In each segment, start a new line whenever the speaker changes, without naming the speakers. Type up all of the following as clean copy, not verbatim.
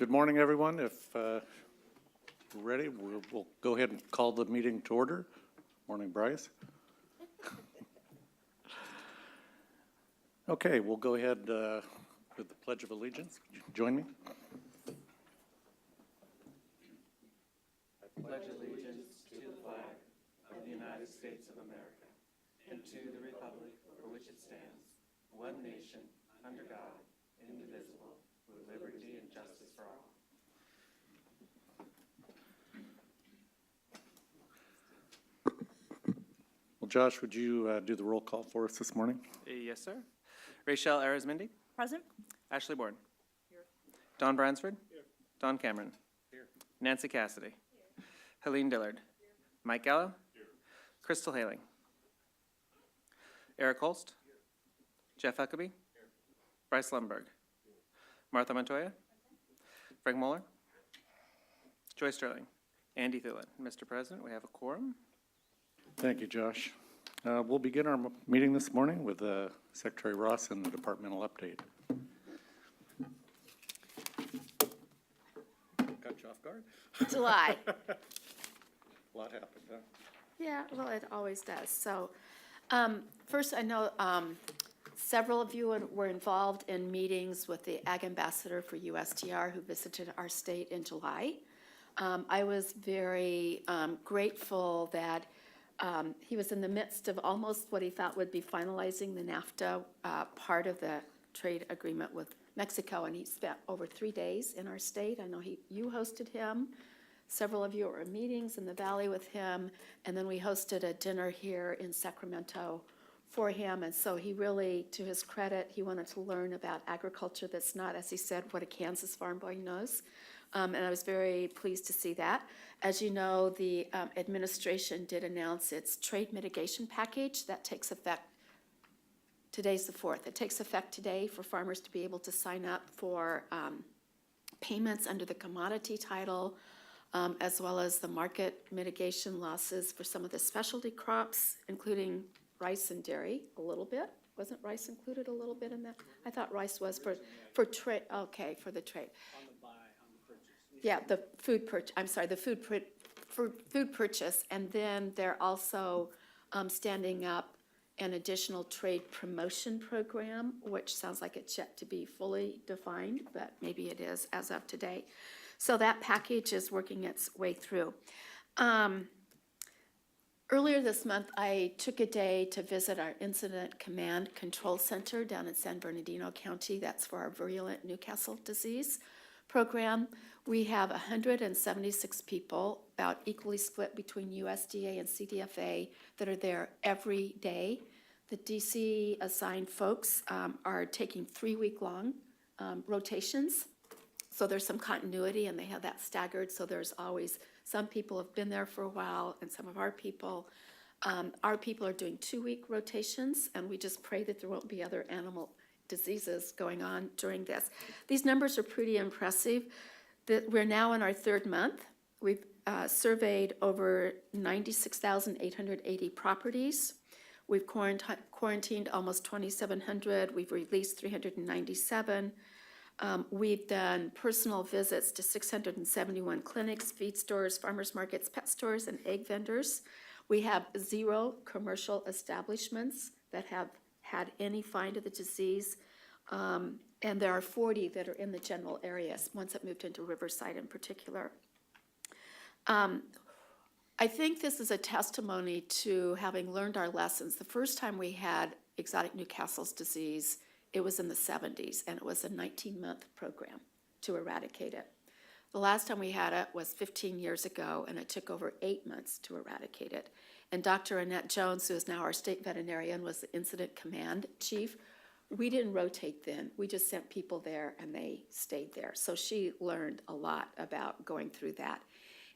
Good morning, everyone. If we're ready, we'll go ahead and call the meeting to order. Morning, Bryce. Okay, we'll go ahead with the Pledge of Allegiance. Join me.
I pledge allegiance to the flag of the United States of America and to the republic for which it stands, one nation, under God, indivisible, with liberty and justice for all.
Well, Josh, would you do the roll call for us this morning?
Yes, sir. Rachel Arizmendi.
Present.
Ashley Bourne. Here. Don Bransford. Here. Don Cameron. Here. Nancy Cassidy. Here. Helene Dillard. Here. Mike Gallo. Here. Crystal Haling. Eric Holst. Here. Jeff Huckabee. Here. Bryce Lumberg. Here. Martha Montoya. Frank Mueller. Joy Sterling. Andy Thulin. Mr. President, we have a quorum.
Thank you, Josh. We'll begin our meeting this morning with Secretary Ross and the departmental update. Got you off guard?
July.
A lot happened, huh?
Yeah, well, it always does. So first, I know several of you were involved in meetings with the Ag Ambassador for USTR who visited our state in July. I was very grateful that he was in the midst of almost what he thought would be finalizing the NAFTA part of the trade agreement with Mexico, and he spent over 3 days in our state. I know you hosted him. Several of you were in meetings in the Valley with him, and then we hosted a dinner here in Sacramento for him. And so he really, to his credit, he wanted to learn about agriculture that's not, as he said, what a Kansas farm boy knows. And I was very pleased to see that. As you know, the administration did announce its trade mitigation package that takes effect. Today's the 4th. It takes effect today for farmers to be able to sign up for payments under the commodity title, as well as the market mitigation losses for some of the specialty crops, including rice and dairy a little bit. Wasn't rice included a little bit in that? I thought rice was for trade. Okay, for the trade. Yeah, the food purchase. I'm sorry, the food purchase, and then they're also standing up an additional trade promotion program, which sounds like it's yet to be fully defined, but maybe it is as of today. So that package is working its way through. Earlier this month, I took a day to visit our Incident Command Control Center down in San Bernardino County. That's for our virulent Newcastle disease program. We have 176 people, about equally split between USDA and CDFA, that are there every day. The DC assigned folks are taking 3-week-long rotations. So there's some continuity, and they have that staggered. So there's always some people have been there for a while, and some of our people are doing 2-week rotations, and we just pray that there won't be other animal diseases going on during this. These numbers are pretty impressive. We're now in our 3rd month. We've surveyed over 96,880 properties. We've quarantined almost 2,700. We've released 397. We've done personal visits to 671 clinics, feed stores, farmers markets, pet stores, and egg vendors. We have 0 commercial establishments that have had any find of the disease. And there are 40 that are in the general areas, ones that moved into Riverside in particular. I think this is a testimony to having learned our lessons. The first time we had exotic Newcastle's disease, it was in the 70s, and it was a 19-month program to eradicate it. The last time we had it was 15 years ago, and it took over 8 months to eradicate it. And Dr. Annette Jones, who is now our state veterinarian, was the incident command chief. We didn't rotate then. We just sent people there, and they stayed there. So she learned a lot about going through that.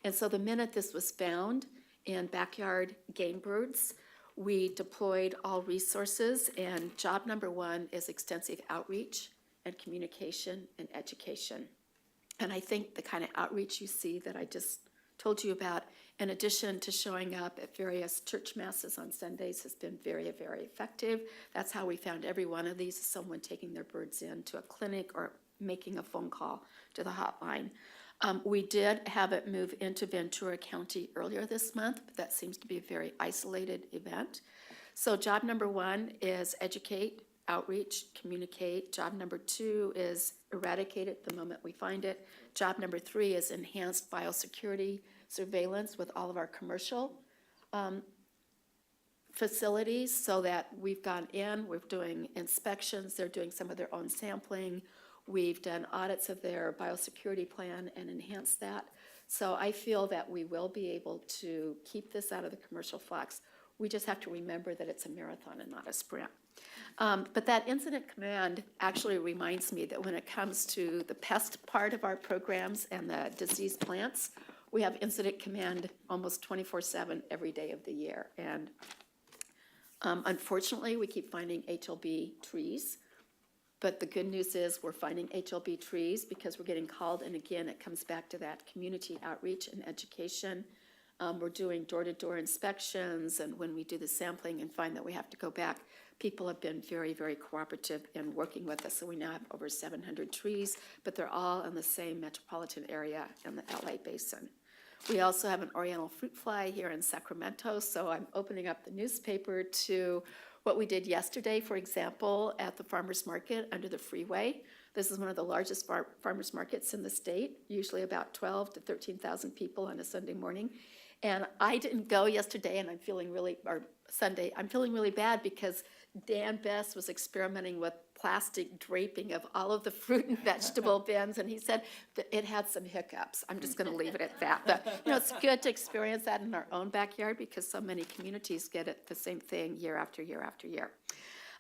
And so the minute this was found in backyard game birds, we deployed all resources, and job number 1 is extensive outreach and communication and education. And I think the kind of outreach you see that I just told you about, in addition to showing up at various church masses on Sundays, has been very, very effective. That's how we found every one of these, is someone taking their birds in to a clinic or making a phone call to the hotline. We did have it move into Ventura County earlier this month, but that seems to be a very isolated event. So job number 1 is educate, outreach, communicate. Job number 2 is eradicate it the moment we find it. Job number 3 is enhanced biosecurity surveillance with all of our commercial facilities, so that we've gone in, we're doing inspections, they're doing some of their own sampling. We've done audits of their biosecurity plan and enhanced that. So I feel that we will be able to keep this out of the commercial flux. We just have to remember that it's a marathon and not a sprint. But that incident command actually reminds me that when it comes to the pest part of our programs and the disease plants, we have incident command almost 24/7 every day of the year. And unfortunately, we keep finding HLB trees. But the good news is we're finding HLB trees because we're getting called, and again, it comes back to that community outreach and education. We're doing door-to-door inspections, and when we do the sampling and find that we have to go back, people have been very, very cooperative in working with us. So we now have over 700 trees, but they're all in the same metropolitan area in the LA basin. We also have an oriental fruit fly here in Sacramento, so I'm opening up the newspaper to what we did yesterday, for example, at the farmers market under the freeway. This is one of the largest farmers markets in the state, usually about 12 to 13,000 people on a Sunday morning. And I didn't go yesterday, and I'm feeling really bad because Dan Best was experimenting with plastic draping of all of the fruit and vegetable bins, and he said that it had some hiccups. I'm just going to leave it at that. But it's good to experience that in our own backyard because so many communities get it the same thing year after year after year.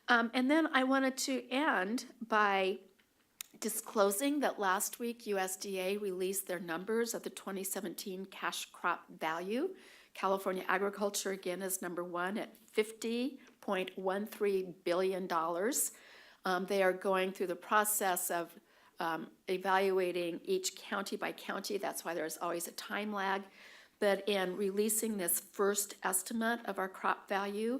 And then I wanted to end by disclosing that last week USDA released their numbers of the 2017 cash crop value. California agriculture again is number 1 at $50.13 billion. They are going through the process of evaluating each county by county. That's why there's always a time lag. But in releasing this first estimate of our crop value,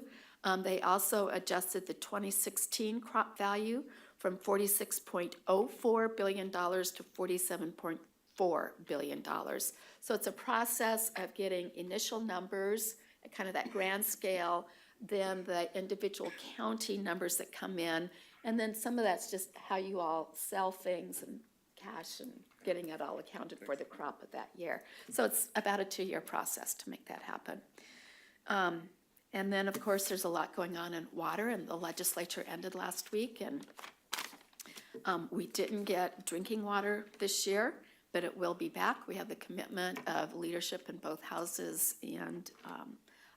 they also adjusted the 2016 crop value from $46.04 billion to $47.4 billion. So it's a process of getting initial numbers at kind of that grand scale, then the individual county numbers that come in, and then some of that's just how you all sell things and cash and getting it all accounted for the crop of that year. So it's about a 2-year process to make that happen. And then, of course, there's a lot going on in water, and the legislature ended last week, and we didn't get drinking water this year, but it will be back. We have the commitment of leadership in both houses, and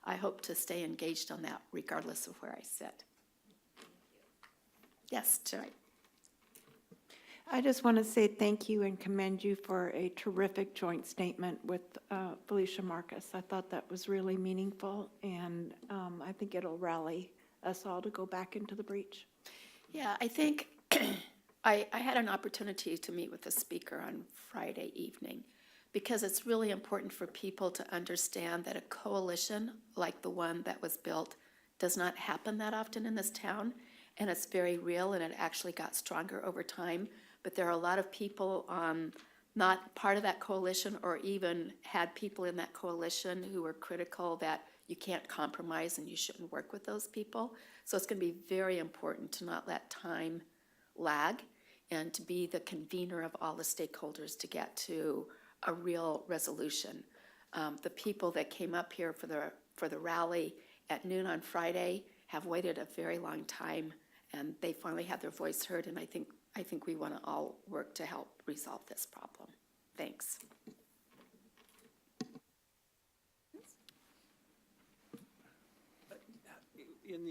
I hope to stay engaged on that regardless of where I sit. Yes, Joy.
I just want to say thank you and commend you for a terrific joint statement with Felicia Marcus. I thought that was really meaningful, and I think it'll rally us all to go back into the breach.
Yeah, I think I had an opportunity to meet with the speaker on Friday evening because it's really important for people to understand that a coalition like the one that was built does not happen that often in this town, and it's very real, and it actually got stronger over time. But there are a lot of people not part of that coalition or even had people in that coalition who were critical that you can't compromise and you shouldn't work with those people. So it's going to be very important to not let time lag and to be the convener of all the stakeholders to get to a real resolution. The people that came up here for the rally at noon on Friday have waited a very long time, and they finally had their voice heard, and I think we want to all work to help resolve this problem. Thanks.
In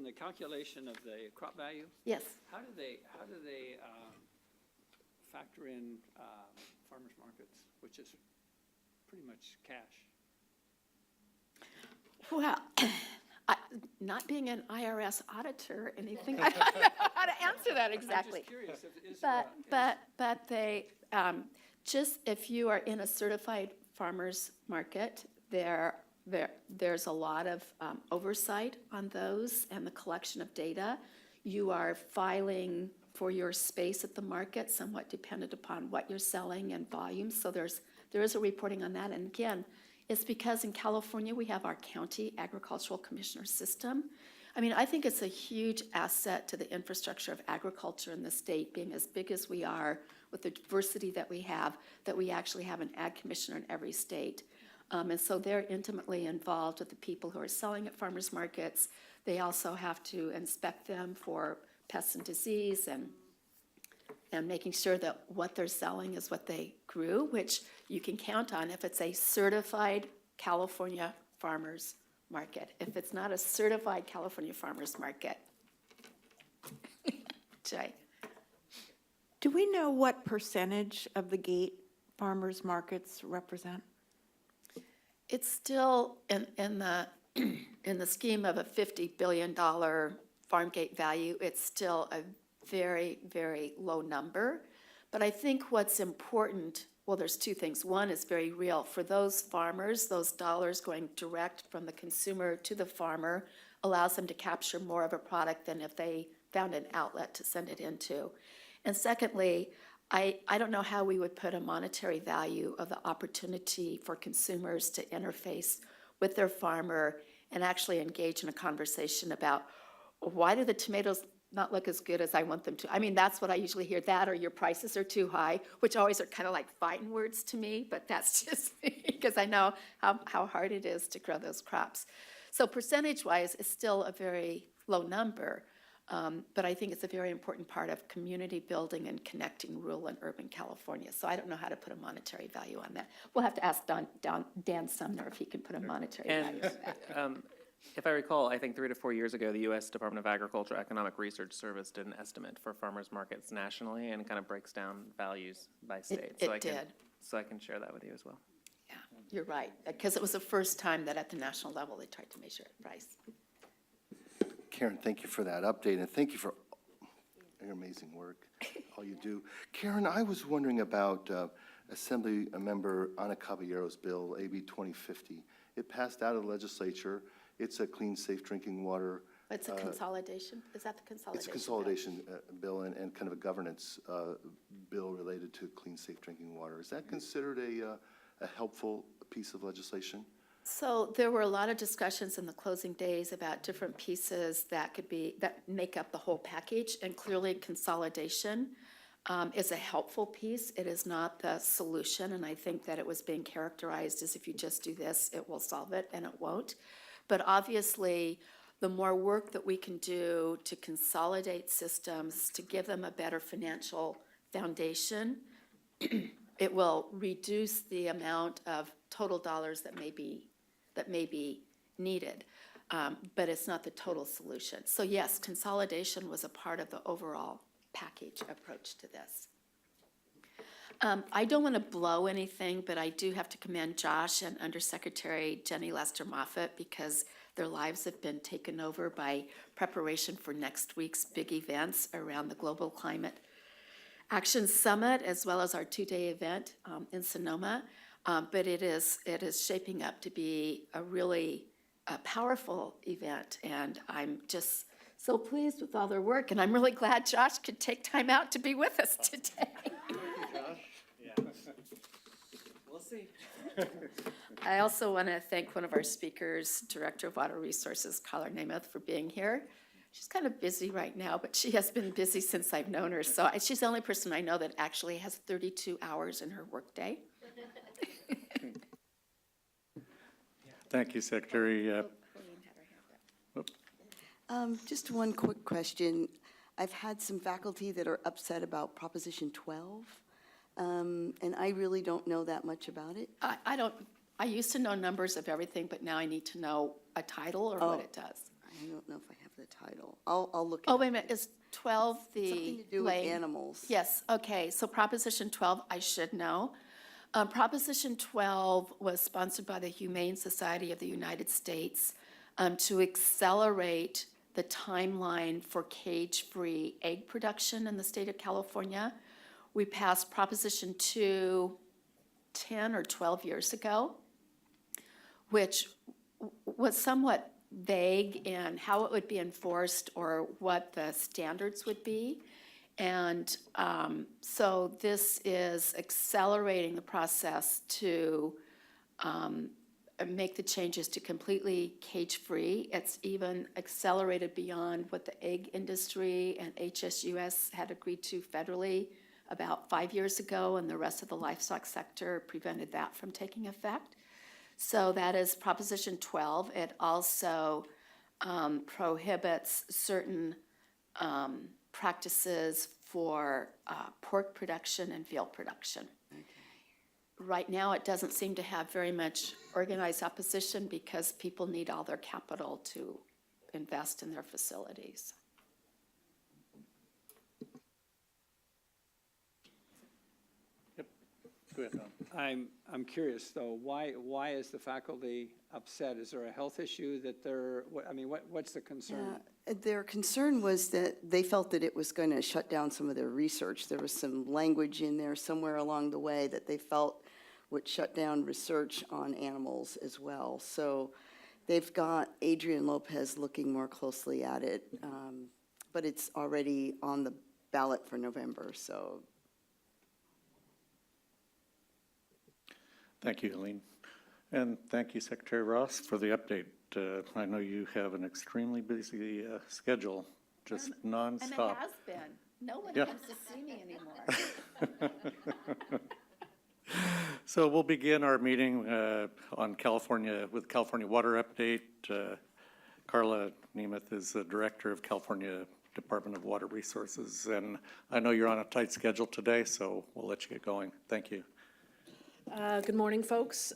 the calculation of the crop value,
Yes.
how do they factor in farmers markets, which is pretty much cash?
Well, not being an IRS auditor or anything, I don't know how to answer that exactly.
I'm just curious.
But they, just if you are in a certified farmer's market, there's a lot of oversight on those and the collection of data. You are filing for your space at the market, somewhat dependent upon what you're selling and volume. So there is a reporting on that. And again, it's because in California, we have our county agricultural commissioner system. I mean, I think it's a huge asset to the infrastructure of agriculture in the state, being as big as we are, with the diversity that we have, that we actually have an ag commissioner in every state. And so they're intimately involved with the people who are selling at farmers markets. They also have to inspect them for pests and disease and making sure that what they're selling is what they grew, which you can count on if it's a certified California farmers market. If it's not a certified California farmers market, Jay.
Do we know what percentage of the gate farmers markets represent?
It's still in the scheme of a $50 billion farm gate value, it's still a very, very low number. But I think what's important, well, there's two things. One is very real. For those farmers, those dollars going direct from the consumer to the farmer allows them to capture more of a product than if they found an outlet to send it into. And secondly, I don't know how we would put a monetary value of the opportunity for consumers to interface with their farmer and actually engage in a conversation about why do the tomatoes not look as good as I want them to. I mean, that's what I usually hear, that or your prices are too high, which always are kind of like fighting words to me, but that's just me because I know how hard it is to grow those crops. So percentage-wise, it's still a very low number, but I think it's a very important part of community building and connecting rural and urban California. So I don't know how to put a monetary value on that. We'll have to ask Dan Sumner if he can put a monetary value on that.
If I recall, I think 3 to 4 years ago, the U.S. Department of Agriculture Economic Research Service did an estimate for farmers markets nationally and kind of breaks down values by state.
It did.
So I can share that with you as well.
Yeah, you're right, because it was the first time that at the national level they tried to measure price.
Karen, thank you for that update, and thank you for your amazing work, all you do. Karen, I was wondering about Assembly Member Ana Caballero's bill, AB 2050. It passed out of the legislature. It's a clean, safe drinking water.
It's a consolidation, is that the consolidation?
It's a consolidation bill and kind of a governance bill related to clean, safe drinking water. Is that considered a helpful piece of legislation?
So there were a lot of discussions in the closing days about different pieces that make up the whole package, and clearly consolidation is a helpful piece. It is not the solution, and I think that it was being characterized as if you just do this, it will solve it, and it won't. But obviously, the more work that we can do to consolidate systems, to give them a better financial foundation, it will reduce the amount of total dollars that may be needed. But it's not the total solution. So yes, consolidation was a part of the overall package approach to this. I don't want to blow anything, but I do have to commend Josh and Undersecretary Jenny Lester-Moffett because their lives have been taken over by preparation for next week's big events around the Global Climate Action Summit, as well as our two-day event in Sonoma. But it is shaping up to be a really powerful event, and I'm just so pleased with all their work, and I'm really glad Josh could take time out to be with us today.
We'll see.
I also want to thank one of our speakers, Director of Water Resources, Carla Namath, for being here. She's kind of busy right now, but she has been busy since I've known her. So she's the only person I know that actually has 32 hours in her workday.
Thank you, Secretary.
Just one quick question. I've had some faculty that are upset about Proposition 12, and I really don't know that much about it.
I used to know numbers of everything, but now I need to know a title or what it does.
I don't know if I have the title. I'll look at it.
Oh, wait a minute, is 12 the
Something to do with
lane?
animals.
Yes, okay, so Proposition 12, I should know. Proposition 12 was sponsored by the Humane Society of the United States to accelerate the timeline for cage-free egg production in the state of California. We passed Proposition 2 10 or 12 years ago, which was somewhat vague in how it would be enforced or what the standards would be. And so this is accelerating the process to make the changes to completely cage-free. It's even accelerated beyond what the egg industry and HSUS had agreed to federally about 5 years ago, and the rest of the livestock sector prevented that from taking effect. So that is Proposition 12. It also prohibits certain practices for pork production and veal production. Right now, it doesn't seem to have very much organized opposition because people need all their capital to invest in their facilities.
Go ahead, Don.
I'm curious, though, why is the faculty upset? Is there a health issue that what's the concern?
Their concern was that they felt that it was going to shut down some of their research. There was some language in there somewhere along the way that they felt would shut down research on animals as well. So they've got Adrian Lopez looking more closely at it, but it's already on the ballot for November, so.
Thank you, Helene. And thank you, Secretary Ross, for the update. I know you have an extremely busy schedule, just nonstop.
And it has been. No one
Yeah.
comes to see me anymore.
So we'll begin our meeting on California with California Water Update. Carla Nemeth is the Director of California Department of Water Resources. And I know you're on a tight schedule today, so we'll let you get going. Thank you.
Good morning, folks.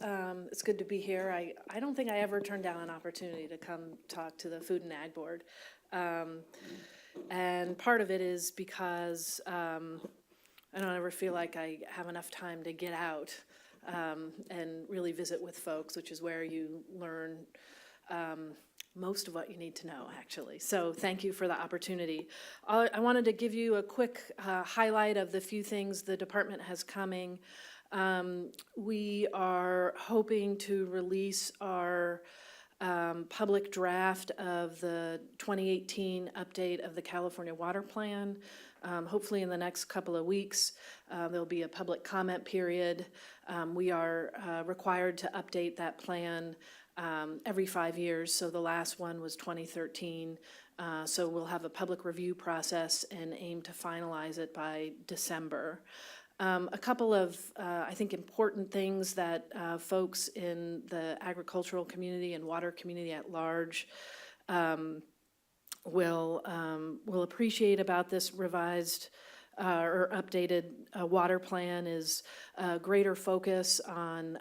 It's good to be here. I don't think I ever turned down an opportunity to come talk to the Food and Ag Board. And part of it is because I don't ever feel like I have enough time to get out and really visit with folks, which is where you learn most of what you need to know, actually. So thank you for the opportunity. I wanted to give you a quick highlight of the few things the department has coming. We are hoping to release our public draft of the 2018 update of the California Water Plan. Hopefully in the next couple of weeks. There'll be a public comment period. We are required to update that plan every 5 years, so the last one was 2013. So we'll have a public review process and aim to finalize it by December. A couple of, I think, important things that folks in the agricultural community and water community at large will appreciate about this revised or updated water plan is a greater focus on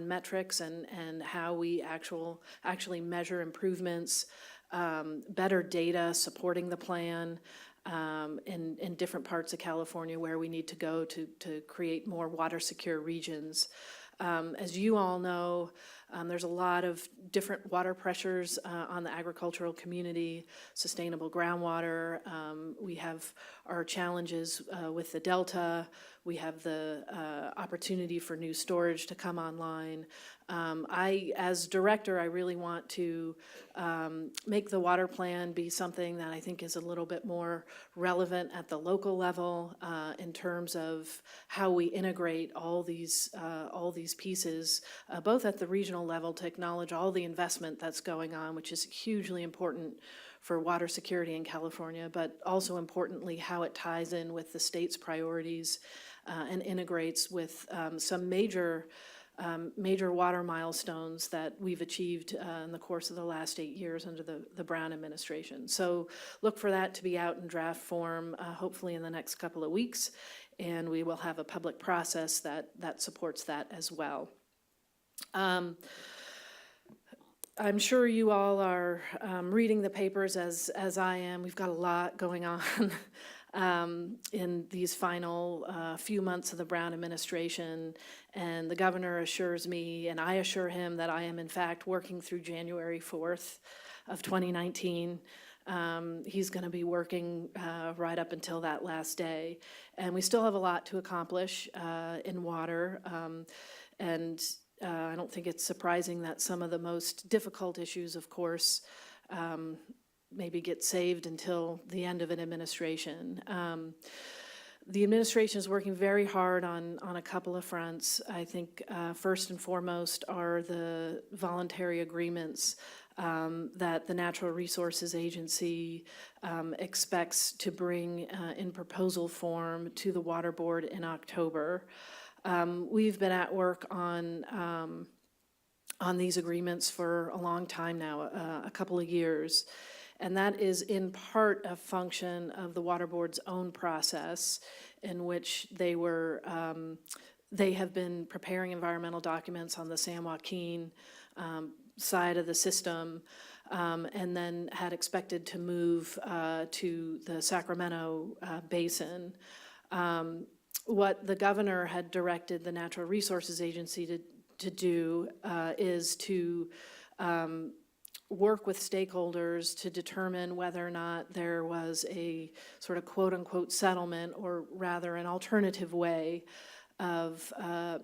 metrics and how we actually measure improvements, better data supporting the plan. In different parts of California where we need to go to create more water secure regions. As you all know, there's a lot of different water pressures on the agricultural community, sustainable groundwater. We have our challenges with the Delta. We have the opportunity for new storage to come online. As director, I really want to make the water plan be something that I think is a little bit more relevant at the local level in terms of how we integrate all these pieces, both at the regional level to acknowledge all the investment that's going on, which is hugely important for water security in California, but also importantly how it ties in with the state's priorities and integrates with some major water milestones that we've achieved in the course of the last 8 years under the Brown administration. So look for that to be out in draft form, hopefully in the next couple of weeks, and we will have a public process that supports that as well. I'm sure you all are reading the papers as I am. We've got a lot going on in these final few months of the Brown administration, and the governor assures me, and I assure him, that I am in fact working through January 4th of 2019. He's going to be working right up until that last day, and we still have a lot to accomplish in water, and I don't think it's surprising that some of the most difficult issues, of course, maybe get saved until the end of an administration. The administration is working very hard on a couple of fronts. I think first and foremost are the voluntary agreements that the Natural Resources Agency expects to bring in proposal form to the Water Board in October. We've been at work on these agreements for a long time now, a couple of years. And that is in part a function of the Water Board's own process in which they have been preparing environmental documents on the San Joaquin side of the system, and then had expected to move to the Sacramento Basin. What the governor had directed the Natural Resources Agency to do is to work with stakeholders to determine whether or not there was a sort of quote-unquote settlement, or rather an alternative way of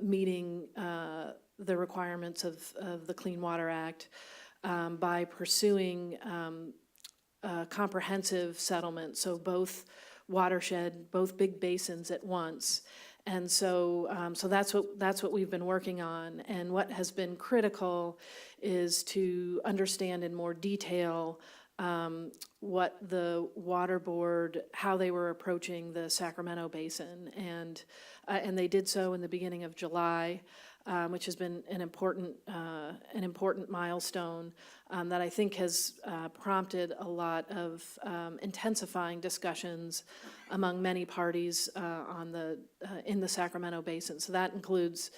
meeting the requirements of the Clean Water Act by pursuing a comprehensive settlement, so both watershed, both big basins at once. And so that's what we've been working on. And what has been critical is to understand in more detail what the Water Board, how they were approaching the Sacramento Basin. And they did so in the beginning of July, which has been an important milestone that I think has prompted a lot of intensifying discussions among many parties in the Sacramento Basin. So that includes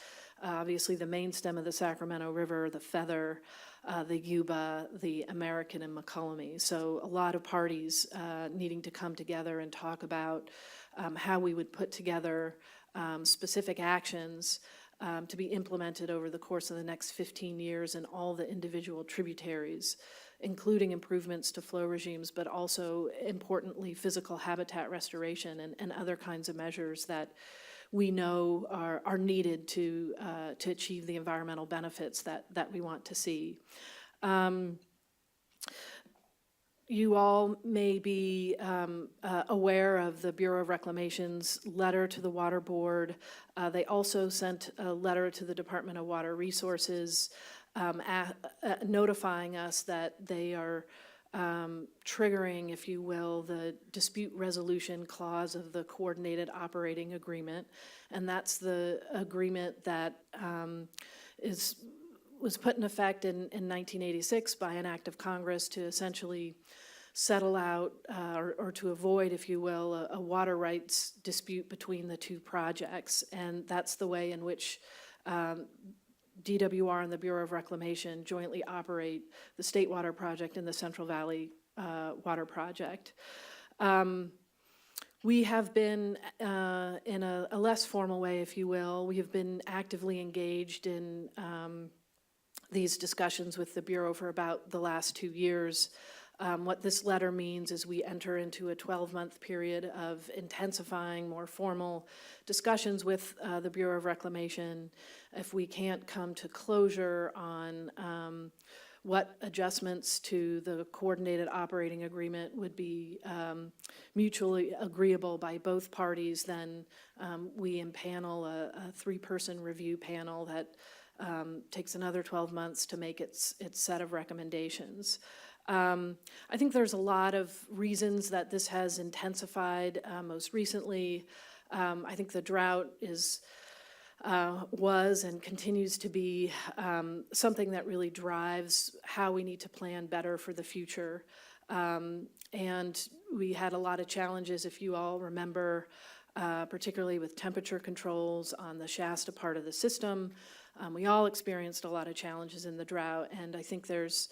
obviously the main stem of the Sacramento River, the Feather, the Yuba, the American, and McCollum. So a lot of parties needing to come together and talk about how we would put together specific actions to be implemented over the course of the next 15 years in all the individual tributaries, including improvements to flow regimes, but also, importantly, physical habitat restoration and other kinds of measures that we know are needed to achieve the environmental benefits that we want to see. You all may be aware of the Bureau of Reclamation's letter to the Water Board. They also sent a letter to the Department of Water Resources notifying us that they are triggering, if you will, the dispute resolution clause of the Coordinated Operating Agreement. And that's the agreement that was put in effect in 1986 by an act of Congress to essentially settle out or to avoid, if you will, a water rights dispute between the two projects. And that's the way in which DWR and the Bureau of Reclamation jointly operate the State Water Project and the Central Valley Water Project. We have been, in a less formal way, if you will, we have been actively engaged in these discussions with the Bureau for about the last 2 years. What this letter means is we enter into a 12-month period of intensifying, more formal discussions with the Bureau of Reclamation. If we can't come to closure on what adjustments to the Coordinated Operating Agreement would be mutually agreeable by both parties, then we impanel a 3-person review panel that takes another 12 months to make its set of recommendations. I think there's a lot of reasons that this has intensified most recently. I think the drought was and continues to be something that really drives how we need to plan better for the future. And we had a lot of challenges, if you all remember, particularly with temperature controls on the Shasta part of the system. We all experienced a lot of challenges in the drought, and I think there's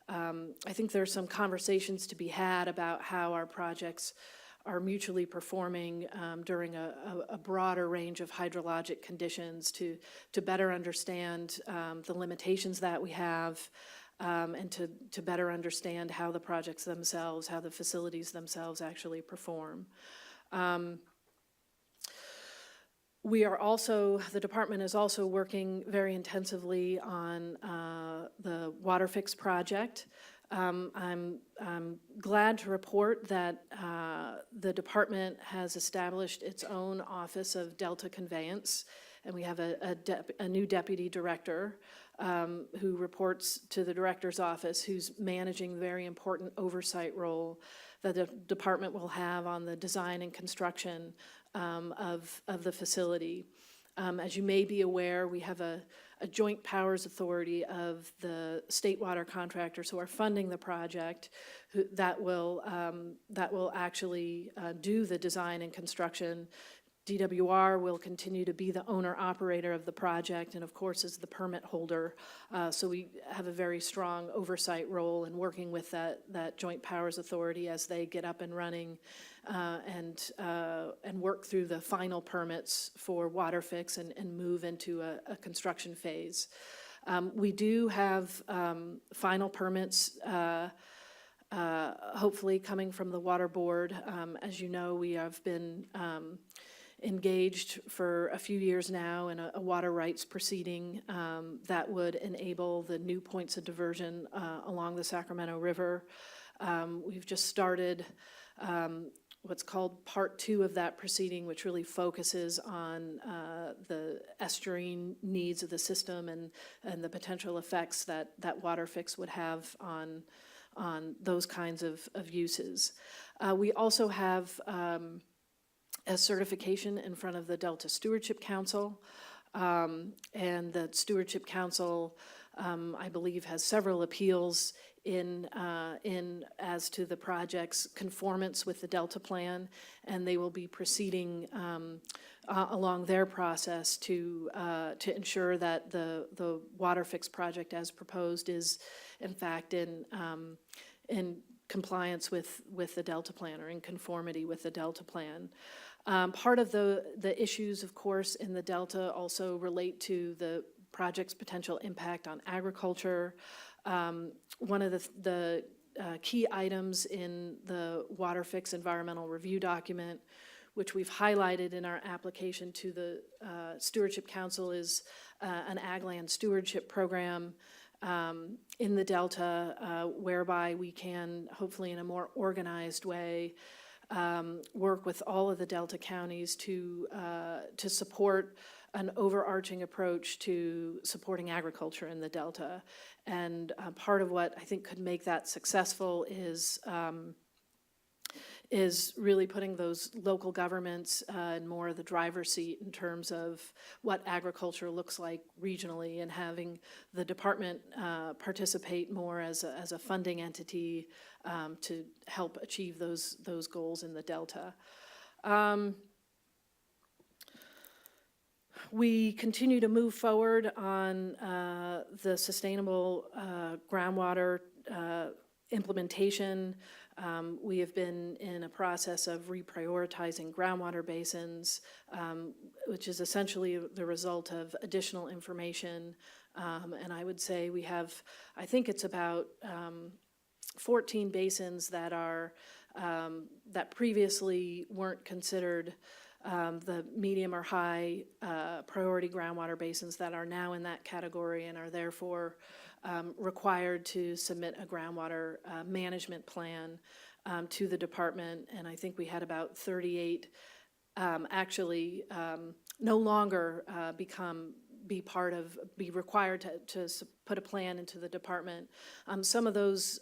some conversations to be had about how our projects are mutually performing during a broader range of hydrologic conditions to better understand the limitations that we have and to better understand how the projects themselves, how the facilities themselves actually perform. The department is also working very intensively on the Water Fix project. I'm glad to report that the department has established its own Office of Delta Conveyance, and we have a new deputy director who reports to the director's office, who's managing the very important oversight role that the department will have on the design and construction of the facility. As you may be aware, we have a joint powers authority of the state water contractors who are funding the project that will actually do the design and construction. DWR will continue to be the owner-operator of the project and, of course, is the permit holder. So we have a very strong oversight role in working with that Joint Powers Authority as they get up and running and work through the final permits for water fix and move into a construction phase. We do have final permits hopefully coming from the Water Board. As you know, we have been engaged for a few years now in a water rights proceeding that would enable the new points of diversion along the Sacramento River. We've just started what's called Part 2 of that proceeding, which really focuses on the estuarine needs of the system and the potential effects that water fix would have on those kinds of uses. We also have a certification in front of the Delta Stewardship Council, and the Stewardship Council, I believe, has several appeals in as to the project's conformance with the Delta Plan, and they will be proceeding along their process to ensure that the water fix project as proposed is in fact in compliance with the Delta Plan or in conformity with the Delta Plan. Part of the issues, of course, in the Delta also relate to the project's potential impact on agriculture. One of the key items in the water fix environmental review document, which we've highlighted in our application to the Stewardship Council, is an ag land stewardship program in the Delta, whereby we can, hopefully in a more organized way, work with all of the Delta counties to support an overarching approach to supporting agriculture in the Delta. And part of what I think could make that successful is really putting those local governments in more of the driver's seat in terms of what agriculture looks like regionally, and having the department participate more as a funding entity to help achieve those goals in the Delta. We continue to move forward on the sustainable groundwater implementation. We have been in a process of reprioritizing groundwater basins, which is essentially the result of additional information. And I would say we have, I think it's about 14 basins that are that previously weren't considered the medium or high priority groundwater basins that are now in that category and are therefore required to submit a groundwater management plan to the department. And I think we had about 38 actually no longer be required to put a plan into the department. Some of those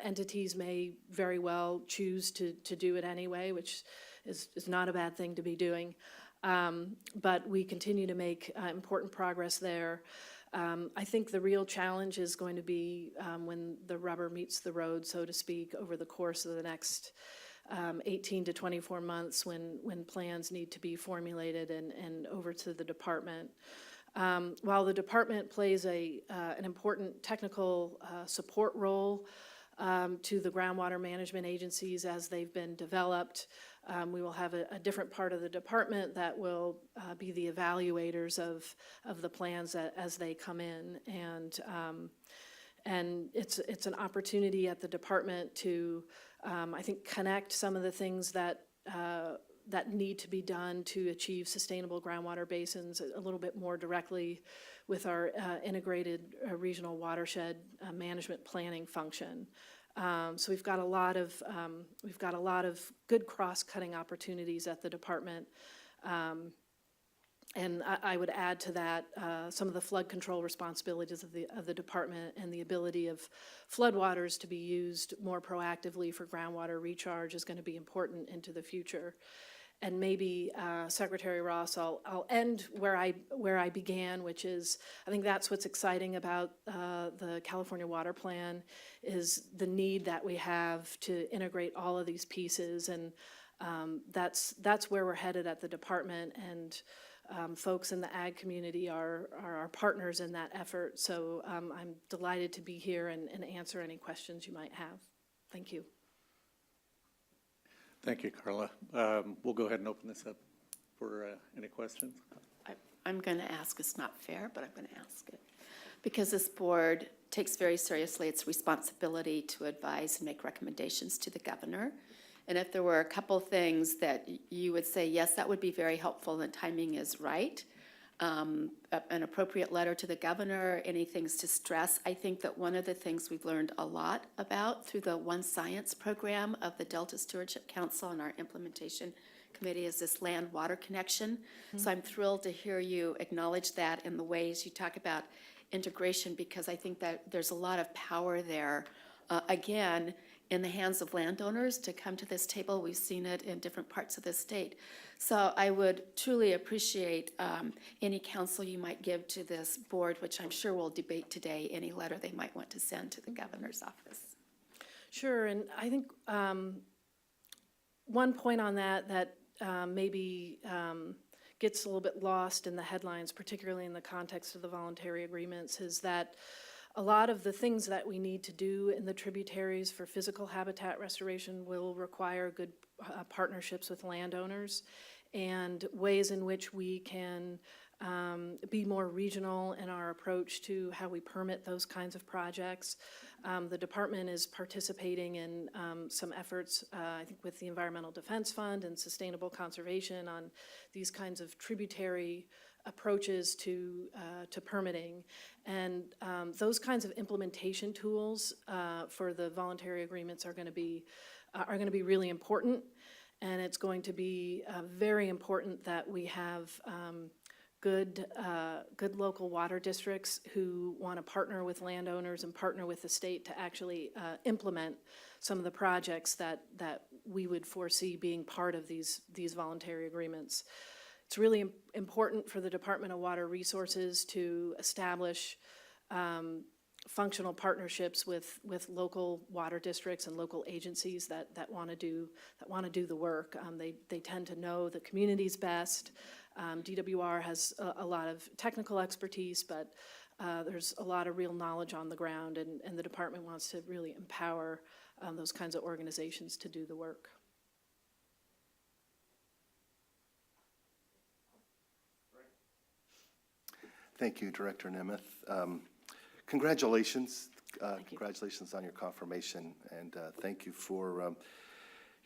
entities may very well choose to do it anyway, which is not a bad thing to be doing. But we continue to make important progress there. I think the real challenge is going to be when the rubber meets the road, so to speak, over the course of the next 18 to 24 months when plans need to be formulated and over to the department. While the department plays an important technical support role to the groundwater management agencies as they've been developed, we will have a different part of the department that will be the evaluators of the plans as they come in, and it's an opportunity at the department to I think connect some of the things that need to be done to achieve sustainable groundwater basins a little bit more directly with our integrated regional watershed management planning function. So we've got a lot of good cross-cutting opportunities at the department. And I would add to that some of the flood control responsibilities of the department, and the ability of floodwaters to be used more proactively for groundwater recharge is going to be important into the future. And maybe, Secretary Ross, I'll end where I began, which is, I think that's what's exciting about the California Water Plan, is the need that we have to integrate all of these pieces, and that's where we're headed at the department, and folks in the ag community are our partners in that effort. So I'm delighted to be here and answer any questions you might have. Thank you.
Thank you, Carla. We'll go ahead and open this up for any questions.
I'm going to ask, it's not fair, but I'm going to ask it. Because this board takes very seriously its responsibility to advise and make recommendations to the governor. And if there were a couple things that you would say, yes, that would be very helpful, the timing is right, an appropriate letter to the governor, any things to stress. I think that one of the things we've learned a lot about through the One Science program of the Delta Stewardship Council and our implementation committee is this land-water connection. So I'm thrilled to hear you acknowledge that in the ways you talk about integration, because I think that there's a lot of power there, again, in the hands of landowners to come to this table. We've seen it in different parts of the state. So I would truly appreciate any counsel you might give to this board, which I'm sure we'll debate today, any letter they might want to send to the governor's office.
Sure, and I think one point on that maybe gets a little bit lost in the headlines, particularly in the context of the voluntary agreements, is that a lot of the things that we need to do in the tributaries for physical habitat restoration will require good partnerships with landowners, and ways in which we can be more regional in our approach to how we permit those kinds of projects. The department is participating in some efforts, I think with the Environmental Defense Fund and Sustainable Conservation, on these kinds of tributary approaches to permitting. And those kinds of implementation tools for the voluntary agreements are going to be really important. And it's going to be very important that we have good local water districts who want to partner with landowners and partner with the state to actually implement some of the projects that we would foresee being part of these voluntary agreements. It's really important for the Department of Water Resources to establish functional partnerships with local water districts and local agencies that want to do the work. They tend to know the communities best. DWR has a lot of technical expertise, but there's a lot of real knowledge on the ground, and the department wants to really empower those kinds of organizations to do the work.
Thank you, Director Nemeth. Congratulations.
Thank you.
Congratulations on your confirmation, and thank you for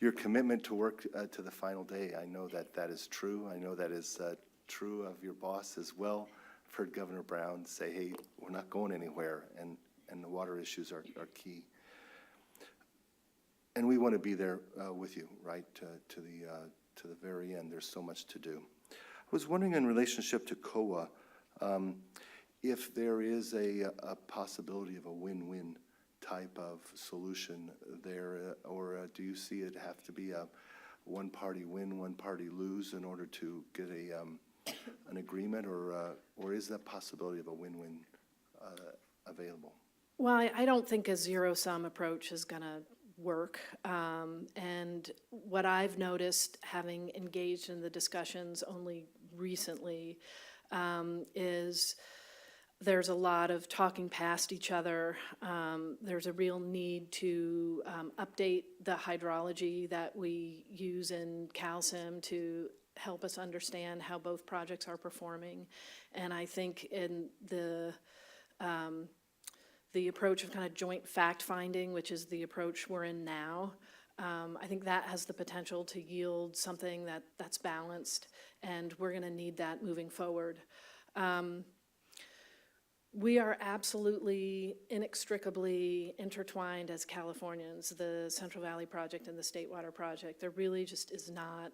your commitment to work to the final day. I know that is true. I know that is true of your boss as well. I've heard Governor Brown say, hey, we're not going anywhere, and the water issues are key. And we want to be there with you, right, to the very end. There's so much to do. I was wondering, in relationship to COA, if there is a possibility of a win-win type of solution there, or do you see it have to be a one-party win, one-party lose in order to get an agreement, or is that possibility of a win-win available?
Well, I don't think a zero-sum approach is going to work. And what I've noticed, having engaged in the discussions only recently, is there's a lot of talking past each other. There's a real need to update the hydrology that we use in CalSim to help us understand how both projects are performing. And I think in the approach of kind of joint fact-finding, which is the approach we're in now, I think that has the potential to yield something that's balanced, and we're going to need that moving forward. We are absolutely inextricably intertwined as Californians, the Central Valley Project and the State Water Project. There really just is not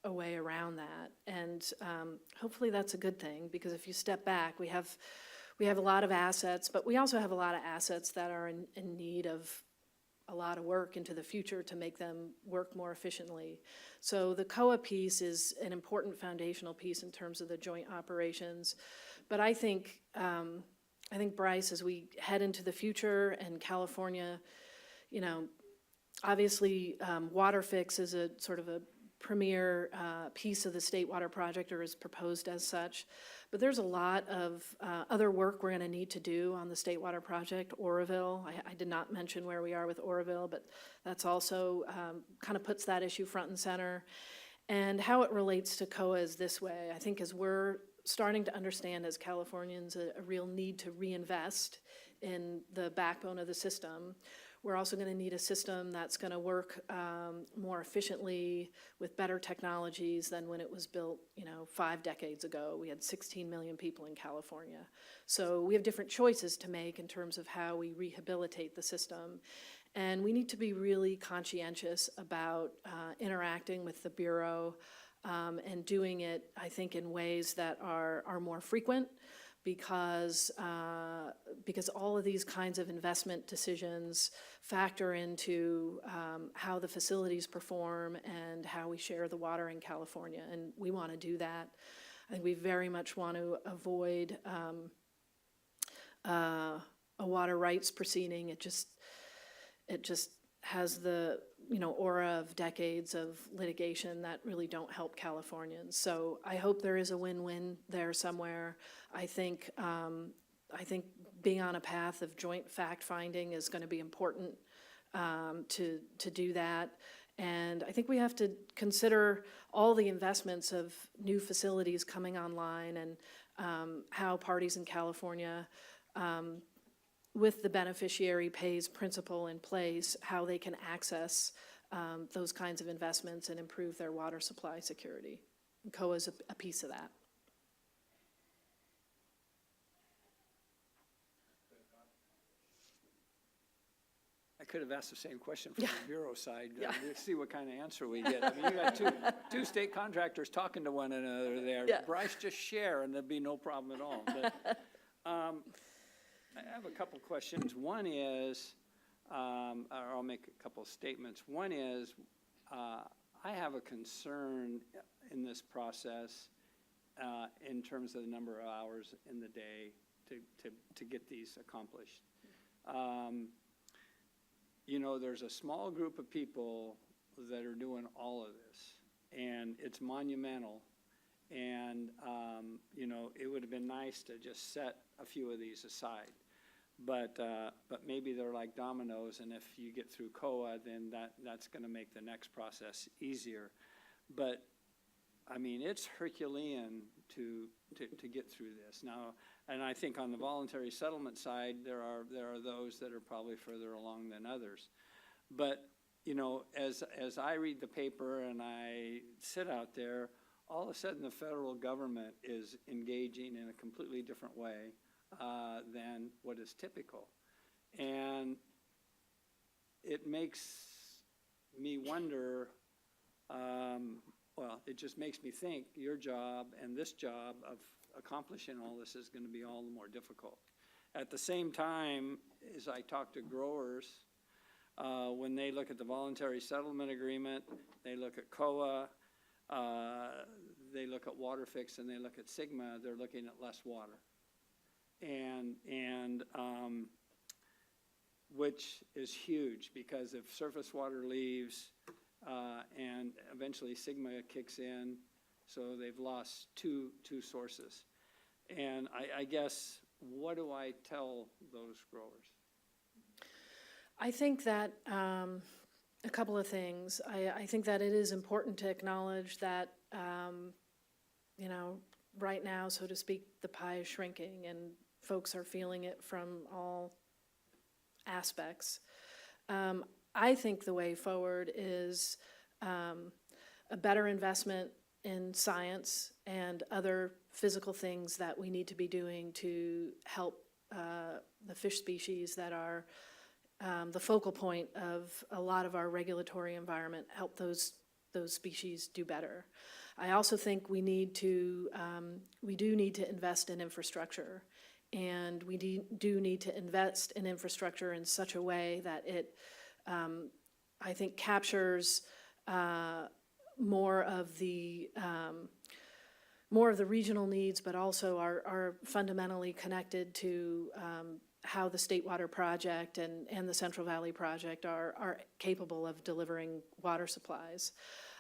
a way around that. And hopefully that's a good thing, because if you step back, we have a lot of assets, but we also have a lot of assets that are in need of a lot of work into the future to make them work more efficiently. So the COA piece is an important foundational piece in terms of the joint operations. But I think Bryce, as we head into the future, and California, obviously water fix is a sort of a premier piece of the State Water Project, or is proposed as such. But there's a lot of other work we're going to need to do on the State Water Project. Oroville, I did not mention where we are with Oroville, but that's also kind of puts that issue front and center. And how it relates to COA is this way. I think as we're starting to understand as Californians a real need to reinvest in the backbone of the system, we're also going to need a system that's going to work more efficiently with better technologies than when it was built, 5 decades ago. We had 16 million people in California. So we have different choices to make in terms of how we rehabilitate the system. And we need to be really conscientious about interacting with the Bureau and doing it, I think, in ways that are more frequent, because all of these kinds of investment decisions factor into how the facilities perform and how we share the water in California, and we want to do that. I think we very much want to avoid a water rights proceeding. It just has the aura of decades of litigation that really don't help Californians. So I hope there is a win-win there somewhere. I think being on a path of joint fact-finding is going to be important to do that. And I think we have to consider all the investments of new facilities coming online, and how parties in California, with the beneficiary pays principle in place, how they can access those kinds of investments and improve their water supply security. And COA is a piece of that.
I could have asked the same question from the Bureau side. We'll see what kind of answer we get. I mean, you got two state contractors talking to one another there.
Yeah.
Bryce, just share, and there'd be no problem at all. But I have a couple questions. One is, or I'll make a couple statements. One is, I have a concern in this process in terms of the number of hours in the day to get these accomplished. There's a small group of people that are doing all of this, and it's monumental. And, it would have been nice to just set a few of these aside. But maybe they're like dominoes, and if you get through COA, then that's going to make the next process easier. But, I mean, it's Herculean to get through this. Now, and I think on the voluntary settlement side, there are those that are probably further along than others. But, as I read the paper and I sit out there, all of a sudden the federal government is engaging in a completely different way than what is typical. And it makes me wonder, it just makes me think your job and this job of accomplishing all this is going to be all the more difficult. At the same time, as I talk to growers, when they look at the voluntary settlement agreement, they look at COA, they look at water fix, and they look at Sigma, they're looking at less water. And which is huge, because if surface water leaves and eventually Sigma kicks in, so they've lost two sources. And I guess, what do I tell those growers?
I think that a couple of things. I think that it is important to acknowledge that, right now, so to speak, the pie is shrinking, and folks are feeling it from all aspects. I think the way forward is a better investment in science and other physical things that we need to be doing to help fish species that are the focal point of a lot of our regulatory environment, help those species do better. I also think we do need to invest in infrastructure, and we do need to invest in infrastructure in such a way that it, I think, captures more of the regional needs, but also are fundamentally connected to how the State Water Project and the Central Valley Project are capable of delivering water supplies.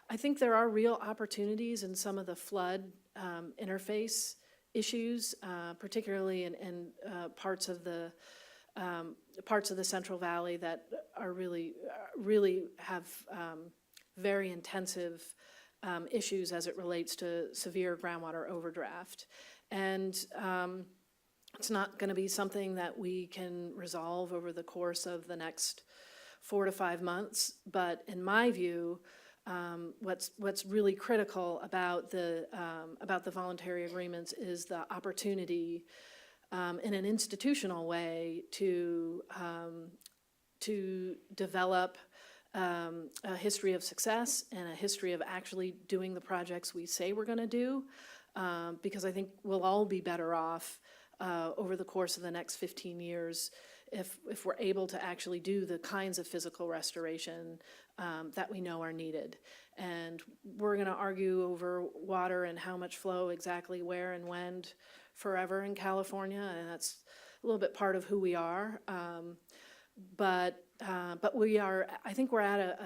I think there are real opportunities in some of the flood interface issues, particularly in parts of the Central Valley that are really have very intensive issues as it relates to severe groundwater overdraft. And it's not going to be something that we can resolve over the course of the next 4 to 5 months. But in my view, what's really critical about the voluntary agreements is the opportunity in an institutional way to develop a history of success and a history of actually doing the projects we say we're going to do, because I think we'll all be better off over the course of the next 15 years if we're able to actually do the kinds of physical restoration that we know are needed. And we're going to argue over water and how much flow exactly where and when forever in California, and that's a little bit part of who we are. But we are, I think we're at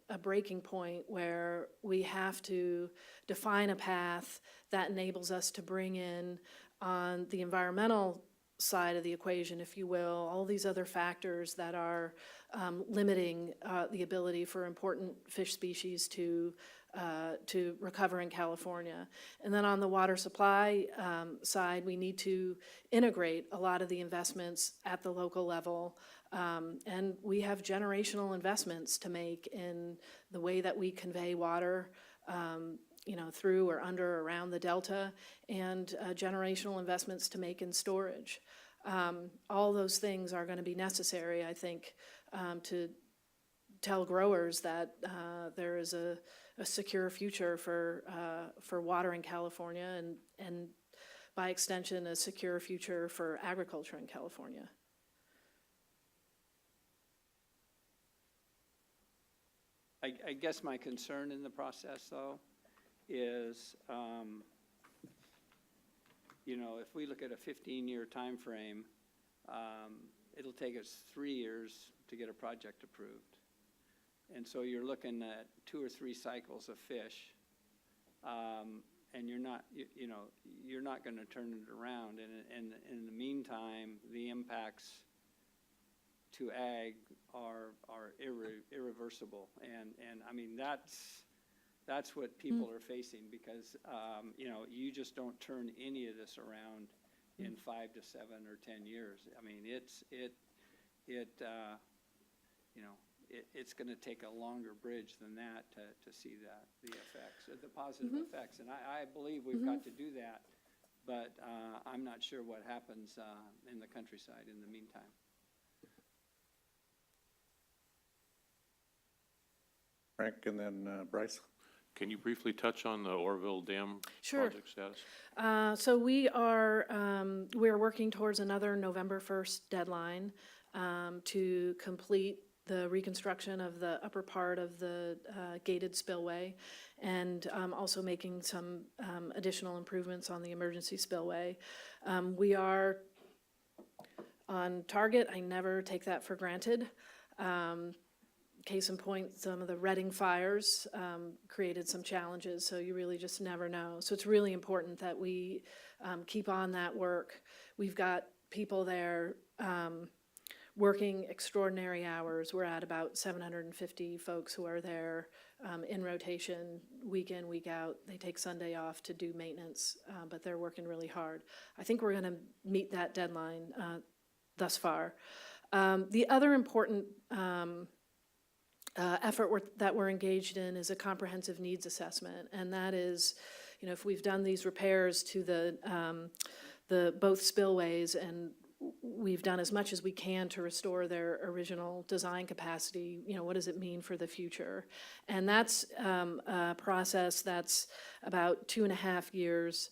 a breaking point where we have to define a path that enables us to bring in on the environmental side of the equation, if you will, all these other factors that are limiting the ability for important fish species to recover in California. And then on the water supply side, we need to integrate a lot of the investments at the local level. And we have generational investments to make in the way that we convey water, through or under or around the Delta, and generational investments to make in storage. All those things are going to be necessary, I think, to tell growers that there is a secure future for water in California, and by extension, a secure future for agriculture in California.
I guess my concern in the process, though, is, if we look at a 15-year time frame, it'll take us 3 years to get a project approved. And so you're looking at 2 or 3 cycles of fish, and you're not going to turn it around. And in the meantime, the impacts to ag are irreversible. And I mean, that's what people are facing, because you just don't turn any of this around in 5 to 7 or 10 years. I mean, it's going to take a longer bridge than that to see the effects, the positive effects. And I believe we've got to do that, but I'm not sure what happens in the countryside in the meantime.
Frank, and then Bryce.
Can you briefly touch on the Orville Dam
Sure.
project status?
So we're working towards another November 1st deadline to complete the reconstruction of the upper part of the gated spillway, and also making some additional improvements on the emergency spillway. We are on target. I never take that for granted. Case in point, some of the Reading fires created some challenges, so you really just never know. So it's really important that we keep on that work. We've got people there working extraordinary hours. We're at about 750 folks who are there in rotation, week in, week out. They take Sunday off to do maintenance, but they're working really hard. I think we're going to meet that deadline thus far. The other important effort that we're engaged in is a comprehensive needs assessment, and that is, if we've done these repairs to the both spillways, and we've done as much as we can to restore their original design capacity. You know, what does it mean for the future? And that's a process that's about 2.5 years.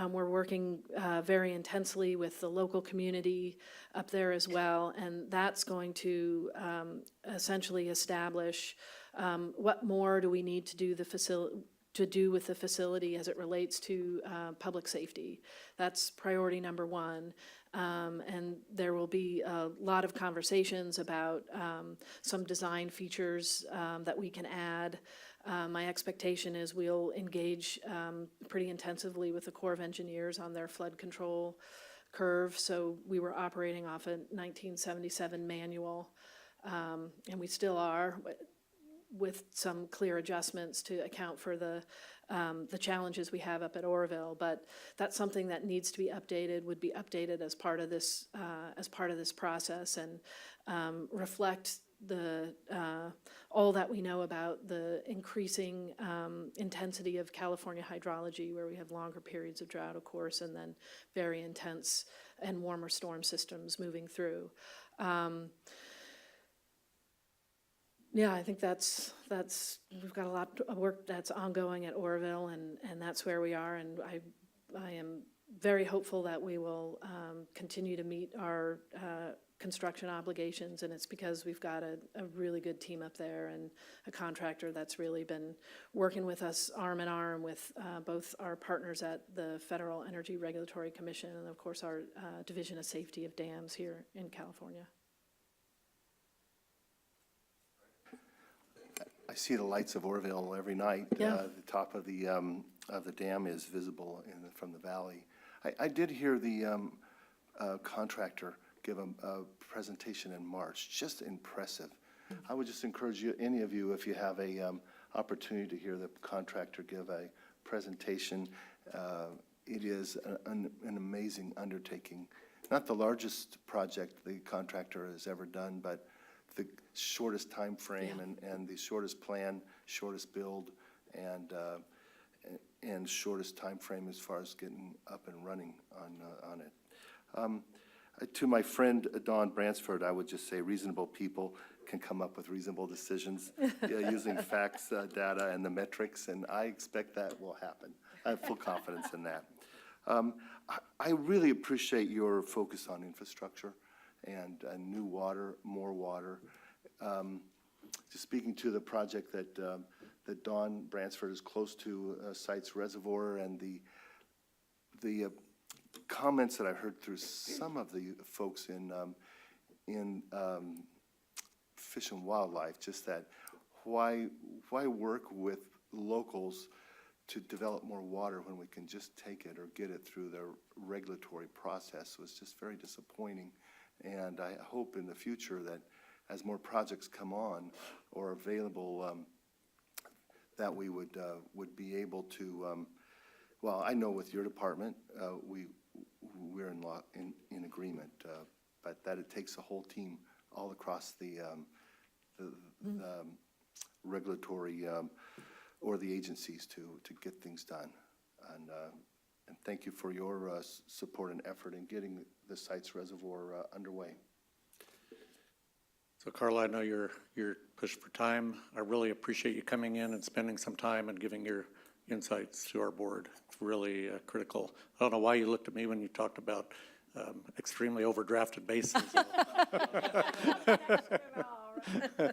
We're working very intensely with the local community up there as well, and that's going to essentially establish what more do we need to do with the facility as it relates to public safety. That's priority number one. And there will be a lot of conversations about some design features that we can add. My expectation is we'll engage pretty intensively with the Corps of Engineers on their flood control curve. So we were operating off a 1977 manual, and we still are, with some clear adjustments to account for the challenges we have up at Oroville. But that's something that needs to be updated, would be updated as part of this process, and reflect all that we know about the increasing intensity of California hydrology, where we have longer periods of drought, of course, and then very intense and warmer storm systems moving through. Yeah, I think that's we've got a lot of work that's ongoing at Oroville, and that's where we are. And I am very hopeful that we will continue to meet our construction obligations, and it's because we've got a really good team up there and a contractor that's really been working with us arm in arm with both our partners at the Federal Energy Regulatory Commission and, of course, our Division of Safety of Dams here in California.
I see the lights of Oroville every night.
Yeah.
The top of the dam is visible from the valley. I did hear the contractor give a presentation in March, just impressive. I would just encourage you, any of you, if you have a opportunity to hear the contractor give a presentation, it is an amazing undertaking. Not the largest project the contractor has ever done, but the shortest time frame, and the shortest plan, shortest build, and shortest time frame as far as getting up and running on it. To my friend Don Bransford, I would just say reasonable people can come up with reasonable decisions using facts, data, and the metrics, and I expect that will happen. I have full confidence in that. I really appreciate your focus on infrastructure and new water, more water. Just speaking to the project that Don Bransford is close to, Sites Reservoir, and the comments that I heard through some of the folks in Fish and Wildlife, just that why work with locals to develop more water when we can just take it or get it through the regulatory process was just very disappointing. And I hope in the future that as more projects come on or available, that we would be able to, well, I know with your department, we're in agreement, but that it takes a whole team all across the regulatory or the agencies to get things done. And thank you for your support and effort in getting the Sites Reservoir underway.
So Carla, I know you're pushed for time. I really appreciate you coming in and spending some time and giving your insights to our board. It's really critical. I don't know why you looked at me when you talked about extremely overdrafted basins.
Well,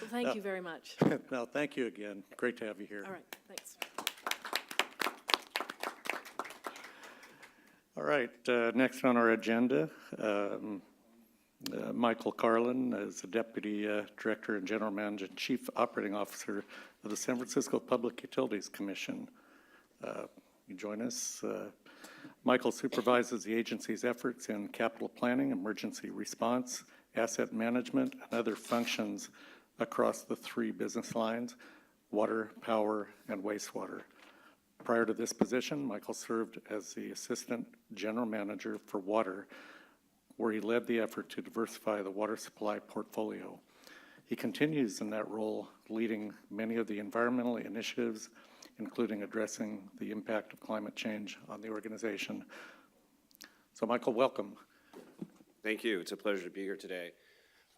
thank you very much.
No, thank you again. Great to have you here.
All right, thanks.
All right, next on our agenda, Michael Carlin is the Deputy Director and General Manager and Chief Operating Officer of the San Francisco Public Utilities Commission. You join us. Michael supervises the agency's efforts in capital planning, emergency response, asset management, and other functions across the 3 business lines: water, power, and wastewater. Prior to this position, Michael served as the Assistant General Manager for Water, where he led the effort to diversify the water supply portfolio. He continues in that role, leading many of the environmental initiatives, including addressing the impact of climate change on the organization. So Michael, welcome.
Thank you. It's a pleasure to be here today.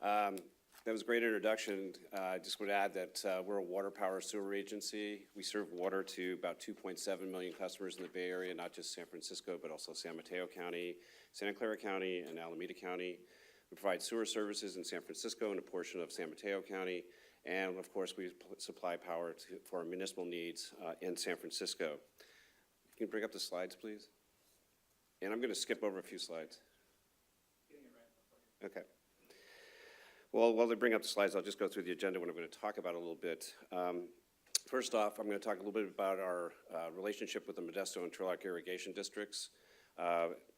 That was a great introduction. I just would add that we're a water power sewer agency. We serve water to about 2.7 million customers in the Bay Area, not just San Francisco, but also San Mateo County, Santa Clara County, and Alameda County. We provide sewer services in San Francisco and a portion of San Mateo County. And of course, we supply power for our municipal needs in San Francisco. Can you bring up the slides, please? And I'm going to skip over a few slides. Okay. Well, while they bring up the slides, I'll just go through the agenda, what I'm going to talk about a little bit. First off, I'm going to talk a little bit about our relationship with the Modesto and Turlock irrigation districts.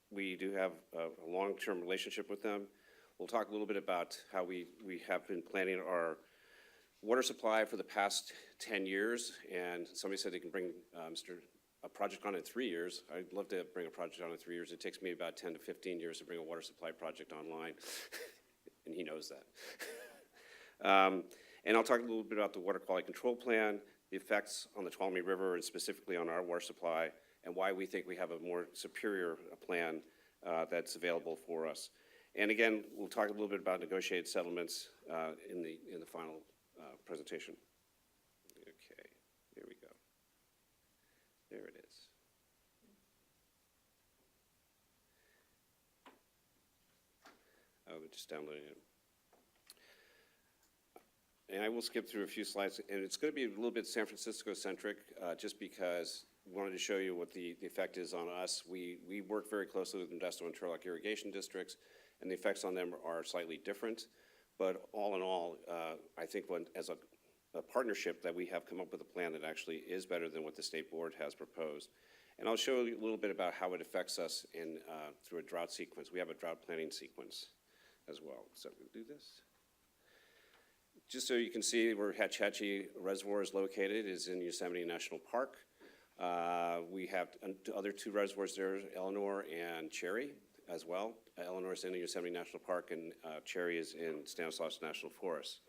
We do have a long-term relationship with them. We'll talk a little bit about how we have been planning our water supply for the past 10 years, and somebody said they can bring a project on in 3 years. I'd love to bring a project on in 3 years. It takes me about 10 to 15 years to bring a water supply project online, and he knows that. And I'll talk a little bit about the water quality control plan, the effects on the Tuolumne River, and specifically on our water supply, and why we think we have a more superior plan that's available for us. And again, we'll talk a little bit about negotiated settlements in the final presentation. Okay, here we go. There it is. Oh, we're just downloading it. And I will skip through a few slides, and it's going to be a little bit San Francisco-centric, just because we wanted to show you what the effect is on us. We work very closely with Modesto and Turlock irrigation districts, and the effects on them are slightly different. But all in all, I think as a partnership that we have come up with a plan that actually is better than what the state board has proposed. And I'll show you a little bit about how it affects us through a drought sequence. We have a drought planning sequence as well. So we'll do this. Just so you can see where Hetch Hetchy Reservoir is located is in Yosemite National Park. We have other two reservoirs there, Eleanor and Cherry as well. Eleanor is in the Yosemite National Park, and Cherry is in Stanislaus National Forest.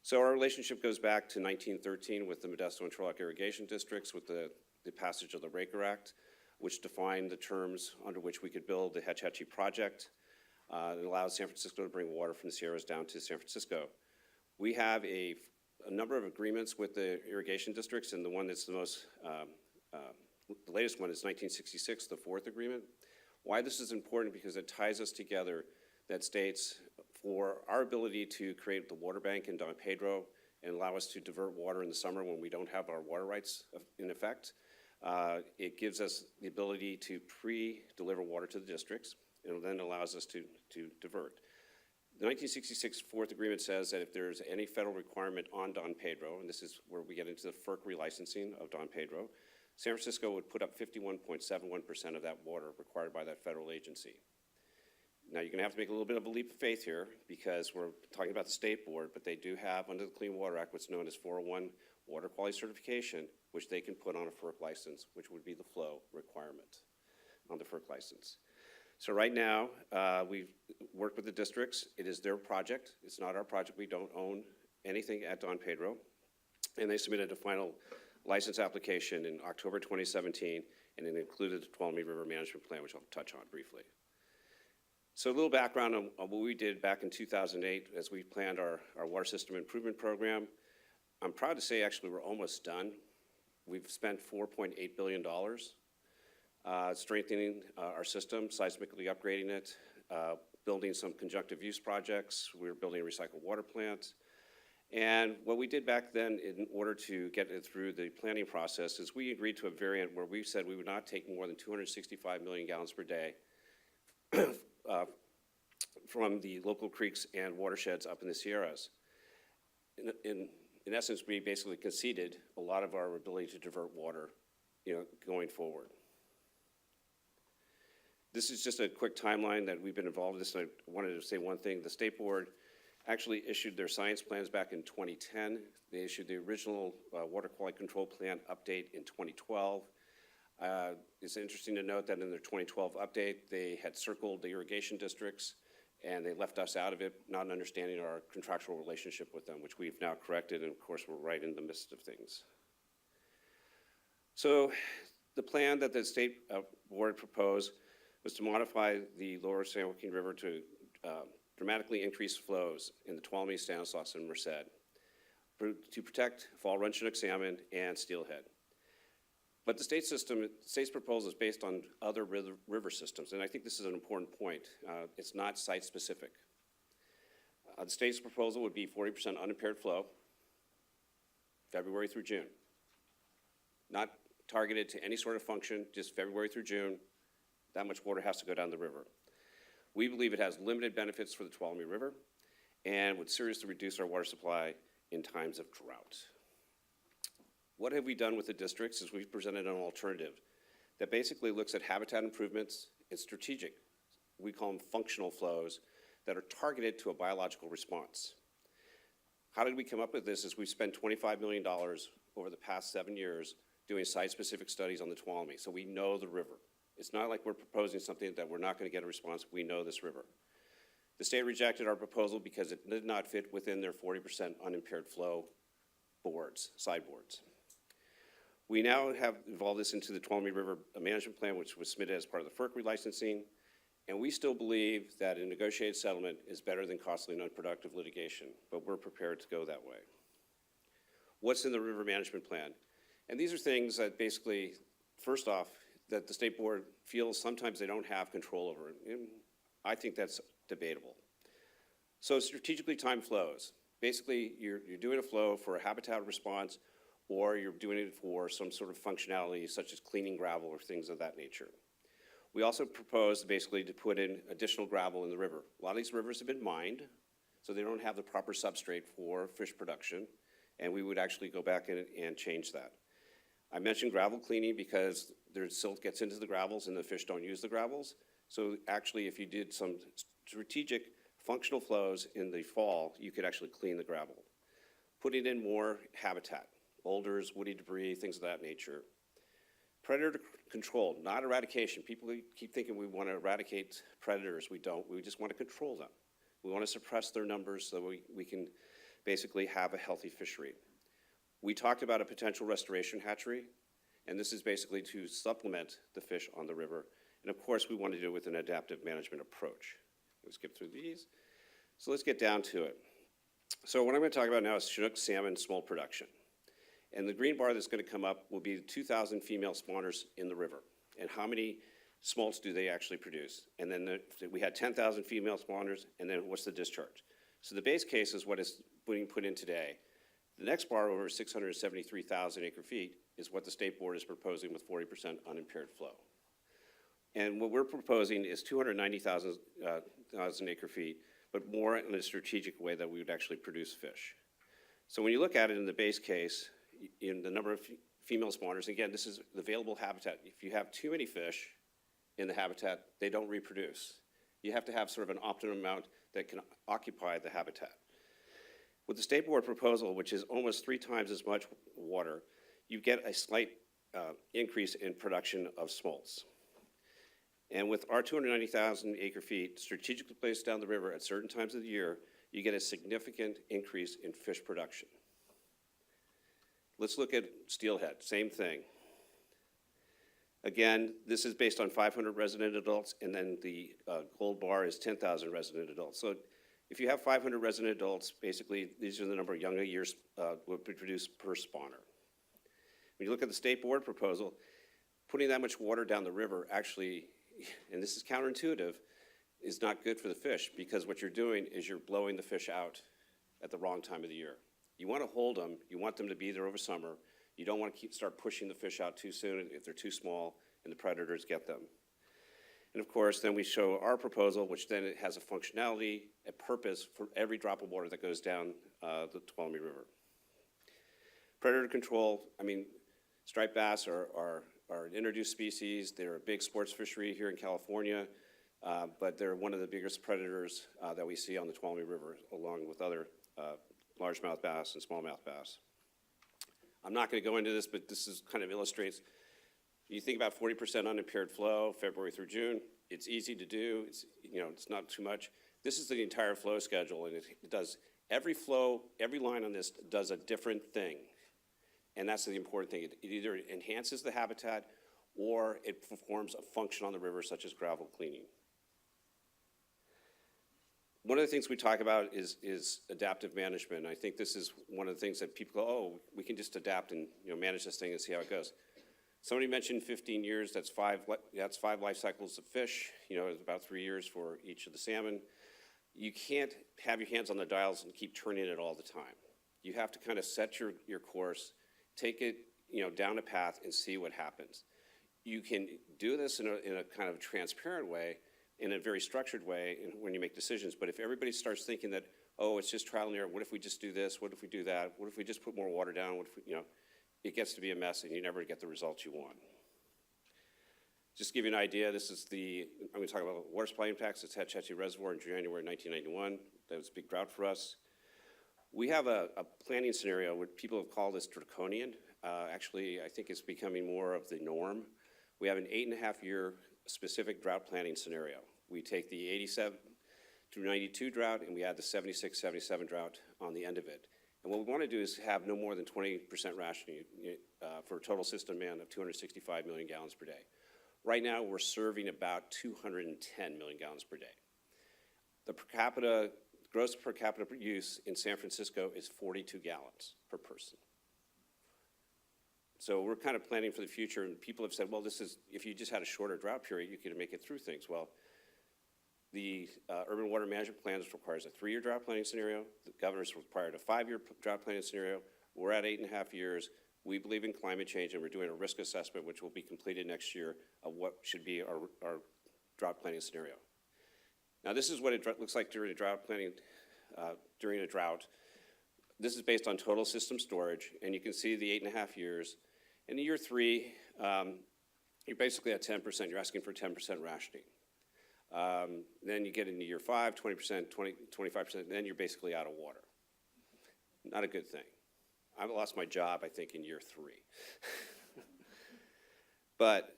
So our relationship goes back to 1913 with the Modesto and Turlock irrigation districts with the passage of the Raker Act, which defined the terms under which we could build the Hetch Hetchy project. It allows San Francisco to bring water from the Sierras down to San Francisco. We have a number of agreements with the irrigation districts, and the one that's the latest one is 1966, the fourth agreement. Why this is important, because it ties us together, that states for our ability to create the water bank in Don Pedro and allow us to divert water in the summer when we don't have our water rights in effect. It gives us the ability to pre-deliver water to the districts, and then allows us to divert. The 1966 fourth agreement says that if there's any federal requirement on Don Pedro, and this is where we get into the FERC relicensing of Don Pedro, San Francisco would put up 51.71% of that water required by that federal agency. Now, you're going to have to make a little bit of a leap of faith here, because we're talking about the state board, but they do have, under the Clean Water Act, what's known as 401 water quality certification, which they can put on a FERC license, which would be the flow requirement on the FERC license. So right now, we've worked with the districts. It is their project. It's not our project. We don't own anything at Don Pedro. And they submitted a final license application in October 2017, and it included the Tuolumne River Management Plan, which I'll touch on briefly. So a little background on what we did back in 2008 as we planned our water system improvement program. I'm proud to say, actually, we're almost done. We've spent $4.8 billion strengthening our system, seismically upgrading it, building some conjunctive use projects. We were building a recycled water plant. And what we did back then in order to get it through the planning process is we agreed to a variant where we said we would not take more than 265 million gallons per day from the local creeks and watersheds up in the Sierras. In essence, we basically conceded a lot of our ability to divert water, going forward. This is just a quick timeline that we've been involved in this. I wanted to say one thing. The state board actually issued their science plans back in 2010. They issued the original water quality control plan update in 2012. It's interesting to note that in their 2012 update, they had circled the irrigation districts, and they left us out of it, not understanding our contractual relationship with them, which we've now corrected, and of course, we're right in the midst of things. So the plan that the state board proposed was to modify the lower San Joaquin River to dramatically increase flows in the Tuolumne, Stanislaus, and Merced to protect fall run Chinook salmon and steelhead. But the state's proposal is based on other river systems, and I think this is an important point. It's not site-specific. The state's proposal would be 40% unimpaired flow, February through June. Not targeted to any sort of function, just February through June. That much water has to go down the river. We believe it has limited benefits for the Tuolumne River and would seriously reduce our water supply in times of drought. What have we done with the districts is we've presented an alternative that basically looks at habitat improvements and strategic, we call them functional flows, that are targeted to a biological response. How did we come up with this? Is we've spent $25 million over the past 7 years doing site-specific studies on the Tuolumne, so we know the river. It's not like we're proposing something that we're not going to get a response. We know this river. The state rejected our proposal because it did not fit within their 40% unimpaired flow boards, sideboards. We now have evolved this into the Tuolumne River Management Plan, which was submitted as part of the FERC relicensing, and we still believe that a negotiated settlement is better than costly and unproductive litigation, but we're prepared to go that way. What's in the River Management Plan? And these are things that basically, first off, that the state board feels sometimes they don't have control over. And I think that's debatable. So strategically timed flows. Basically, you're doing a flow for a habitat response, or you're doing it for some sort of functionality such as cleaning gravel or things of that nature. We also proposed basically to put in additional gravel in the river. A lot of these rivers have been mined, so they don't have the proper substrate for fish production, and we would actually go back and change that. I mentioned gravel cleaning because their silt gets into the gravels and the fish don't use the gravels. So actually, if you did some strategic functional flows in the fall, you could actually clean the gravel. Putting in more habitat, boulders, woody debris, things of that nature. Predator control, not eradication. People keep thinking we want to eradicate predators. We don't. We just want to control them. We want to suppress their numbers so we can basically have a healthy fishery. We talked about a potential restoration hatchery, and this is basically to supplement the fish on the river. And of course, we want to do it with an adaptive management approach. We'll skip through these. So let's get down to it. So what I'm going to talk about now is Chinook salmon smolt production. And the green bar that's going to come up will be 2,000 female spawners in the river. And how many smolts do they actually produce? And then we had 10,000 female spawners, and then what's the discharge? So the base case is what is being put in today. The next bar over 673,000 acre feet is what the state board is proposing with 40% unimpaired flow. And what we're proposing is 290,000 acre feet, but more in a strategic way that we would actually produce fish. So when you look at it in the base case, in the number of female spawners, again, this is the available habitat. If you have too many fish in the habitat, they don't reproduce. You have to have sort of an optimum amount that can occupy the habitat. With the state board proposal, which is almost 3 times as much water, you get a slight increase in production of smolts. And with our 290,000 acre feet strategically placed down the river at certain times of the year, you get a significant increase in fish production. Let's look at steelhead, same thing. Again, this is based on 500 resident adults, and then the gold bar is 10,000 resident adults. So if you have 500 resident adults, basically these are the number of young years would be produced per spawner. When you look at the state board proposal, putting that much water down the river actually, and this is counterintuitive, is not good for the fish, because what you're doing is you're blowing the fish out at the wrong time of the year. You want to hold them, you want them to be there over summer. You don't want to start pushing the fish out too soon if they're too small and the predators get them. And of course, then we show our proposal, which then it has a functionality, a purpose for every drop of water that goes down the Tuolumne River. Predator control, I mean, striped bass are an introduced species. They're a big sports fishery here in California, but they're one of the biggest predators that we see on the Tuolumne River, along with other largemouth bass and smallmouth bass. I'm not going to go into this, but this is kind of illustrates. You think about 40% unimpaired flow, February through June. It's easy to do. It's not too much. This is the entire flow schedule, and it does every flow, every line on this does a different thing, and that's the important thing. It either enhances the habitat, or it performs a function on the river such as gravel cleaning. One of the things we talk about is adaptive management. I think this is one of the things that people go, oh, we can just adapt and manage this thing and see how it goes. Somebody mentioned 15 years. That's five life cycles of fish. It's about 3 years for each of the salmon. You can't have your hands on the dials and keep turning it all the time. You have to kind of set your course, take it down a path and see what happens. You can do this in a kind of transparent way, in a very structured way when you make decisions. But if everybody starts thinking that, oh, it's just trial and error, what if we just do this? What if we do that? What if we just put more water down? What if we, it gets to be a mess and you never get the results you want. Just to give you an idea, I'm going to talk about water supply impacts at Hetch Hetchy Reservoir in January 1991. That was a big drought for us. We have a planning scenario where people have called this draconian. Actually, I think it's becoming more of the norm. We have an 8.5-year specific drought planning scenario. We take the 87 through 92 drought and we add the 76, 77 drought on the end of it. And what we want to do is have no more than 20% rationing for a total system demand of 265 million gallons per day. Right now, we're serving about 210 million gallons per day. The gross per capita use in San Francisco is 42 gallons per person. So we're kind of planning for the future, and people have said, well, if you just had a shorter drought period, you could make it through things. Well, the urban water management plans requires a 3-year drought planning scenario. The governor's required a 5-year drought planning scenario. We're at 8.5 years. We believe in climate change, and we're doing a risk assessment, which will be completed next year, of what should be our drought planning scenario. Now, this is what it looks like during a drought planning, during a drought. This is based on total system storage, and you can see the 8.5 years. In year 3, you're basically at 10%. You're asking for 10% rationing. Then you get into year 5, 20%, 25%, and then you're basically out of water. Not a good thing. I lost my job, I think, in year 3. But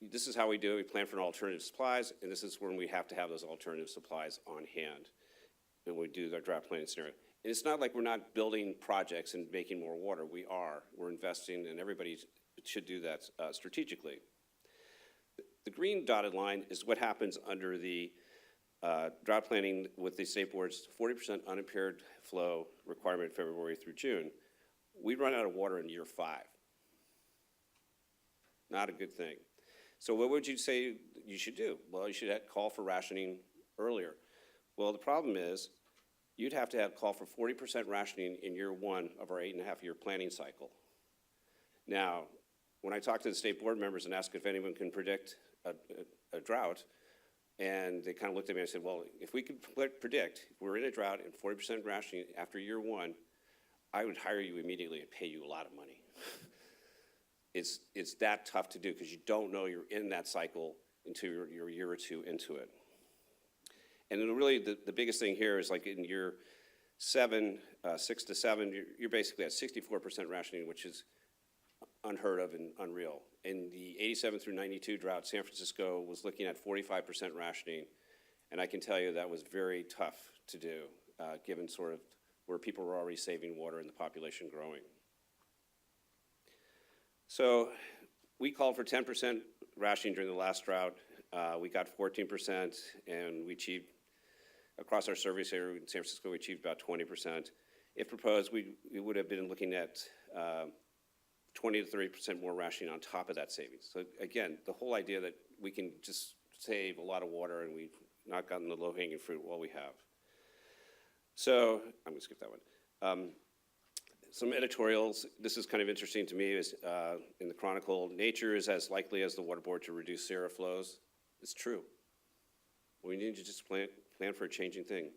this is how we do it. We plan for alternative supplies, and this is when we have to have those alternative supplies on hand when we do our drought planning scenario. And it's not like we're not building projects and making more water. We are. We're investing, and everybody should do that strategically. The green dotted line is what happens under the drought planning with the state board's 40% unimpaired flow requirement February through June. We run out of water in year 5. Not a good thing. So what would you say you should do? Well, you should call for rationing earlier. Well, the problem is you'd have to call for 40% rationing in year 1 of our 8.5-year planning cycle. Now, when I talk to the state board members and ask if anyone can predict a drought, and they kind of looked at me and said, well, if we could predict, if we're in a drought and 40% rationing after year 1, I would hire you immediately and pay you a lot of money. It's that tough to do because you don't know you're in that cycle until you're a year or 2 into it. And then really the biggest thing here is like in year 7, 6 to 7, you're basically at 64% rationing, which is unheard of and unreal. In the 87 through 92 drought, San Francisco was looking at 45% rationing, and I can tell you that was very tough to do, given sort of where people were already saving water and the population growing. So we called for 10% rationing during the last drought. We got 14%, and we achieved, across our service area in San Francisco, we achieved about 20%. If proposed, we would have been looking at 20 to 30% more rationing on top of that savings. So again, the whole idea that we can just save a lot of water and we've not gotten the low-hanging fruit while we have. So I'm going to skip that one. Some editorials. This is kind of interesting to me. Is in the Chronicle, nature is as likely as the water board to reduce SARA flows. It's true. We need to just plan for a changing thing.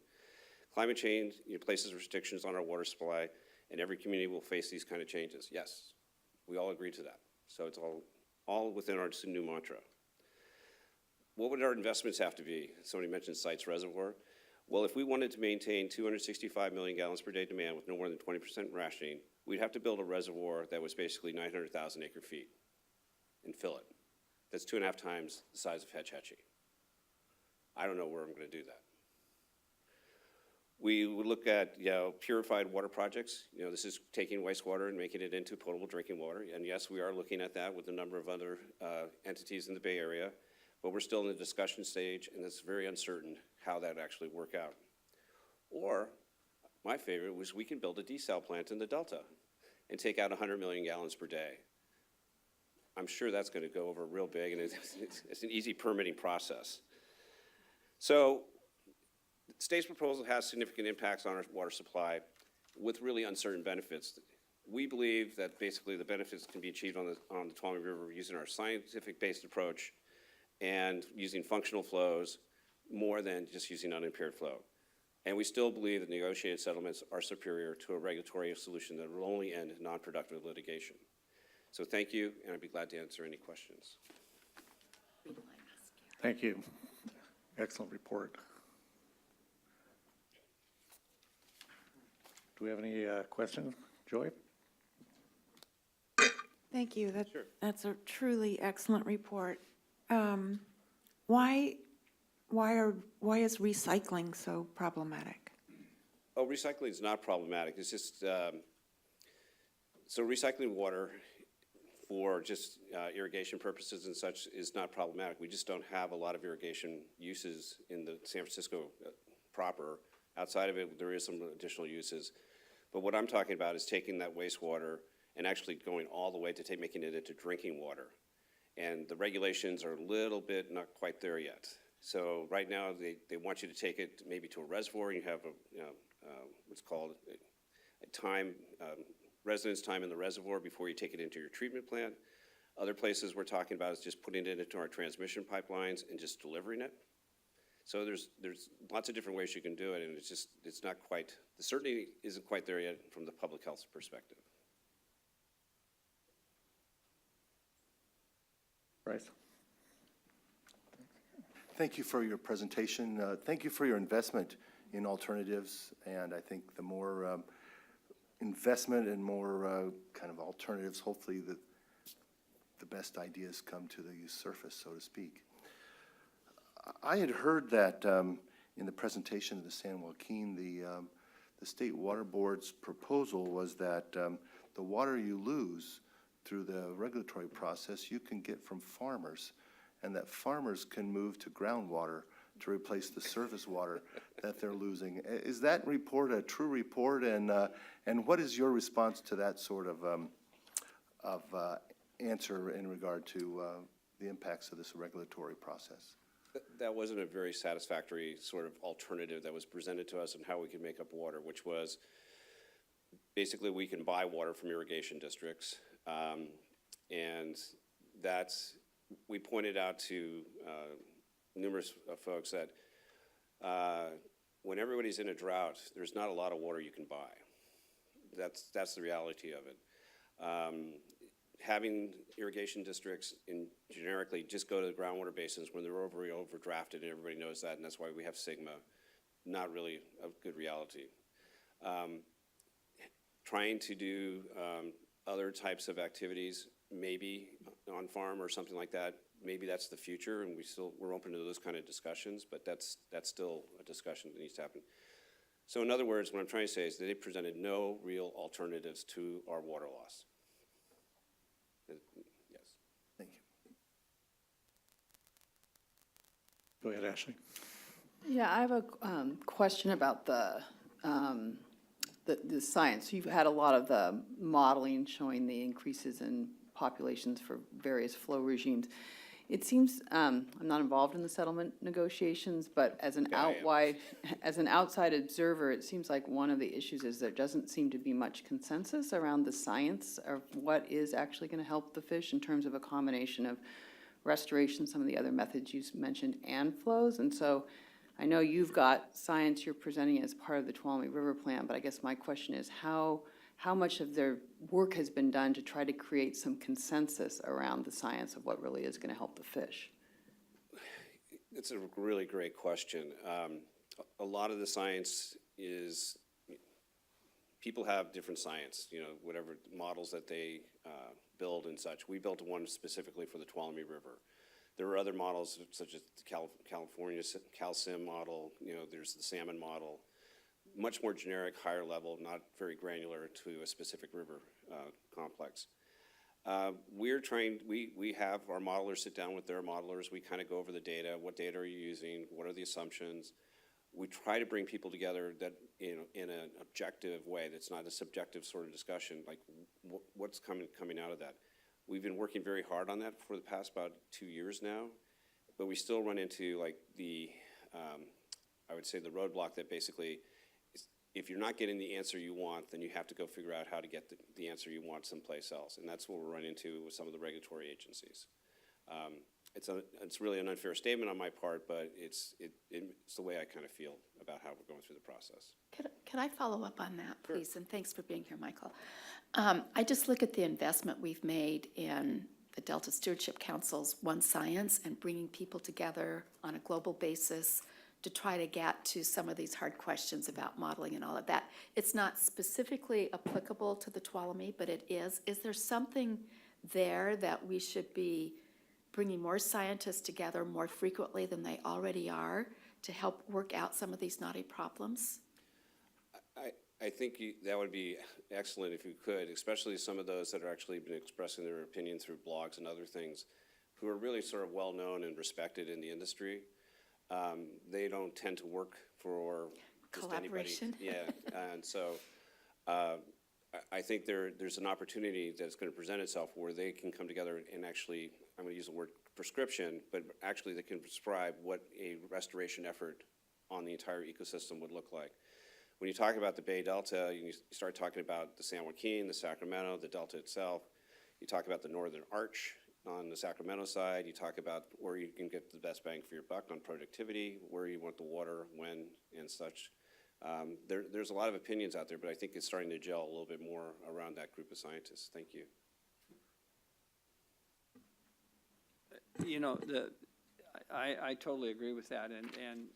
Climate change places restrictions on our water supply, and every community will face these kind of changes. Yes, we all agree to that. So it's all within our new mantra. What would our investments have to be? Somebody mentioned Sites Reservoir. Well, if we wanted to maintain 265 million gallons per day demand with no more than 20% rationing, we'd have to build a reservoir that was basically 900,000 acre feet and fill it. That's 2.5 times the size of Hetch Hetchy. I don't know where I'm going to do that. We would look at, purified water projects. This is taking wastewater and making it into potable drinking water. And yes, we are looking at that with a number of other entities in the Bay Area, but we're still in the discussion stage, and it's very uncertain how that actually work out. Or, my favorite was we can build a desal plant in the Delta and take out 100 million gallons per day. I'm sure that's going to go over real big, and it's an easy permitting process. So, the state's proposal has significant impacts on our water supply with really uncertain benefits. We believe that basically the benefits can be achieved on the Tuolumne River using our scientific-based approach and using functional flows more than just using unimpaired flow. And we still believe that negotiated settlements are superior to a regulatory solution that will only end non-productive litigation. So thank you, and I'd be glad to answer any questions.
Thank you. Excellent report. Do we have any questions? Joy?
Thank you.
Sure.
That's a truly excellent report. Why is recycling so problematic?
Oh, recycling is not problematic. It's just, so recycling water for just irrigation purposes and such is not problematic. We just don't have a lot of irrigation uses in the San Francisco proper. Outside of it, there is some additional uses. But what I'm talking about is taking that wastewater and actually going all the way to making it into drinking water. And the regulations are a little bit not quite there yet. So right now, they want you to take it maybe to a reservoir. You have what's called a time, residence time in the reservoir before you take it into your treatment plant. Other places we're talking about is just putting it into our transmission pipelines and just delivering it. So there's lots of different ways you can do it, and it's not quite, it certainly isn't quite there yet from the public health perspective.
Bryce?
Thank you for your presentation. Thank you for your investment in alternatives, and I think the more investment and more kind of alternatives, hopefully the best ideas come to the surface, so to speak. I had heard that in the presentation of the San Joaquin, the State Water Board's proposal was that the water you lose through the regulatory process you can get from farmers, and that farmers can move to groundwater to replace the surface water that they're losing. Is that report a true report, and what is your response to that sort of answer in regard to the impacts of this regulatory process?
That wasn't a very satisfactory sort of alternative that was presented to us on how we could make up water, which was basically we can buy water from irrigation districts, and we pointed out to numerous folks that when everybody's in a drought, there's not a lot of water you can buy. That's the reality of it. Having irrigation districts generically just go to the groundwater basins when they're overdrafted, and everybody knows that, and that's why we have Sigma, not really a good reality. Trying to do other types of activities, maybe on farm or something like that, maybe that's the future, and we're open to those kind of discussions, but that's still a discussion that needs to happen. So in other words, what I'm trying to say is that they presented no real alternatives to our water loss. Yes.
Thank you.
Go ahead, Ashley.
Yeah, I have a question about the science. You've had a lot of the modeling showing the increases in populations for various flow regimes. It seems, I'm not involved in the settlement negotiations, but as an outside observer, it seems like one of the issues is there doesn't seem to be much consensus around the science of what is actually going to help the fish in terms of a combination of restoration, some of the other methods you mentioned, and flows. And so I know you've got science you're presenting as part of the Tuolumne River Plan, but I guess my question is how much of their work has been done to try to create some consensus around the science of what really is going to help the fish?
It's a really great question. A lot of the science is, people have different science, whatever models that they build and such. We built one specifically for the Tuolumne River. There are other models such as the California CalSim model, there's the salmon model. much more generic, higher level, not very granular to a specific river complex. We have our modelers sit down with their modelers. We kind of go over the data. What data are you using? What are the assumptions? We try to bring people together that, in an objective way, that's not a subjective sort of discussion, like what's coming out of that. We've been working very hard on that for the past about 2 years now, but we still run into like I would say the roadblock that basically is, if you're not getting the answer you want, then you have to go figure out how to get the answer you want someplace else. And that's what we're running into with some of the regulatory agencies. It's really an unfair statement on my part, but it's the way I kind of feel about how we're going through the process.
Could I follow up on that, please? And thanks for being here, Michael. I just look at the investment we've made in the Delta Stewardship Council's One Science and bringing people together on a global basis to try to get to some of these hard questions about modeling and all of that. It's not specifically applicable to the Tuolumne, but it is. Is there something there that we should be bringing more scientists together more frequently than they already are to help work out some of these knotty problems?
I think that would be excellent if you could, especially some of those that are actually been expressing their opinion through blogs and other things, who are really sort of well-known and respected in the industry. They don't tend to work for just anybody.
Collaboration.
Yeah, and so I think there's an opportunity that's going to present itself where they can come together and actually, I'm going to use the word prescription, but actually they can prescribe what a restoration effort on the entire ecosystem would look like. When you talk about the Bay Delta, you start talking about the San Joaquin, the Sacramento, the Delta itself. You talk about the Northern Arch on the Sacramento side. You talk about where you can get the best bang for your buck on productivity, where you want the water, when, and such. There's a lot of opinions out there, but I think it's starting to gel a little bit more around that group of scientists. Thank you.
You know, I totally agree with that, and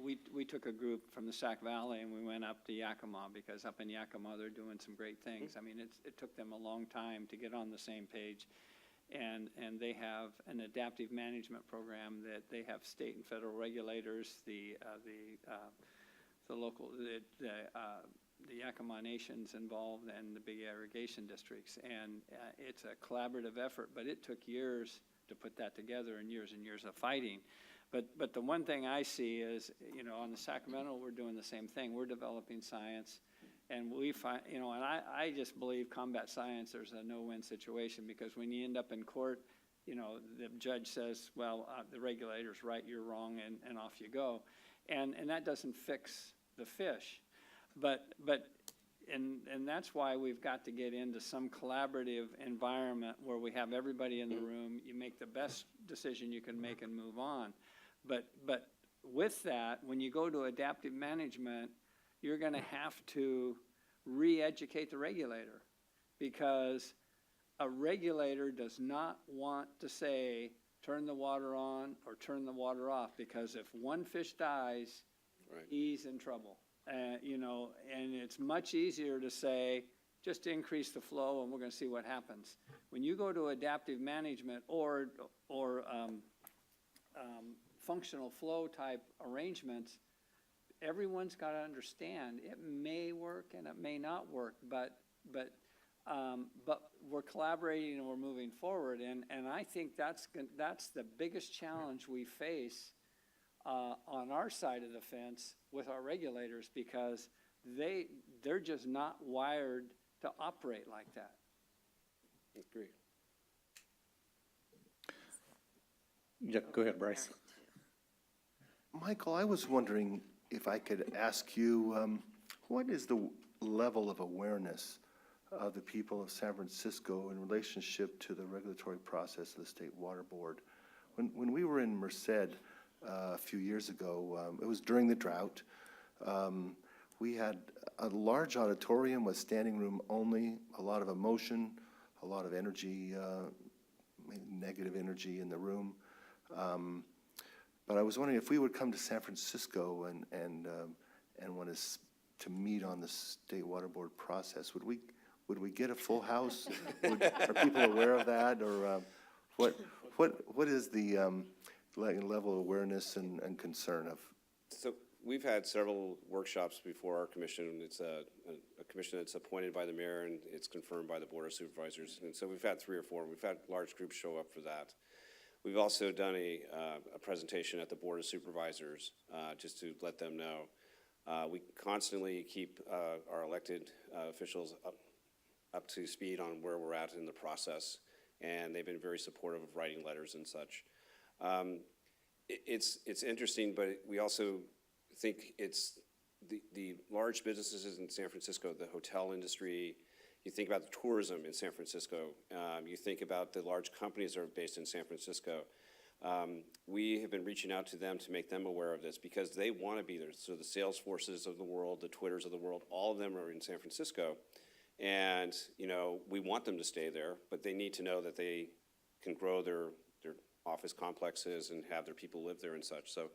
we took a group from the Sac Valley and we went up to Yakima, because up in Yakima they're doing some great things. I mean, it took them a long time to get on the same page, and they have an adaptive management program that they have state and federal regulators, the local, the Yakima Nations involved, and the big irrigation districts, and it's a collaborative effort, but it took years to put that together and years of fighting. But the one thing I see is, you know, on the Sacramento, we're doing the same thing. We're developing science, and we find, you know, and I just believe combat science, there's a no-win situation, because when you end up in court, you know, the judge says, well, the regulator's right, you're wrong, and off you go. And that doesn't fix the fish. And that's why we've got to get into some collaborative environment where we have everybody in the room, you make the best decision you can make and move on. But with that, when you go to adaptive management, you're going to have to re-educate the regulator, because a regulator does not want to say, turn the water on or turn the water off, because if one fish dies,
Right.
he's in trouble. You know, and it's much easier to say, just increase the flow and we're going to see what happens. When you go to adaptive management or functional flow type arrangements, everyone's got to understand it may work and it may not work, but we're collaborating and we're moving forward, and I think that's the biggest challenge we face on our side of the fence with our regulators, because they're just not wired to operate like that.
Agree.
Yeah, go ahead, Bryce.
Michael, I was wondering if I could ask you, what is the level of awareness of the people of San Francisco in relationship to the regulatory process of the State Water Board? When we were in Merced a few years ago, it was during the drought. We had a large auditorium with standing room only, a lot of emotion, a lot of energy, negative energy in the room. But I was wondering if we would come to San Francisco and want to meet on the State Water Board process, would we get a full house? Are people aware of that, or what is the level of awareness and concern of?
So we've had several workshops before our commission. It's a commission that's appointed by the mayor and it's confirmed by the Board of Supervisors. And so we've had 3 or 4. We've had large groups show up for that. We've also done a presentation at the Board of Supervisors just to let them know. We constantly keep our elected officials up to speed on where we're at in the process, and they've been very supportive of writing letters and such. It's interesting, but we also think it's the large businesses in San Francisco, the hotel industry. You think about the tourism in San Francisco. You think about the large companies that are based in San Francisco. We have been reaching out to them to make them aware of this because they want to be there. So the Salesforces of the world, the Twitters of the world, all of them are in San Francisco. And, you know, we want them to stay there, but they need to know that they can grow their office complexes and have their people live there and such. So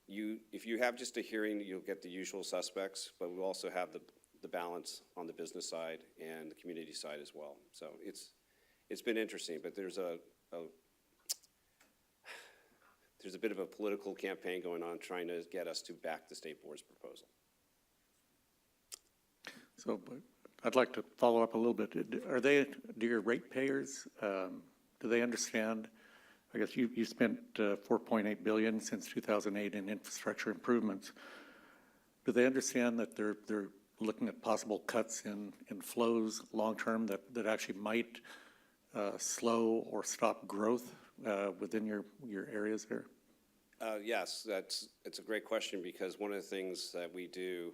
if you have just a hearing, you'll get the usual suspects, but we'll also have the balance on the business side and the community side as well. So it's been interesting, but there's a bit of a political campaign going on trying to get us to back the state board's proposal.
So I'd like to follow up a little bit. Do your ratepayers, do they understand? I guess you spent $4.8 billion since 2008 in infrastructure improvements. Do they understand that they're looking at possible cuts in flows long-term that actually might slow or stop growth within your areas there?
Yes, it's a great question because one of the things that we do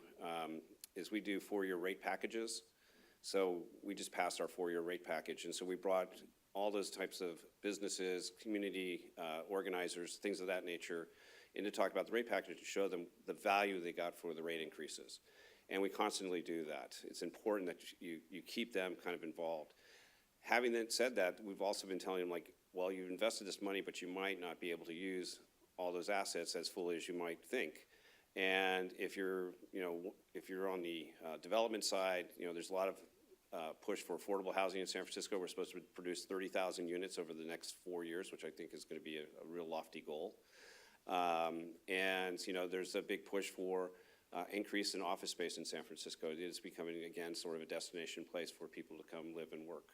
is we do 4-year rate packages. So we just passed our 4-year rate package, and so we brought all those types of businesses, community organizers, things of that nature, in to talk about the rate package to show them the value they got for the rate increases. And we constantly do that. It's important that you keep them kind of involved. Having then said that, we've also been telling them, like, well, you've invested this money, but you might not be able to use all those assets as fully as you might think. And if you're on the development side, there's a lot of push for affordable housing in San Francisco. We're supposed to produce 30,000 units over the next 4 years, which I think is going to be a real lofty goal. And there's a big push for increase in office space in San Francisco. It is becoming, again, sort of a destination place for people to come live and work.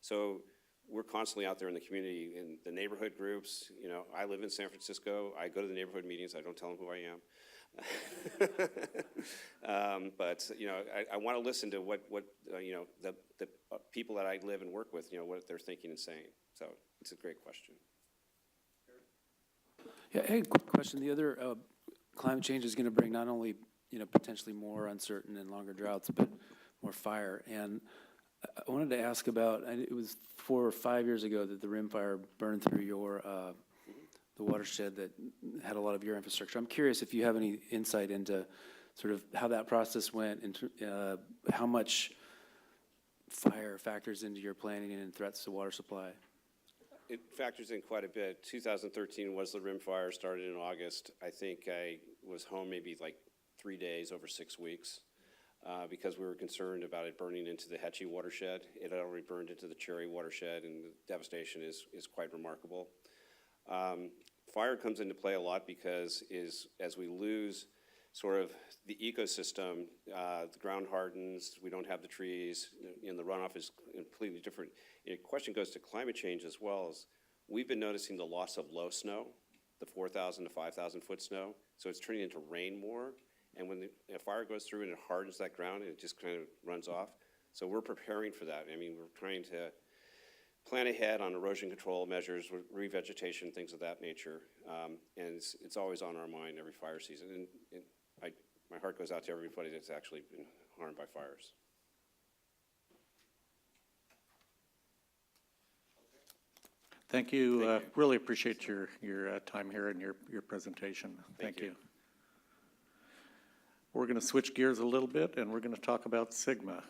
So we're constantly out there in the community, in the neighborhood groups. I live in San Francisco. I go to the neighborhood meetings. I don't tell them who I am. But I want to listen to what the people that I live and work with, what they're thinking and saying. So it's a great question.
Yeah, hey, quick question. The other climate change is going to bring not only potentially more uncertain and longer droughts, but more fire. And I wanted to ask about, it was 4 or 5 years ago that the Rim Fire burned through your the watershed that had a lot of your infrastructure. I'm curious if you have any insight into sort of how that process went and how much fire factors into your planning and threats to water supply.
It factors in quite a bit. 2013 was the Rim Fire, started in August. I think I was home maybe like 3 days over 6 weeks because we were concerned about it burning into the Hetchy watershed. It had already burned into the Cherry watershed, and the devastation is quite remarkable. Fire comes into play a lot because as we lose sort of the ecosystem, the ground hardens, we don't have the trees, and the runoff is completely different. The question goes to climate change as well. As we've been noticing the loss of low snow, the 4,000 to 5,000 foot snow, so it's turning into rain more, and when the fire goes through and it hardens that ground, it just kind of runs off. So we're preparing for that. I mean, we're trying to plan ahead on erosion control measures, revegetation, things of that nature, and it's always on our mind every fire season. And my heart goes out to everybody that's actually been harmed by fires.
Thank you. Really appreciate your time here and your presentation. Thank you. We're going to switch gears a little bit, and we're going to talk about SGMA.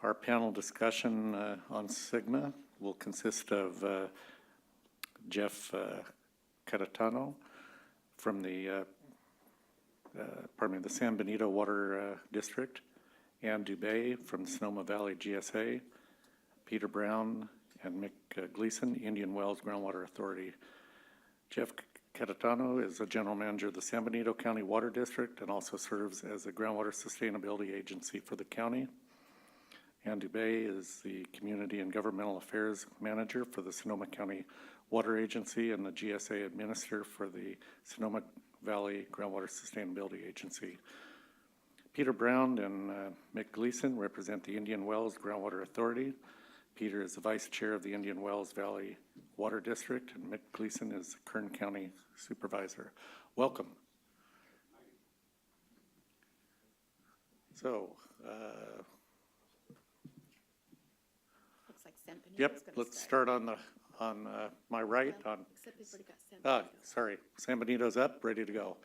Our panel discussion on SGMA will consist of Jeff Caratano from the San Benito Water District, Ann Dubé from Sonoma Valley GSA, Peter Brown and Mick Gleason, Indian Wells Groundwater Authority. Jeff Catatano is the general manager of the San Benito County Water District and also serves as a groundwater sustainability agency for the county. Ann Dubay is the community and governmental affairs manager for the Sonoma County Water Agency and the GSA administrator for the Sonoma Valley Groundwater Sustainability Agency. Peter Brown and Mick Gleason represent the Indian Wells Groundwater Authority. Peter is the vice chair of the Indian Wells Valley Water District, and Mick Gleason is the Kern County supervisor. Welcome. So,
Looks like San Benito's
yep,
gonna
let's start on my right.
Well, except we've already got San
Ah,
Benito.
sorry, San Benito's up, ready to go.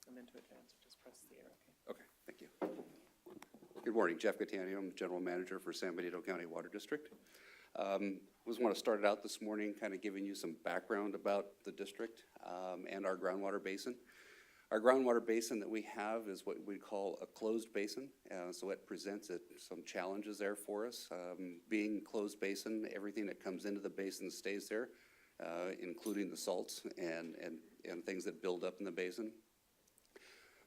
And then to advance, just press the arrow key.
Okay, thank you. Good morning, Jeff Catania. I'm General Manager for San Benito County Water District. Just want to start it out this morning, kind of giving you some background about the district and our groundwater basin. Our groundwater basin that we have is what we call a closed basin, so it presents some challenges there for us. Being closed basin, everything that comes into the basin stays there, including the salts and things that build up in the basin.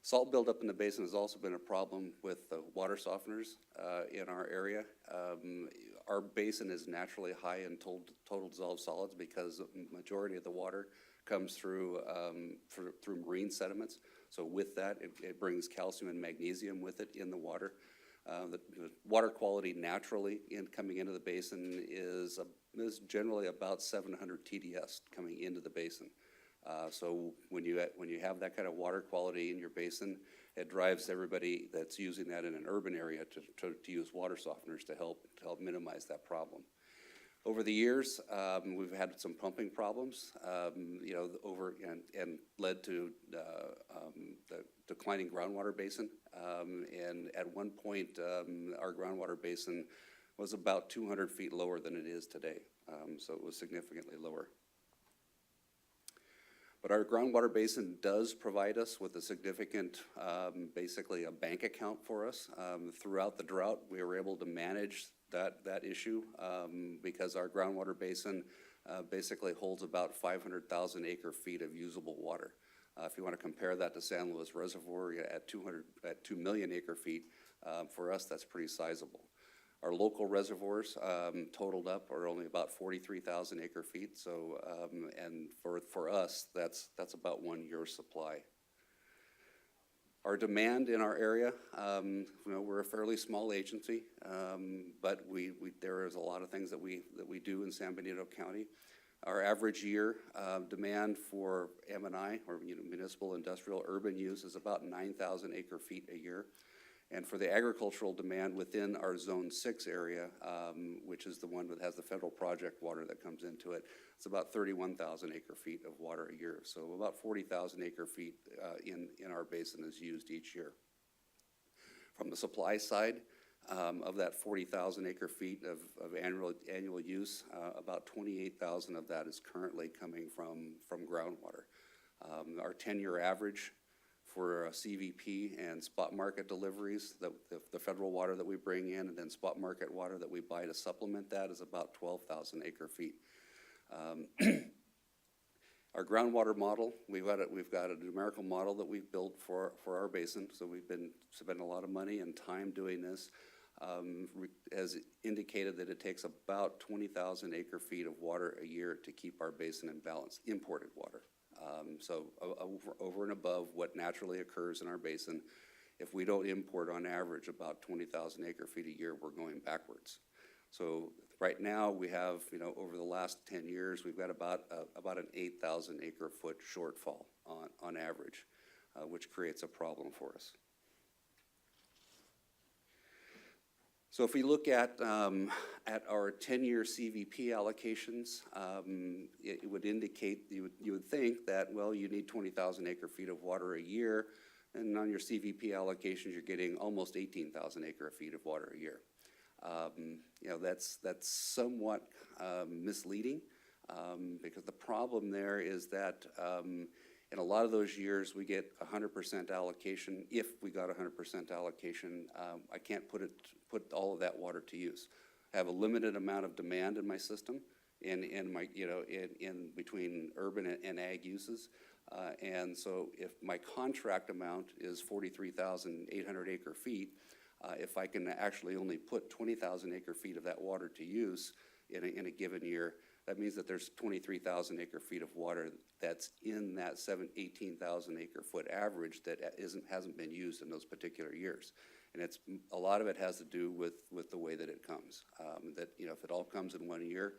Salt buildup in the basin has also been a problem with the water softeners in our area. Our basin is naturally high in total dissolved solids because the majority of the water comes through marine sediments. So with that, it brings calcium and magnesium with it in the water. The water quality naturally coming into the basin is generally about 700 TDS coming into the basin. So when you have that kind of water quality in your basin, it drives everybody that's using that in an urban area to use water softeners to help minimize that problem. Over the years, we've had some pumping problems, and led to the declining groundwater basin. And at one point, our groundwater basin was about 200 feet lower than it is today. So it was significantly lower. But our groundwater basin does provide us with a significant, basically a bank account for us. Throughout the drought, we were able to manage that issue because our groundwater basin basically holds about 500,000 acre feet of usable water. If you want to compare that to San Luis Reservoir at 2 million acre feet, for us that's pretty sizable. Our local reservoirs totaled up are only about 43,000 acre feet. So, and for us, that's about 1 year's supply. Our demand in our area, we're a fairly small agency, but there is a lot of things that we do in San Benito County. Our average year demand for M&I, or municipal, industrial, urban use, is about 9,000 acre feet a year. And for the agricultural demand within our Zone 6 area, which is the one that has the federal project water that comes into it, it's about 31,000 acre feet of water a year. So about 40,000 acre feet in our basin is used each year. From the supply side of that 40,000 acre feet of annual use, about 28,000 of that is currently coming from groundwater. Our 10-year average for CVP and spot market deliveries, the federal water that we bring in and then spot market water that we buy to supplement that is about 12,000 acre feet. Our groundwater model, we've got a numerical model that we've built for our basin, so we've been spending a lot of money and time doing this. Has indicated that it takes about 20,000 acre feet of water a year to keep our basin in balance, imported water. So over and above what naturally occurs in our basin, if we don't import on average about 20,000 acre feet a year, we're going backwards. So right now we have, over the last 10 years, we've got about an 8,000 acre foot shortfall on average, which creates a problem for us. So if we look at our 10-year CVP allocations, it would indicate, you would think that, well, you need 20,000 acre feet of water a year, and on your CVP allocations, you're getting almost 18,000 acre feet of water a year. That's somewhat misleading because the problem there is that In a lot of those years, we get 100% allocation. If we got 100% allocation, I can't put all of that water to use. I have a limited amount of demand in my system, in my, in between urban and ag uses. And so if my contract amount is 43,800 acre feet, if I can actually only put 20,000 acre feet of that water to use in a given year, that means that there's 23,000 acre feet of water that's in that 18,000 acre foot average that hasn't been used in those particular years. And a lot of it has to do with the way that it comes. That, if it all comes in one year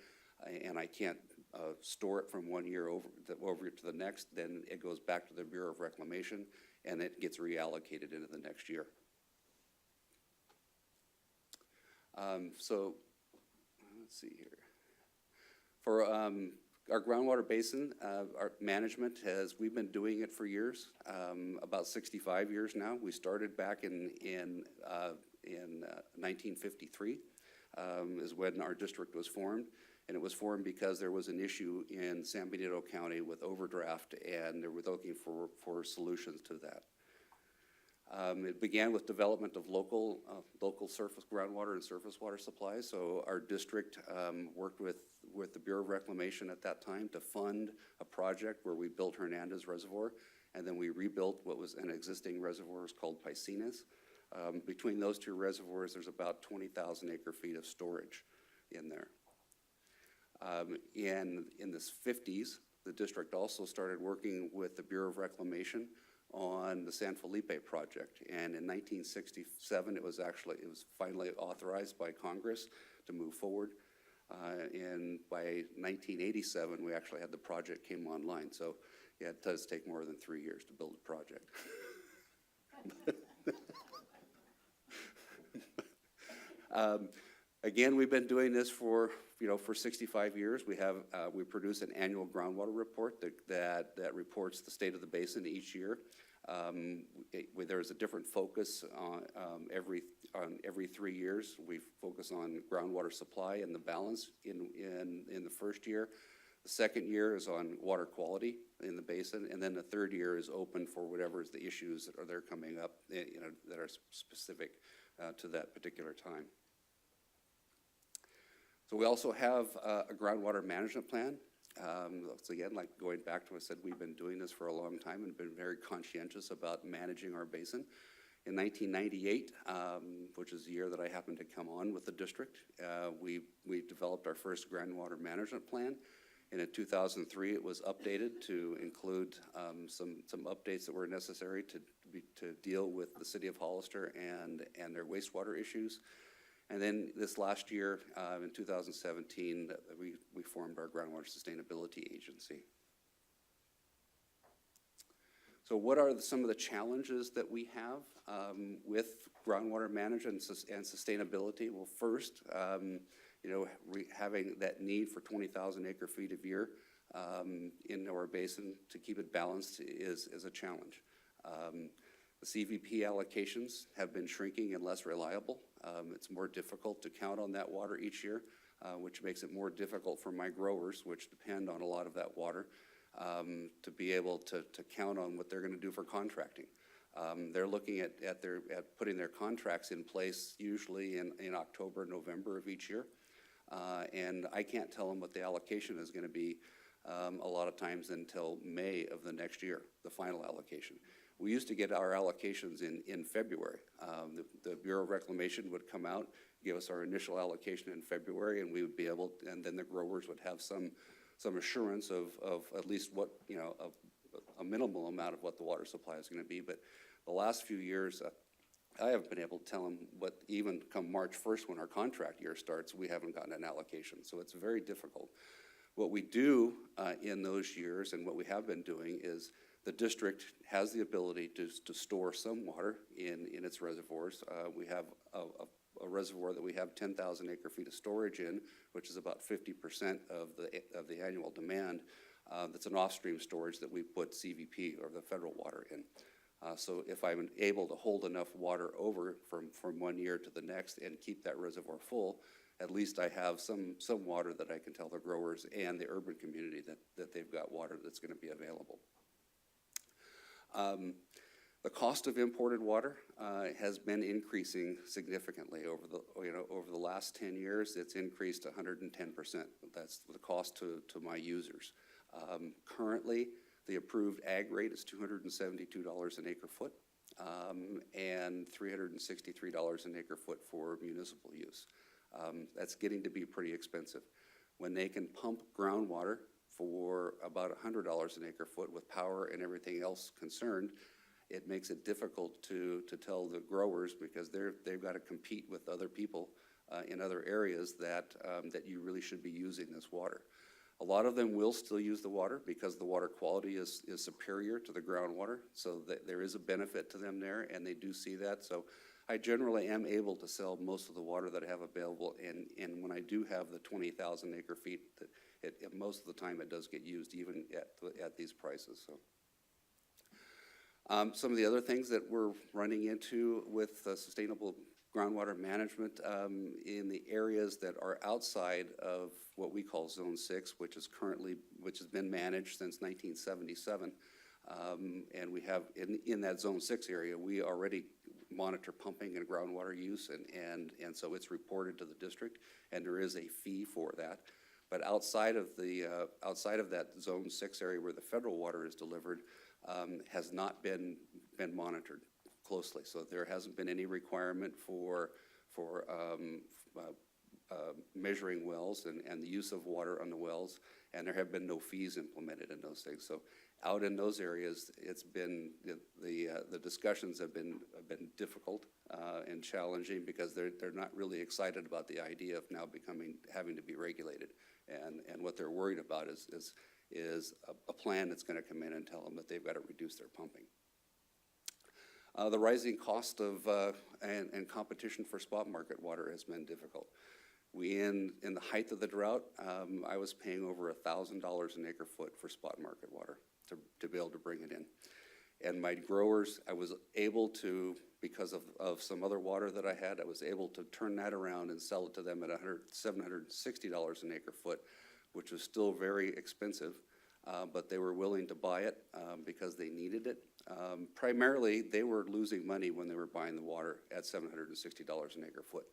and I can't store it from one year over to the next, then it goes back to the Bureau of Reclamation and it gets reallocated into the next year. So let's see here. For our groundwater basin, our management we've been doing it for years, about 65 years now. We started back in 1953 is when our district was formed. And it was formed because there was an issue in San Benito County with overdraft, and they were looking for solutions to that. It began with development of local surface groundwater and surface water supplies. So our district worked with the Bureau of Reclamation at that time to fund a project where we built Hernandez Reservoir, and then we rebuilt what was an existing reservoir called Piscinas. Between those two reservoirs, there's about 20,000 acre feet of storage in there. In the 50s, the district also started working with the Bureau of Reclamation on the San Felipe project. And in 1967, it was finally authorized by Congress to move forward. And by 1987, we actually had the project came online. So yeah, it does take more than 3 years to build a project. Again, we've been doing this for 65 years. We produce an annual groundwater report that reports the state of the basin each year. There's a different focus on every 3 years. We focus on groundwater supply and the balance in the first year. The second year is on water quality in the basin, and then the third year is open for whatever is the issues that are coming up, that are specific to that particular time. So we also have a groundwater management plan. So again, like going back to what I said, we've been doing this for a long time and been very conscientious about managing our basin. In 1998, which is the year that I happened to come on with the district, we developed our first groundwater management plan. And in 2003, it was updated to include some updates that were necessary to deal with the city of Hollister and their wastewater issues. And then this last year, in 2017, we formed our Groundwater Sustainability Agency. So what are some of the challenges that we have with groundwater management and sustainability? Well, first, having that need for 20,000 acre feet of year in our basin to keep it balanced is a challenge. The CVP allocations have been shrinking and less reliable. It's more difficult to count on that water each year, which makes it more difficult for my growers, which depend on a lot of that water, to be able to count on what they're going to do for contracting. They're looking at putting their contracts in place usually in October, November of each year. And I can't tell them what the allocation is going to be a lot of times until May of the next year, the final allocation. We used to get our allocations in February. The Bureau of Reclamation would come out, give us our initial allocation in February, and we would be able, and then the growers would have some assurance of at least what, a minimal amount of what the water supply is going to be. But the last few years, I haven't been able to tell them what, even come March 1st when our contract year starts, we haven't gotten an allocation. So it's very difficult. What we do in those years, and what we have been doing, is the district has the ability to store some water in its reservoirs. We have a reservoir that we have 10,000 acre feet of storage in, which is about 50% of the annual demand. That's an off-stream storage that we put CVP, or the federal water, in. So if I'm able to hold enough water over from one year to the next and keep that reservoir full, at least I have some water that I can tell the growers and the urban community that they've got water that's going to be available. The cost of imported water has been increasing significantly over the last 10 years. It's increased 110%. That's the cost to my users. Currently, the approved ag rate is $272 an acre foot and $363 an acre foot for municipal use. That's getting to be pretty expensive. When they can pump groundwater for about $100 an acre foot with power and everything else concerned, it makes it difficult to tell the growers, because they've got to compete with other people in other areas that you really should be using this water. A lot of them will still use the water because the water quality is superior to the groundwater, so that there is a benefit to them there, and they do see that. So I generally am able to sell most of the water that I have available, and when I do have the 20,000 acre feet, most of the time it does get used, even at these prices. So. Some of the other things that we're running into with sustainable groundwater management in the areas that are outside of what we call Zone 6, which has been managed since 1977. And we have, in that Zone 6 area, we already monitor pumping and groundwater use, and so it's reported to the district, and there is a fee for that. But outside of that Zone 6 area where the federal water is delivered, has not been monitored closely. So there hasn't been any requirement for measuring wells and the use of water on the wells, and there have been no fees implemented in those things. So out in those areas, it's been the discussions have been difficult and challenging, because they're not really excited about the idea of now having to be regulated, and what they're worried about is a plan that's going to come in and tell them that they've got to reduce their pumping. The rising cost of and competition for spot market water has been difficult. In the height of the drought, I was paying over $1,000 an acre foot for spot market water to be able to bring it in. And my growers, I was able to, because of some other water that I had, I was able to turn that around and sell it to them at $760 an acre foot, which was still very expensive, but they were willing to buy it because they needed it. Primarily, they were losing money when they were buying the water at $760 an acre foot,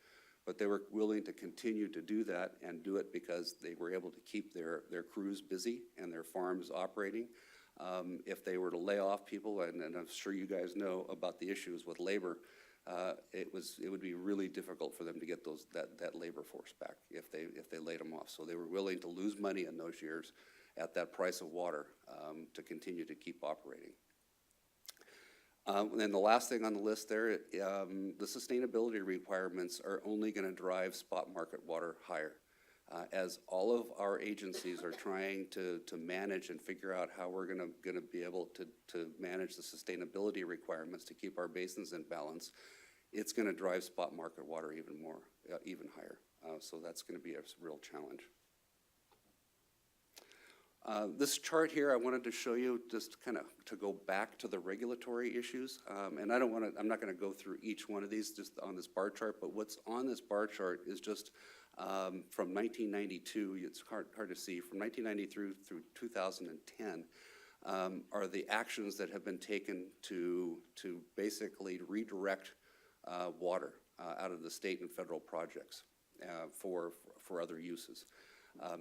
but they were willing to continue to do that and do it because they were able to keep their crews busy and their farms operating. If they were to lay off people, and I'm sure you guys know about the issues with labor, it would be really difficult for them to get that labor force back if they laid them off. So they were willing to lose money in those years at that price of water to continue to keep operating. And then the last thing on the list there, the sustainability requirements are only going to drive spot market water higher. As all of our agencies are trying to manage and figure out how we're going to be able to manage the sustainability requirements to keep our basins in balance, it's going to drive spot market water even higher. So that's going to be a real challenge. This chart here, I wanted to show you just kind of to go back to the regulatory issues. And I'm not going to go through each one of these just on this bar chart, but what's on this bar chart is just from 1992, it's hard to see, from 1993 through 2010, are the actions that have been taken to basically redirect water out of the state and federal projects for other uses.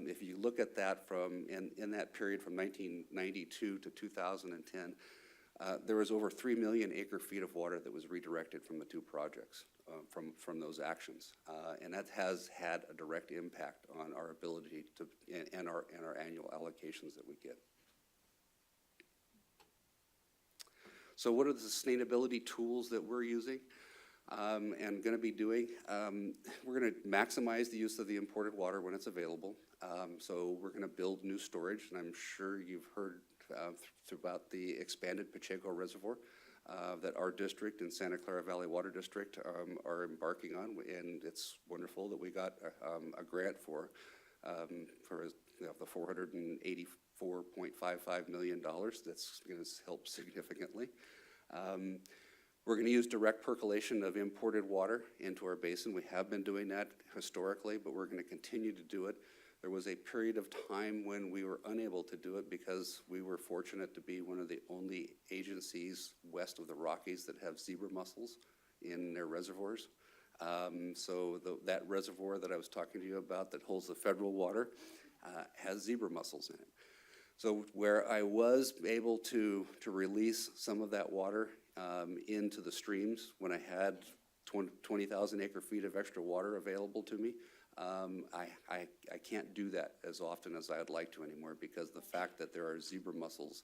If you look at that in that period from 1992 to 2010, there was over 3 million acre feet of water that was redirected from the two projects, from those actions. And that has had a direct impact on our ability to, and our annual allocations that we get. So what are the sustainability tools that we're using and going to be doing? We're going to maximize the use of the imported water when it's available. So we're going to build new storage, and I'm sure you've heard about the expanded Pacheco Reservoir that our district and Santa Clara Valley Water District are embarking on, and it's wonderful that we got a grant for the $484.55 million. That's going to help significantly. We're going to use direct percolation of imported water into our basin. We have been doing that historically, but we're going to continue to do it. There was a period of time when we were unable to do it because we were fortunate to be one of the only agencies west of the Rockies that have zebra mussels in their reservoirs. So that reservoir that I was talking to you about that holds the federal water has zebra mussels in it. So where I was able to release some of that water into the streams when I had 20,000 acre feet of extra water available to me, I can't do that as often as I'd like to anymore because the fact that there are zebra mussels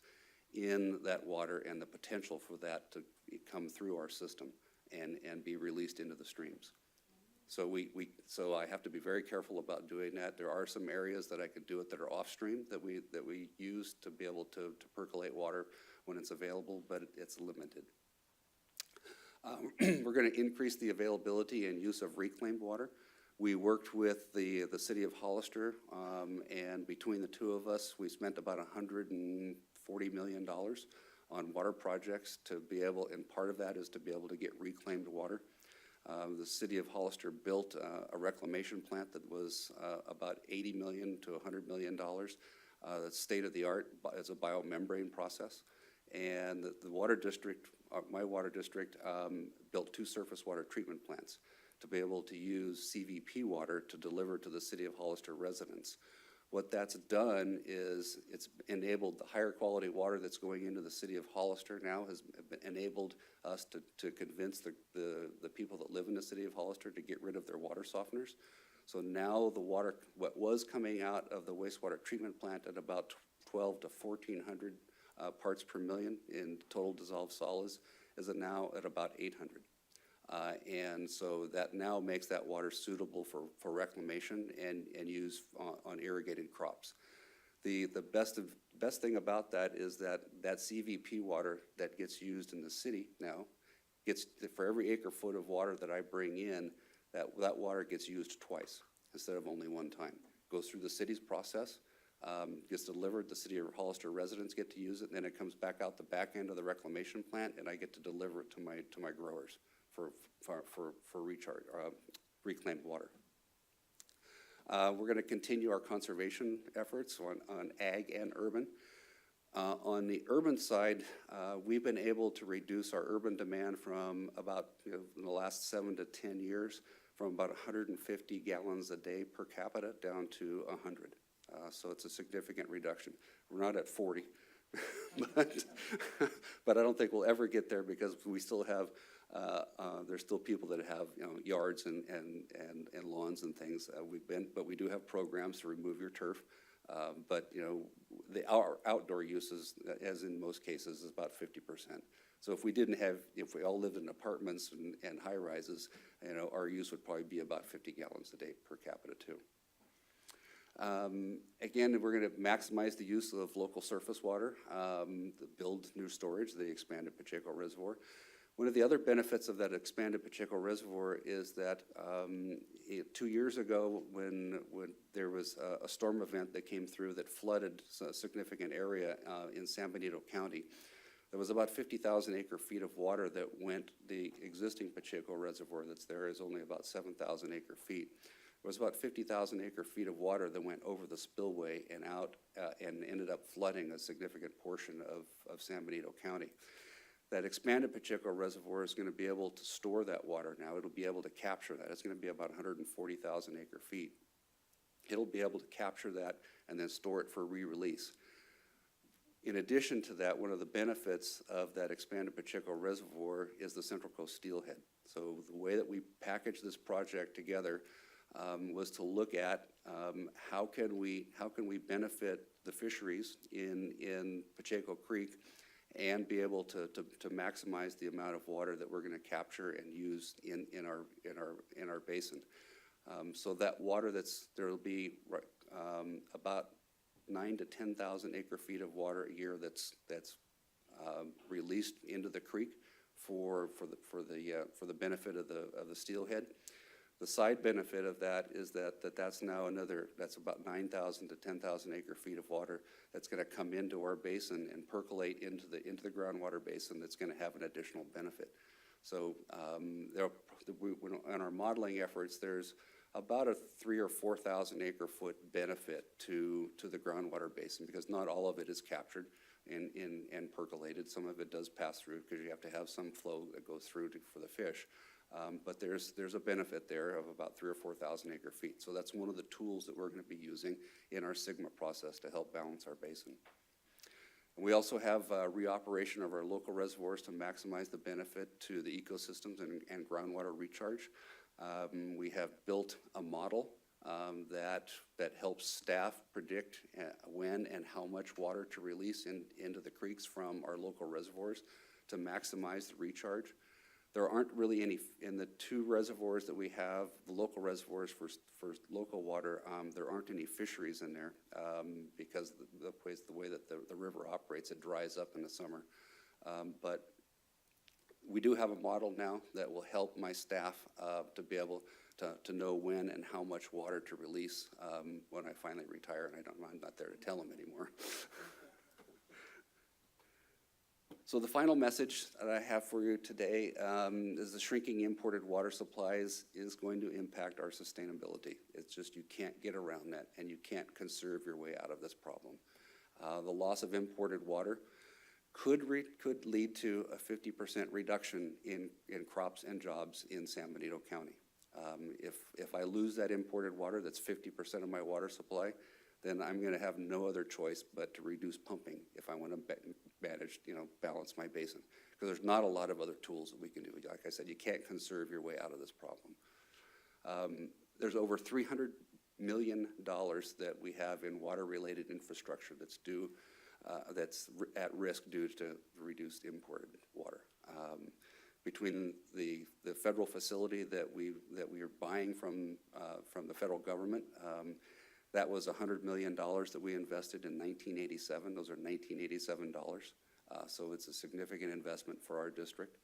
in that water and the potential for that to come through our system and be released into the streams. So so I have to be very careful about doing that. There are some areas that I could do it that are off stream that we use to be able to percolate water when it's available, but it's limited. We're going to increase the availability and use of reclaimed water. We worked with the city of Hollister, and between the two of us, we spent about $140 million on water projects to be able, and part of that is to be able to get reclaimed water. The city of Hollister built a reclamation plant that was about $80 million to $100 million. That's state-of-the-art as a biomembrane process. And the water district, my water district, built 2 surface water treatment plants to be able to use CVP water to deliver to the city of Hollister residents. What that's done is it's enabled the higher quality water that's going into the city of Hollister now has enabled us to convince the people that live in the city of Hollister to get rid of their water softeners. So now the water, what was coming out of the wastewater treatment plant at about 12 to 1,400 parts per million in total dissolved solids is now at about 800. And so that now makes that water suitable for reclamation and use on irrigated crops. The best thing about that is that CVP water that gets used in the city now gets, for every acre foot of water that I bring in, that water gets used twice instead of only one time. Goes through the city's process, gets delivered, the city of Hollister residents get to use it, and then it comes back out the back end of the reclamation plant, and I get to deliver it to my growers for recharge, reclaimed water. We're going to continue our conservation efforts on ag and urban. On the urban side, we've been able to reduce our urban demand from about, in the last 7 to 10 years, from about 150 gallons a day per capita down to 100. So it's a significant reduction. We're not at 40, but I don't think we'll ever get there because we still have, there's still people that have yards and lawns and things. But we do have programs to remove your turf. But our outdoor uses, as in most cases, is about 50%. So if we all lived in apartments and high rises, our use would probably be about 50 gallons a day per capita too. Again, we're going to maximize the use of local surface water, build new storage, the expanded Pacheco Reservoir. One of the other benefits of that expanded Pacheco Reservoir is that 2 years ago when there was a storm event that came through that flooded a significant area in San Benito County, there was about 50,000 acre feet of water that went, the existing Pacheco Reservoir that's there is only about 7,000 acre feet. There was about 50,000 acre feet of water that went over the spillway and out and ended up flooding a significant portion of San Benito County. That expanded Pacheco Reservoir is going to be able to store that water now. It'll be able to capture that. It's going to be about 140,000 acre feet. It'll be able to capture that and then store it for re-release. In addition to that, one of the benefits of that expanded Pacheco Reservoir is the Central Coast Steelhead. So the way that we packaged this project together was to look at how can we benefit the fisheries in Pacheco Creek and be able to maximize the amount of water that we're going to capture and use in our basin. So that water there will be about 9,000 to 10,000 acre feet of water a year that's released into the creek for the benefit of the steelhead. The side benefit of that is that's now that's about 9,000 to 10,000 acre feet of water that's going to come into our basin and percolate into the groundwater basin that's going to have an additional benefit. So in our modeling efforts, there's about a 3,000 or 4,000 acre foot benefit to the groundwater basin, because not all of it is captured and percolated. Some of it does pass through because you have to have some flow that goes through for the fish. But there's a benefit there of about 3,000 or 4,000 acre feet. So that's one of the tools that we're going to be using in our SGMA process to help balance our basin. We also have reoperation of our local reservoirs to maximize the benefit to the ecosystems and groundwater recharge. We have built a model that helps staff predict when and how much water to release into the creeks from our local reservoirs to maximize the recharge. There aren't really any, in the two reservoirs that we have, the local reservoirs for local water, there aren't any fisheries in there because the way that the river operates, it dries up in the summer. But we do have a model now that will help my staff to be able to know when and how much water to release when I finally retire, and I'm not there to tell them anymore. So the final message that I have for you today is the shrinking imported water supplies is going to impact our sustainability. It's just you can't get around that, and you can't conserve your way out of this problem. The loss of imported water could lead to a 50% reduction in crops and jobs in San Benito County. If I lose that imported water, that's 50% of my water supply, then I'm going to have no other choice but to reduce pumping if I want to manage, balance my basin. Because there's not a lot of other tools that we can do. Like I said, you can't conserve your way out of this problem. There's over $300 million that we have in water-related infrastructure that's at risk due to reduced imported water. Between the federal facility that we are buying from the federal government, that was $100 million that we invested in 1987. Those are 1987 dollars. So it's a significant investment for our district.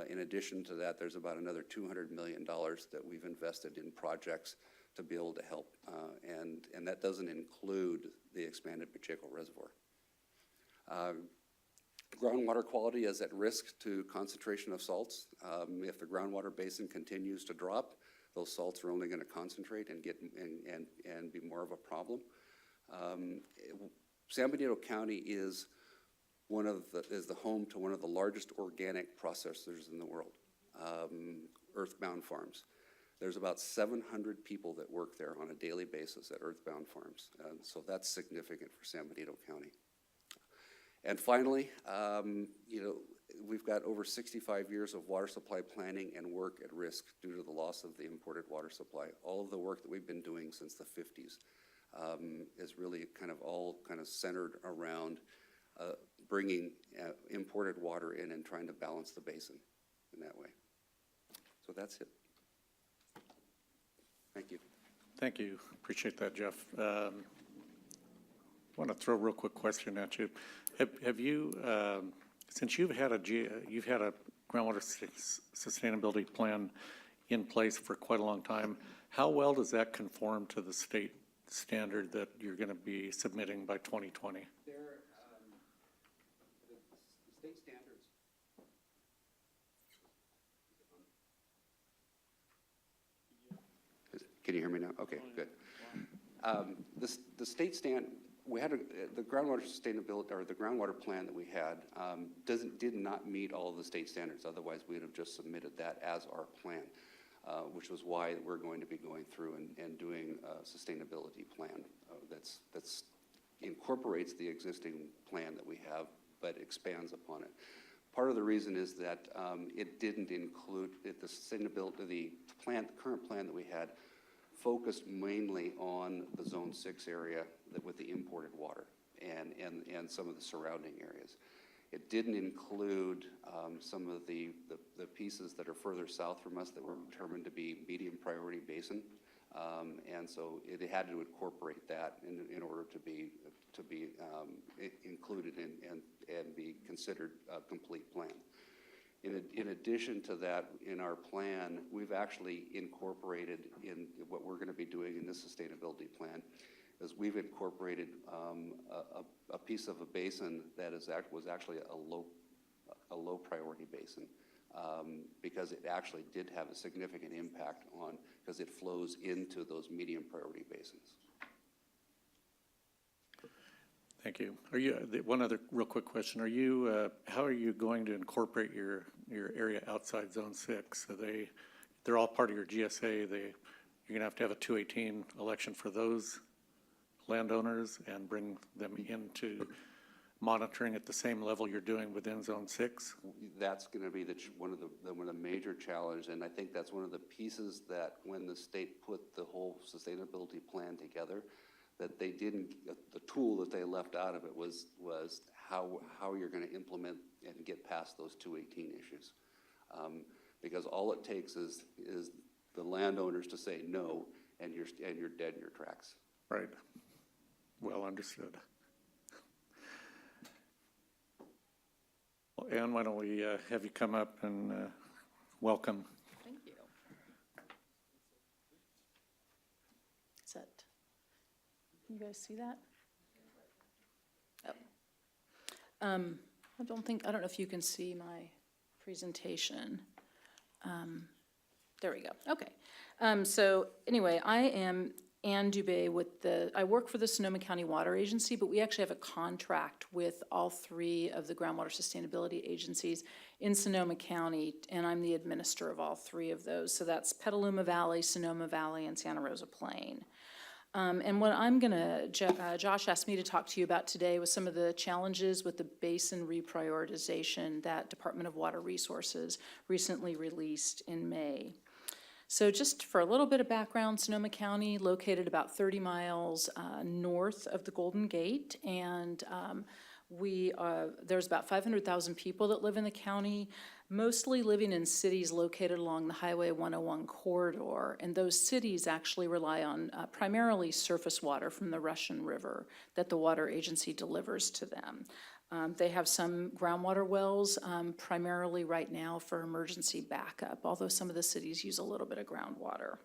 In addition to that, there's about another $200 million that we've invested in projects to be able to help. And that doesn't include the expanded Pacheco Reservoir. Groundwater quality is at risk to concentration of salts. If the groundwater basin continues to drop, those salts are only going to concentrate and be more of a problem. San Benito County is the home to one of the largest organic processors in the world, Earthbound Farms. There's about 700 people that work there on a daily basis at Earthbound Farms, so that's significant for San Benito County. And finally, we've got over 65 years of water supply planning and work at risk due to the loss of the imported water supply. All of the work that we've been doing since the 50s is really all centered around bringing imported water in and trying to balance the basin in that way. So that's it. Thank you.
Thank you. Appreciate that, Jeff. I want to throw a real quick question at you. Have you, since you've had a groundwater sustainability plan in place for quite a long time, how well does that conform to the state standard that you're going to be submitting by 2020?
The state standards. Can you hear me now? Okay, good. The state we had the groundwater sustainability, or the groundwater plan that we had did not meet all of the state standards. Otherwise, we would have just submitted that as our plan, which was why we're going to be going through and doing a sustainability plan that's incorporates the existing plan that we have, but expands upon it. Part of the reason is that it didn't include the sustainability, the current plan that we had focused mainly on the Zone 6 area with the imported water and some of the surrounding areas. It didn't include some of the pieces that are further south from us that were determined to be medium priority basin. And so it had to incorporate that in order to be included and be considered a complete plan. In addition to that, in our plan, we've actually incorporated in what we're going to be doing in this sustainability plan is we've incorporated a piece of a basin that was actually a low priority basin because it actually did have a significant impact on, because it flows into those medium priority basins.
Thank you. Are you, one other real quick question, how are you going to incorporate your area outside Zone 6? They're all part of your GSA, you're gonna have to have a 218 election for those landowners and bring them into monitoring at the same level you're doing within Zone 6?
That's going to be one of the major challenges, and I think that's one of the pieces that when the state put the whole sustainability plan together, that they didn't, the tool that they left out of it was how you're going to implement and get past those 218 issues. Because all it takes is the landowners to say no, and you're dead in your tracks.
Right. Well understood. Well, Ann, why don't we have you come up and welcome.
Thank you. Is that, can you guys see that? Oh. I don't know if you can see my presentation. There we go. Okay. So anyway, I am Ann Dubé I work for the Sonoma County Water Agency, but we actually have a contract with all three of the groundwater sustainability agencies in Sonoma County, and I'm the administrator of all three of those. So that's Petaluma Valley, Sonoma Valley, and Santa Rosa Plain. And what I'm Josh asked me to talk to you about today was some of the challenges with the basin reprioritization that Department of Water Resources recently released in May. So just for a little bit of background, Sonoma County, located about 30 miles north of the Golden Gate, and there's about 500,000 people that live in the county, mostly living in cities located along the Highway 101 corridor, and those cities actually rely on primarily surface water from the Russian River that the water agency delivers to them. They have some groundwater wells, primarily right now for emergency backup, although some of the cities use a little bit of groundwater.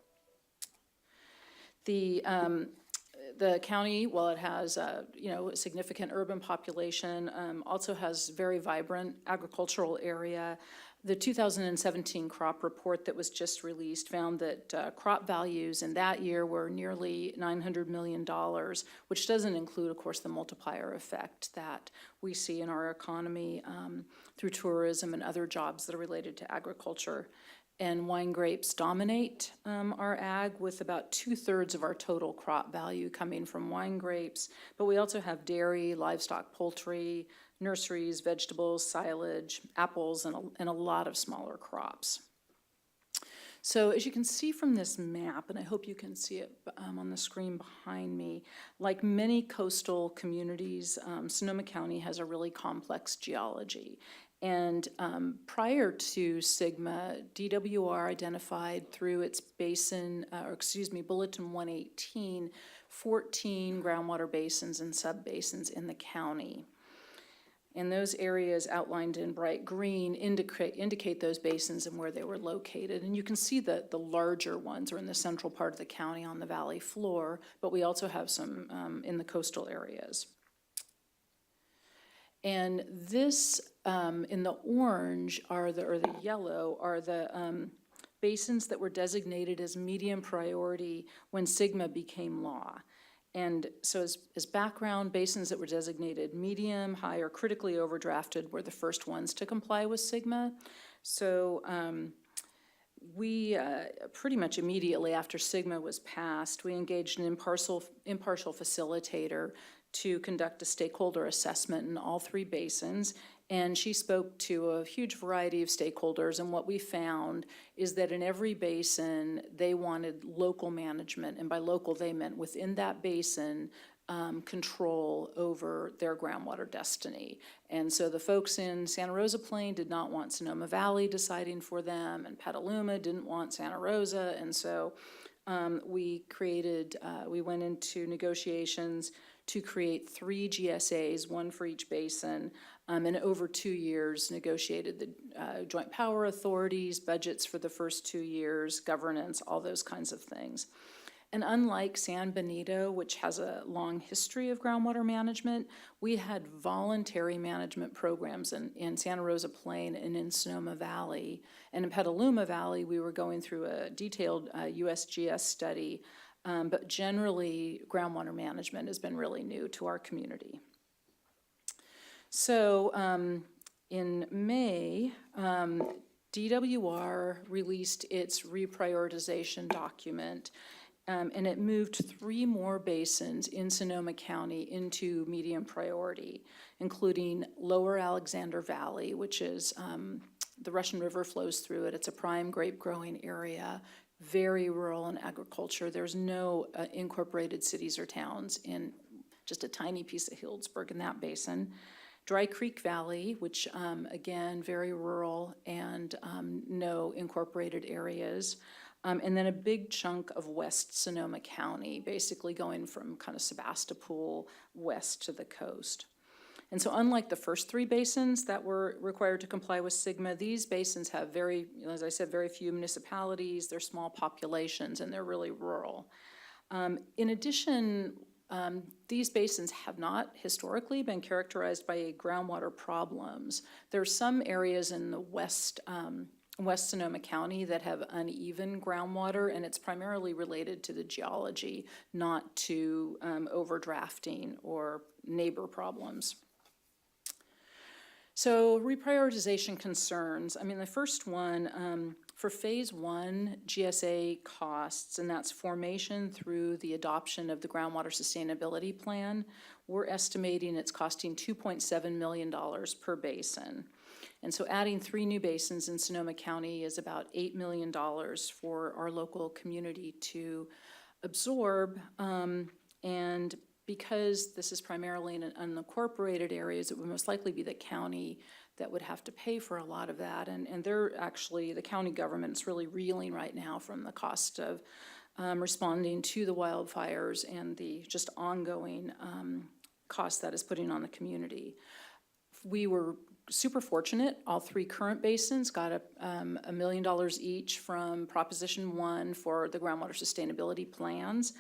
The county, while it has a significant urban population, also has very vibrant agricultural area. The 2017 crop report that was just released found that crop values in that year were nearly $900 million, which doesn't include, of course, the multiplier effect that we see in our economy through tourism and other jobs that are related to agriculture. And wine grapes dominate our ag, with about 2/3 of our total crop value coming from wine grapes. But we also have dairy, livestock, poultry, nurseries, vegetables, silage, apples, and a lot of smaller crops. So as you can see from this map, and I hope you can see it on the screen behind me, like many coastal communities, Sonoma County has a really complex geology. And prior to SGMA, DWR identified through its Bulletin 118, 14 groundwater basins and subbasins in the county. And those areas outlined in bright green indicate those basins and where they were located. And you can see that the larger ones are in the central part of the county on the valley floor, but we also have some in the coastal areas. And this, in the orange or the yellow, are the basins that were designated as medium priority when SGMA became law. And so as background, basins that were designated medium, high, or critically overdrafted were the first ones to comply with SGMA. So we pretty much immediately after SGMA was passed, we engaged an impartial facilitator to conduct a stakeholder assessment in all three basins. And she spoke to a huge variety of stakeholders, and what we found is that in every basin, they wanted local management, and by local, they meant within that basin, control over their groundwater destiny. And so the folks in Santa Rosa Plain did not want Sonoma Valley deciding for them, and Petaluma didn't want Santa Rosa, and so we went into negotiations to create 3 GSAs, one for each basin, and over 2 years negotiated the joint power authorities, budgets for the first 2 years, governance, all those kinds of things.
And unlike San Benito, which has a long history of groundwater management, we had voluntary management programs in Santa Rosa Plain and in Sonoma Valley. And in Petaluma Valley, we were going through a detailed USGS study, but generally, groundwater management has been really new to our community. So in May, DWR released its reprioritization document, and it moved 3 more basins in Sonoma County into medium priority, including Lower Alexander Valley, which is, the Russian River flows through it. It's a prime grape growing area, very rural in agriculture. There's no incorporated cities or towns in just a tiny piece of Healdsburg in that basin. Dry Creek Valley, which again, very rural and no incorporated areas. And then a big chunk of West Sonoma County, basically going from kind of Sebastopol west to the coast. And so unlike the first 3 basins that were required to comply with SGMA, these basins have very, as I said, very few municipalities, they're small populations, and they're really rural. In addition, these basins have not historically been characterized by groundwater problems. There are some areas in the West Sonoma County that have uneven groundwater, and it's primarily related to the geology, not to overdrafting or neighbor problems. So reprioritization concerns. I mean, the first one, for phase 1 GSA costs, and that's formation through the adoption of the groundwater sustainability plan, we're estimating it's costing $2.7 million per basin. And so adding 3 new basins in Sonoma County is about $8 million for our local community to absorb. And because this is primarily in unincorporated areas, it would most likely be the county that would have to pay for a lot of that. And they're actually, the county government is really reeling right now from the cost of responding to the wildfires and the just ongoing cost that is putting on the community. We were super fortunate. All 3 current basins got $1 million each from Proposition 1 for the groundwater sustainability plans.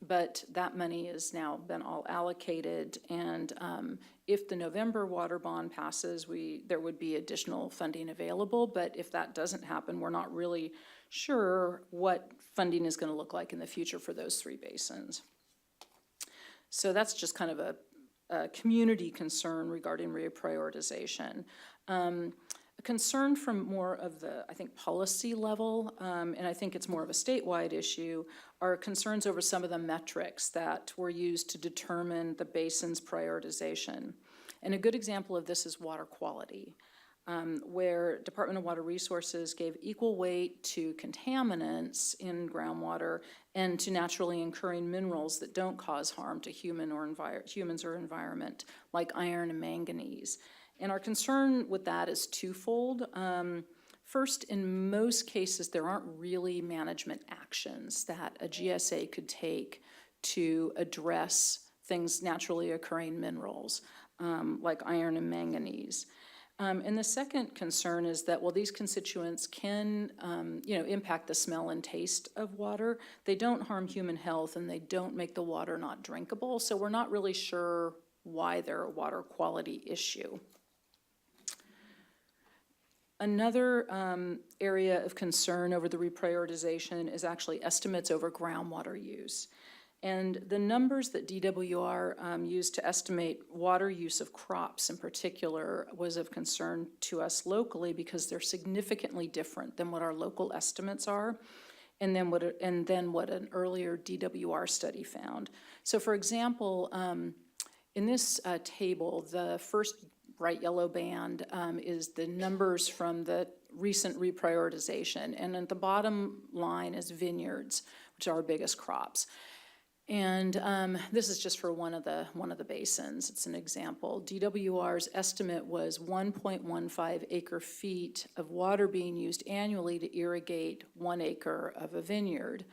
But that money has now been all allocated, and if the November water bond passes, there would be additional funding available, but if that doesn't happen, we're not really sure what funding is going to look like in the future for those 3 basins. So that's just kind of a community concern regarding reprioritization. A concern from more of the, I think, policy level, and I think it's more of a statewide issue, are concerns over some of the metrics that were used to determine the basin's prioritization. And a good example of this is water quality, where Department of Water Resources gave equal weight to contaminants in groundwater and to naturally occurring minerals that don't cause harm to humans or environment, like iron and manganese. And our concern with that is twofold. First, in most cases, there aren't really management actions that a GSA could take to address things naturally occurring minerals, like iron and manganese. And the second concern is that, well, these constituents can, impact the smell and taste of water. They don't harm human health, and they don't make the water not drinkable. So we're not really sure why they're a water quality issue. Another area of concern over the reprioritization is actually estimates over groundwater use. And the numbers that DWR used to estimate water use of crops in particular was of concern to us locally because they're significantly different than what our local estimates are and then what an earlier DWR study found. So for example, in this table, the first bright yellow band is the numbers from the recent reprioritization. And at the bottom line is vineyards, which are our biggest crops. And this is just for one of the basins. It's an example. DWR's estimate was 1.15 acre feet of water being used annually to irrigate 1 acre of a vineyard.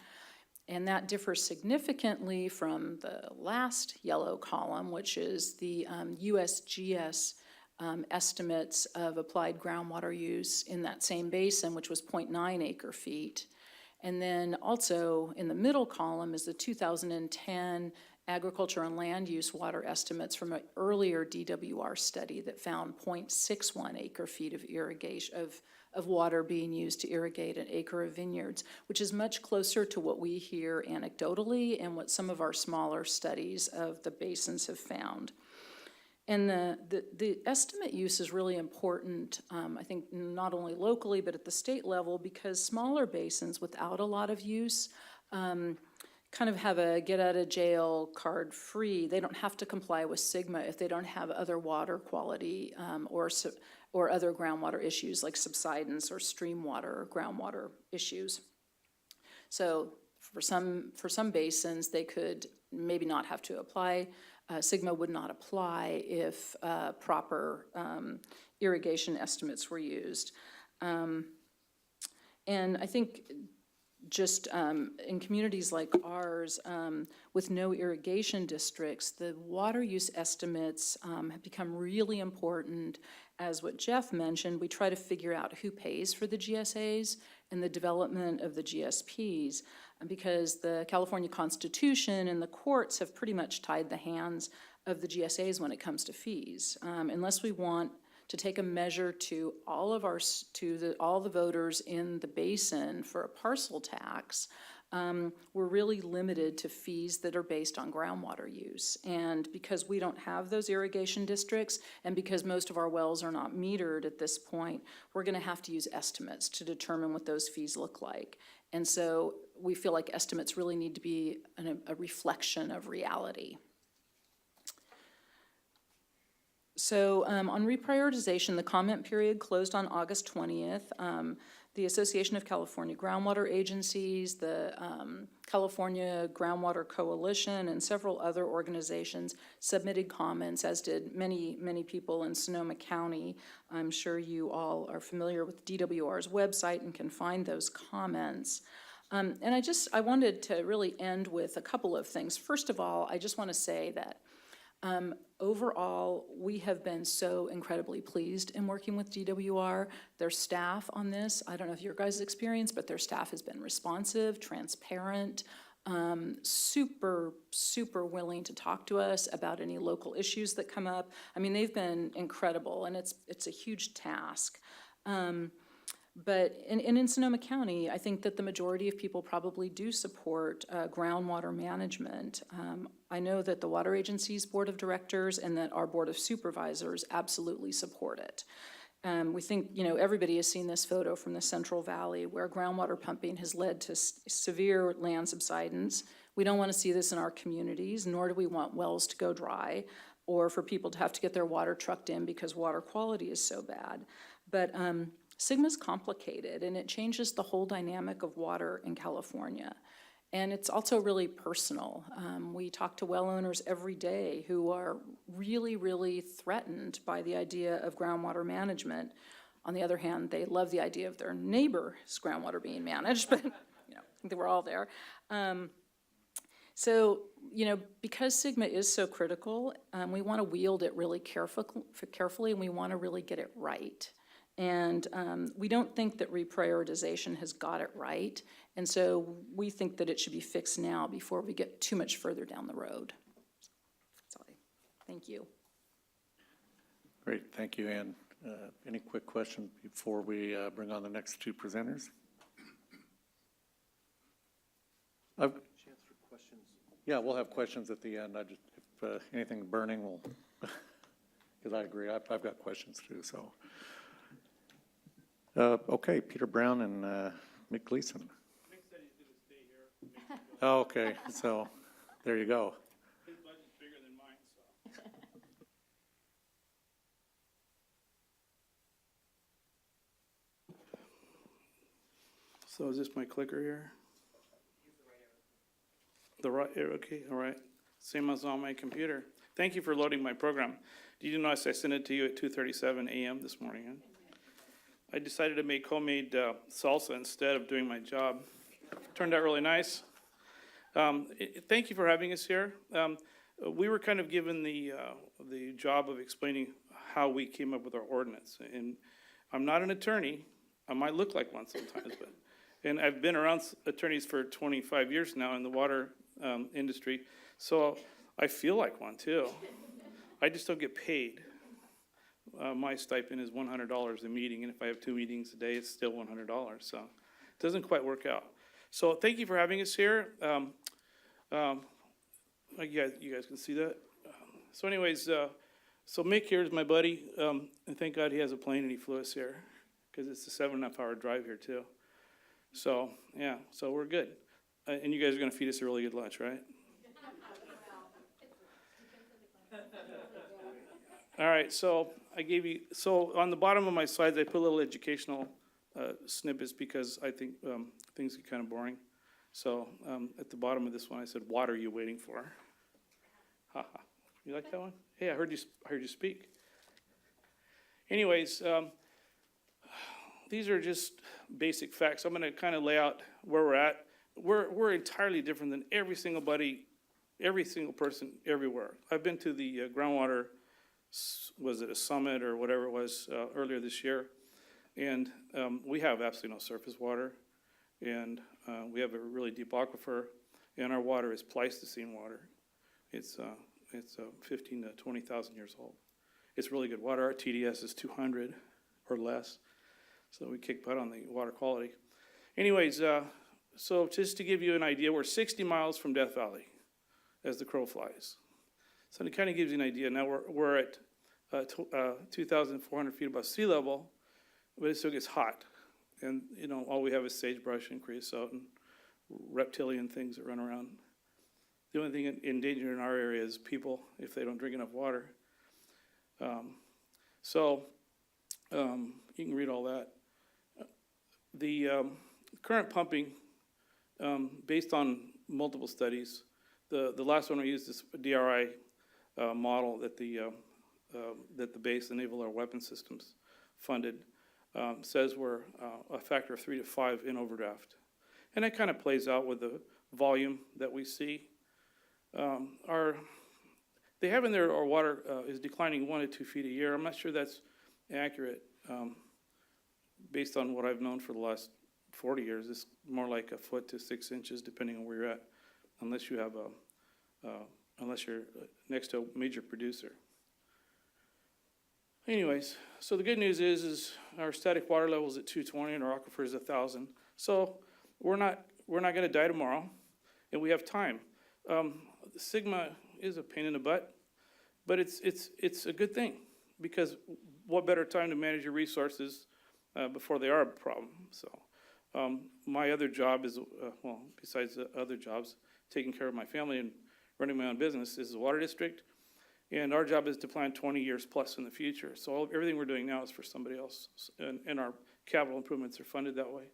And that differs significantly from the last yellow column, which is the USGS estimates of applied groundwater use in that same basin, which was 0.9 acre feet. And then also in the middle column is the 2010 agriculture and land use water estimates from an earlier DWR study that found 0.61 acre feet of irrigation, of water being used to irrigate an acre of vineyards, which is much closer to what we hear anecdotally and what some of our smaller studies of the basins have found. And the estimate use is really important, I think, not only locally, but at the state level, because smaller basins without a lot of use kind of have a get-out-of-jail card free. They don't have to comply with SGMA if they don't have other water quality or other groundwater issues like subsidence or stream water or groundwater issues. So for some basins, they could maybe not have to apply. SGMA would not apply if proper irrigation estimates were used. And I think just in communities like ours, with no irrigation districts, the water use estimates have become really important. As what Jeff mentioned, we try to figure out who pays for the GSAs and the development of the GSPs, because the California Constitution and the courts have pretty much tied the hands of the GSAs when it comes to fees. Unless we want to take a measure to all the voters in the basin for a parcel tax, we're really limited to fees that are based on groundwater use. And because we don't have those irrigation districts, and because most of our wells are not metered at this point, we're gonna have to use estimates to determine what those fees look like. And so we feel like estimates really need to be a reflection of reality. So on reprioritization, the comment period closed on August 20th. The Association of California Groundwater Agencies, the California Groundwater Coalition, and several other organizations submitted comments, as did many, many people in Sonoma County. I'm sure you all are familiar with DWR's website and can find those comments. And I wanted to really end with a couple of things. First of all, I just want to say that overall, we have been so incredibly pleased in working with DWR. Their staff on this, I don't know if your guys' experience, but their staff has been responsive, transparent, super, super willing to talk to us about any local issues that come up. I mean, they've been incredible, and it's a huge task. But in Sonoma County, I think that the majority of people probably do support groundwater management. I know that the Water Agency's Board of Directors and that our Board of Supervisors absolutely support it. We think, everybody has seen this photo from the Central Valley where groundwater pumping has led to severe land subsidence. We don't want to see this in our communities, nor do we want wells to go dry or for people to have to get their water trucked in because water quality is so bad. But SGMA's complicated, and it changes the whole dynamic of water in California. And it's also really personal. We talk to well owners every day who are really, really threatened by the idea of groundwater management. On the other hand, they love the idea of their neighbor's groundwater being managed, but I think we're all there. So, because SGMA is so critical, we want to wield it really carefully, and we want to really get it right. And we don't think that reprioritization has got it right. And so we think that it should be fixed now before we get too much further down the road. Sorry. Thank you.
Great, thank you, Ann. Any quick questions before we bring on the next two presenters? Chance for questions. Yeah, we'll have questions at the end. If anything burning, we'll, because I agree, I've got questions too, so. Okay, Peter Brown and Mick Gleason.
Mick said he's going to stay here.
Oh, okay, so there you go.
His budget's bigger than mine, so. So is this my clicker here? The right arrow, okay, all right. Same as on my computer. Thank you for loading my program. Did you notice I sent it to you at 2:37 a.m. this morning? Huh? I decided to make homemade salsa instead of doing my job. Turned out really nice. Thank you for having us here. We were kind of given the job of explaining how we came up with our ordinance. And I'm not an attorney. I might look like one sometimes, but And I've been around attorneys for 25 years now in the water industry, so I feel like one too. I just don't get paid. My stipend is $100 a meeting, and if I have 2 meetings a day, it's still $100, so it doesn't quite work out. So thank you for having us here. You guys can see that. So anyways, so Mick here is my buddy, and thank God he has a plane and he flew us here, because it's a 7.5 hour drive here too. So, yeah, so we're good. And you guys are gonna feed us a really good lunch, right? All right, so so on the bottom of my slides, I put little educational snippets because I think things get kind of boring. So at the bottom of this one, I said, "What are you waiting for?" Ha ha. You like that one? Hey, I heard you speak. Anyways, these are just basic facts. I'm going to kind of lay out where we're at. We're entirely different than every single person everywhere. I've been to the groundwater, was it a summit or whatever it was earlier this year, and we have absolutely no surface water, and we have a really deep aquifer, and our water is Pleistocene water. It's 15 to 20,000 years old. It's really good water. Our TDS is 200 or less, so we kick butt on the water quality. Anyways, so just to give you an idea, we're 60 miles from Death Valley as the crow flies. So it kind of gives you an idea. Now we're at 2,400 feet above sea level, but it still gets hot. And, all we have is sagebrush and creosote and reptilian things that run around. The only thing endangered in our area is people if they don't drink enough water. You can read all that. The current pumping, based on multiple studies, the last one we used is a DRI model that the base, the Naval Air Weapon Systems, funded, says we're a factor of 3 to 5 in overdraft. And that kind of plays out with the volume that we see. They have in there our water is declining 1 to 2 feet a year. I'm not sure that's accurate based on what I've known for the last 40 years. It's more like 1 foot to 6 inches, depending on where you're at, unless you're next to a major producer. Anyways, so the good news is our static water level is at 220 and our aquifer is 1,000. So we're not going to die tomorrow, and we have time. Sigma is a pain in the butt, but it's a good thing, because what better time to manage your resources before they are a problem. So my other job is, besides the other jobs, taking care of my family and running my own business, is the water district. And our job is to plan 20 years plus in the future. So everything we're doing now is for somebody else, and our capital improvements are funded that way.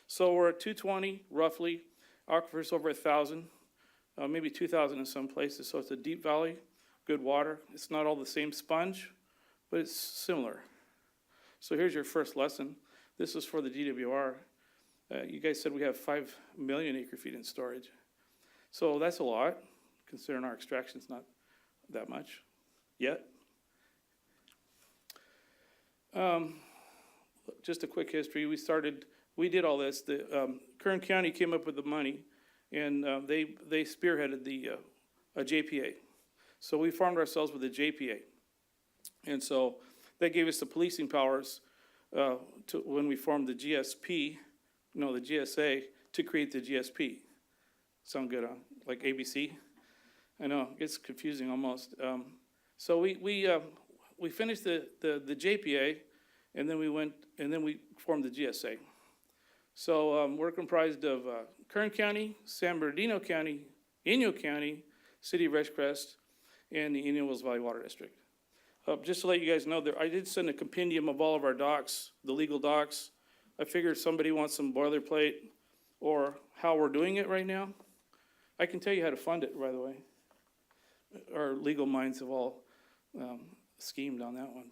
So we're at 220 roughly. Aquifer's over 1,000, maybe 2,000 in some places. So it's a deep valley, good water. It's not all the same sponge, but it's similar. So here's your first lesson. This is for the GWR. You guys said we have 5 million acre feet in storage. So that's a lot, considering our extraction's not that much yet. Just a quick history. We did all this. The Kern County came up with the money, and they spearheaded the JPA. So we farmed ourselves with a JPA, and so that gave us the policing powers when we formed the GSA to create the GSP. Sound good, huh? Like ABC? I know, it gets confusing almost. So we finished the JPA, and then we formed the GSA. So we're comprised of Kern County, San Bernardino County, Inyo County, City of Ridgecrest, and the Indian Wells Valley Water District. Just to let you guys know, I did send a compendium of all of our docs, the legal docs. I figured somebody wants some boilerplate or how we're doing it right now. I can tell you how to fund it, by the way. Our legal minds have all schemed on that one.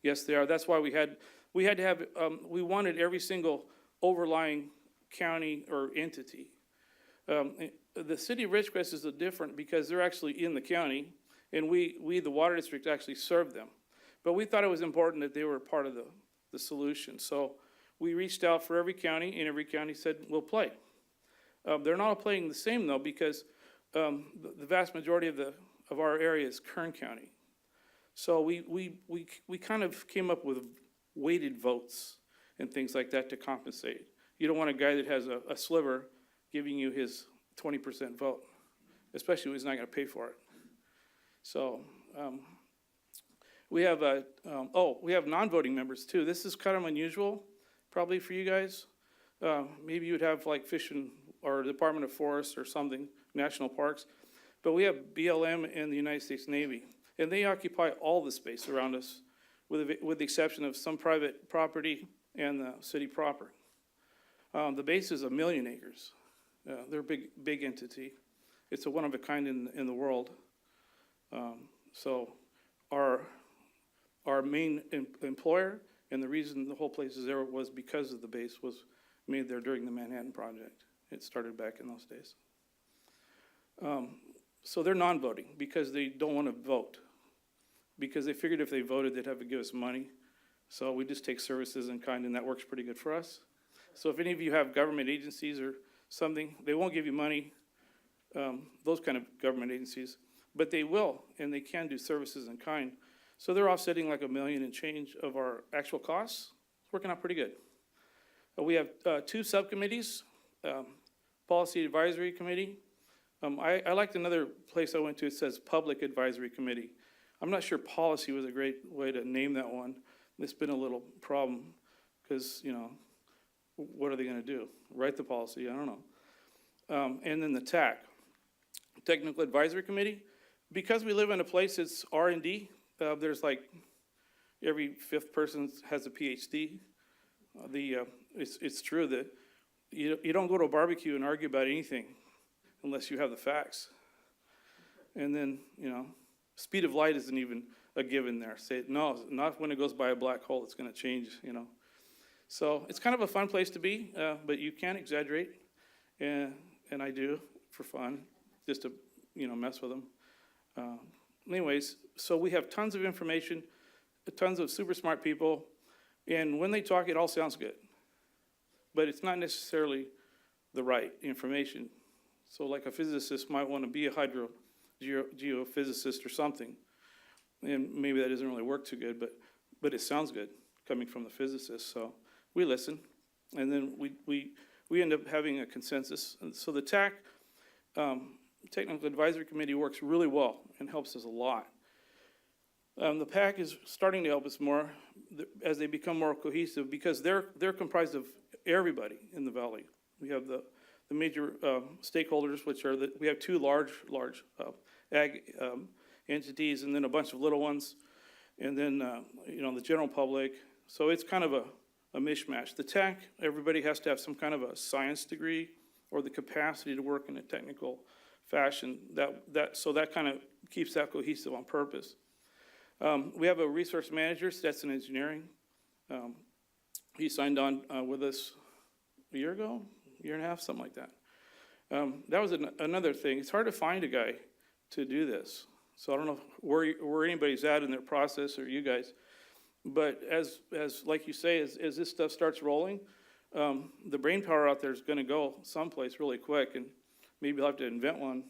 Yes, they are. That's why we had to have, we wanted every single overlying county or entity. The city of Ridgecrest is different because they're actually in the county, and we the water district, actually serve them. But we thought it was important that they were part of the solution. So we reached out for every county, and every county said, we'll play. They're not all playing the same, though, because the vast majority of our area is Kern County. So we kind of came up with weighted votes and things like that to compensate. You don't want a guy that has a sliver giving you his 20% vote, especially when he's not going to pay for it. So we have we have non-voting members too. This is kind of unusual, probably for you guys. Maybe you would have like Fish or Department of Forests or something, national parks. But we have BLM and the United States Navy, and they occupy all the space around us, with the exception of some private property and the city proper. The base is 1 million acres. They're a big entity. It's a one of a kind in the world. So our main employer, and the reason the whole place is there was because of the base was made there during the Manhattan Project. It started back in those days. So they're non-voting because they don't want to vote, because they figured if they voted, they'd have to give us money. So we just take services in kind, and that works pretty good for us. So if any of you have government agencies or something, they won't give you money, those kind of government agencies, but they will, and they can do services in kind. So they're offsetting like $1 million and change of our actual costs. It's working out pretty good. We have 2 subcommittees, Policy Advisory Committee. I liked another place I went to, it says Public Advisory Committee. I'm not sure policy was a great way to name that one. It's been a little problem because, you know, what are they going to do? Write the policy? I don't know. And then the TAC, Technical Advisory Committee. Because we live in a place that's R&D, there's like every 5th person has a PhD. It's true that you don't go to a barbecue and argue about anything unless you have the facts. And then, you know, speed of light isn't even a given there. Say, no, not when it goes by a black hole, it's going to change, you know. So it's kind of a fun place to be, but you can exaggerate, and I do for fun, just to, you know, mess with them. Anyways, so we have tons of information, tons of super smart people, and when they talk, it all sounds good. But it's not necessarily the right information. So like a physicist might want to be a geophysicist or something, and maybe that doesn't really work too good, but it sounds good coming from the physicist. So we listen, and then we end up having a consensus. And so the TAC, Technical Advisory Committee, works really well and helps us a lot. The PAC is starting to help us more as they become more cohesive, because they're comprised of everybody in the valley. We have the major stakeholders, which are we have 2 large ag entities, and then a bunch of little ones, and then you know, the general public. So it's kind of a mishmash. The TAC, everybody has to have some kind of a science degree or the capacity to work in a technical fashion. So that kind of keeps that cohesive on purpose. We have a resource manager, that's in engineering. He signed on with us a year ago, year and a half, something like that. That was another thing. It's hard to find a guy to do this. So I don't know where anybody's at in their process, or you guys. But as like you say, as this stuff starts rolling, the brain power out there is going to go someplace really quick, and maybe you'll have to invent one,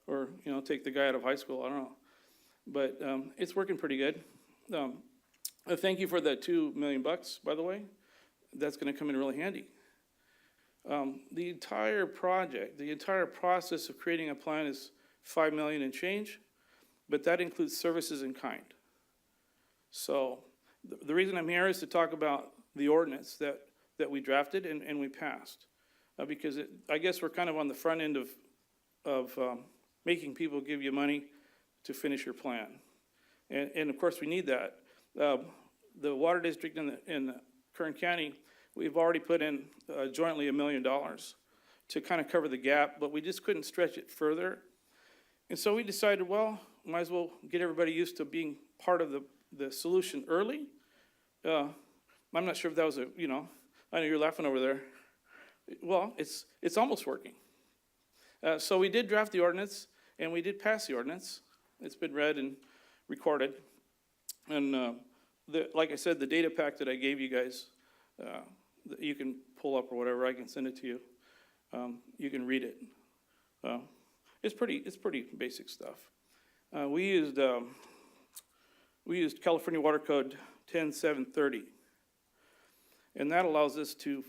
or, you know, take the guy out of high school. I don't know. But it's working pretty good. Thank you for the $2 million, by the way. That's going to come in really handy. The entire project, the entire process of creating a plan is $5 million and change, but that includes services in kind. So the reason I'm here is to talk about the ordinance that we drafted and we passed, because I guess we're kind of on the front end of making people give you money to finish your plan. And of course we need that. The water district in Kern County, we've already put in jointly $1 million to kind of cover the gap, but we just couldn't stretch it further. And so we decided, well, might as well get everybody used to being part of the solution early. I'm not sure if that was I know you're laughing over there. Well, it's almost working. So we did draft the ordinance, and we did pass the ordinance. It's been read and recorded. And like I said, the data pack that I gave you guys that you can pull up or whatever, I can send it to you. You can read it. It's pretty basic stuff. We used California Water Code 10730, and that allows us to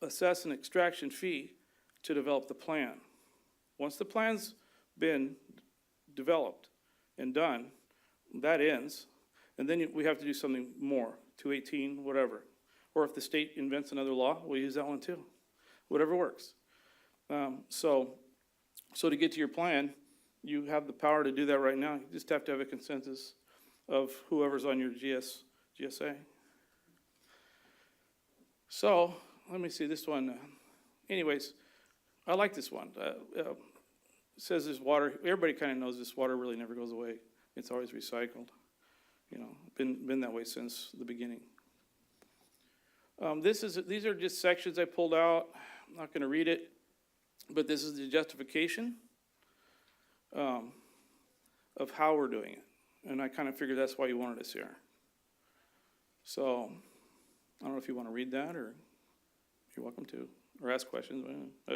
assess an extraction fee to develop the plan. Once the plan's been developed and done, that ends, and then we have to do something more, 218, whatever. Or if the state invents another law, we'll use that one too. Whatever works. So to get to your plan, you have the power to do that right now. You just have to have a consensus of whoever's on your GSA. So let me see this one. Anyways, I like this one. It says this water, everybody kind of knows this water really never goes away. It's always recycled. You know, been that way since the beginning. These are just sections I pulled out. I'm not going to read it, but this is the justification of how we're doing it. And I kind of figured that's why you wanted us here. So I don't know if you want to read that, or you're welcome to, or ask questions.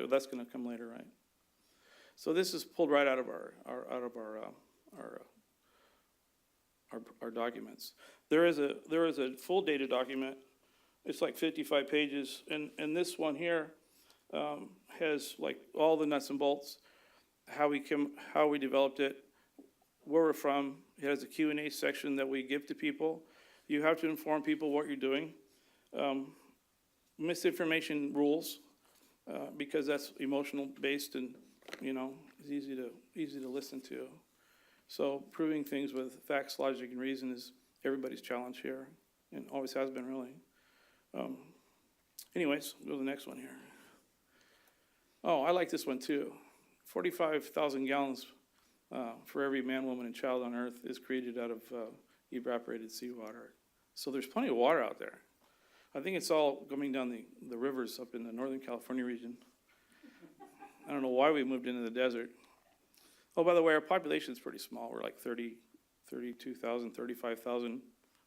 That's going to come later, right? So this is pulled right out of our documents. There is a full data document. It's like 55 pages, and this one here has like all the nuts and bolts, how we developed it, where we're from. It has a Q&A section that we give to people. You have to inform people what you're doing. Misinformation rules, because that's emotional based, and you know, it's easy to listen to. So proving things with facts, logic, and reason is everybody's challenge here, and always has been, really. Anyways, go to the next one here. Oh, I like this one too. 45,000 gallons for every man, woman, and child on earth is created out of evaporated seawater. So there's plenty of water out there. I think it's all coming down the rivers up in the Northern California region. I don't know why we moved into the desert. Oh, by the way, our population is pretty small. We're like 32,000, 35,000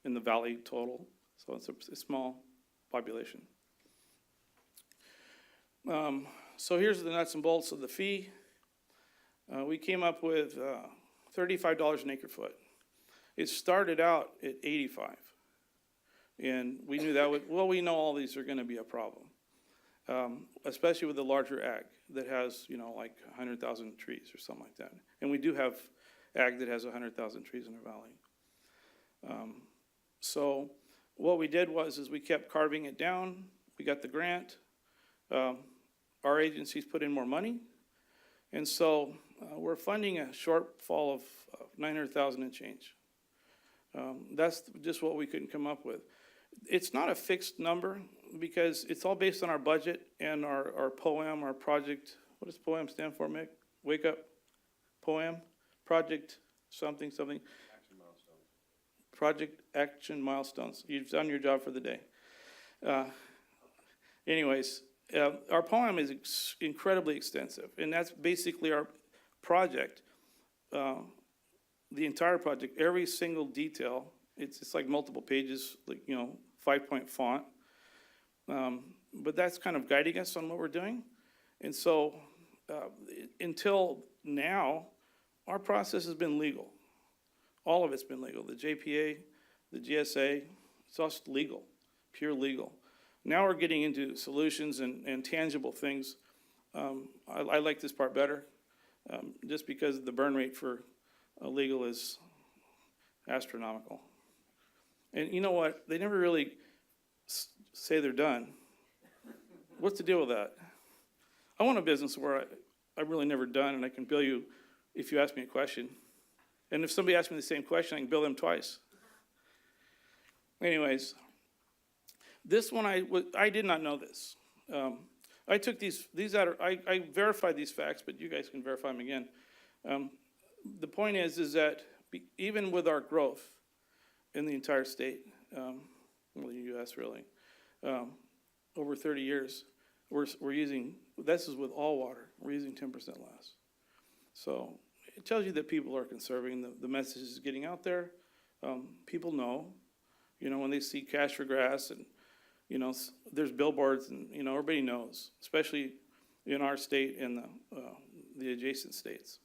in the valley total. So it's a small population. So here's the nuts and bolts of the fee. We came up with $35 an acre foot. It started out at 85. And we knew that we know all these are going to be a problem, especially with the larger ag that has, you know, like 100,000 trees or something like that. And we do have ag that has 100,000 trees in our valley. So what we did was we kept carving it down. We got the grant. Our agencies put in more money. And so we're funding a shortfall of 900,000 and change. That's just what we couldn't come up with. It's not a fixed number because it's all based on our budget and our POAM, our project. What does POAM stand for, Mick? Wake up. POAM? Project something. Action milestones. Project action milestones. You've done your job for the day. Anyways, our POAM is incredibly extensive, and that's basically our project. The entire project, every single detail. It's like multiple pages, like, you know, 5-point font. But that's kind of guiding us on what we're doing. And so until now, our process has been legal. All of it's been legal. The JPA, the GSA, it's all legal, pure legal. Now we're getting into solutions and tangible things. I like this part better, just because the burn rate for legal is astronomical. And you know what? They never really say they're done. What's the deal with that? I want a business where I've really never done, and I can bill you if you ask me a question. And if somebody asks me the same question, I can bill them twice. Anyways, this one, I did not know this. I took these out, I verified these facts, but you guys can verify them again. The point is that even with our growth in the entire state, well, the U.S. really, over 30 years, we're using, this is with all water, we're using 10% less. So it tells you that people are conserving, the message is getting out there. People know. You know, when they see cash for grass and, you know, there's billboards and, you know, everybody knows, especially in our state and the adjacent states.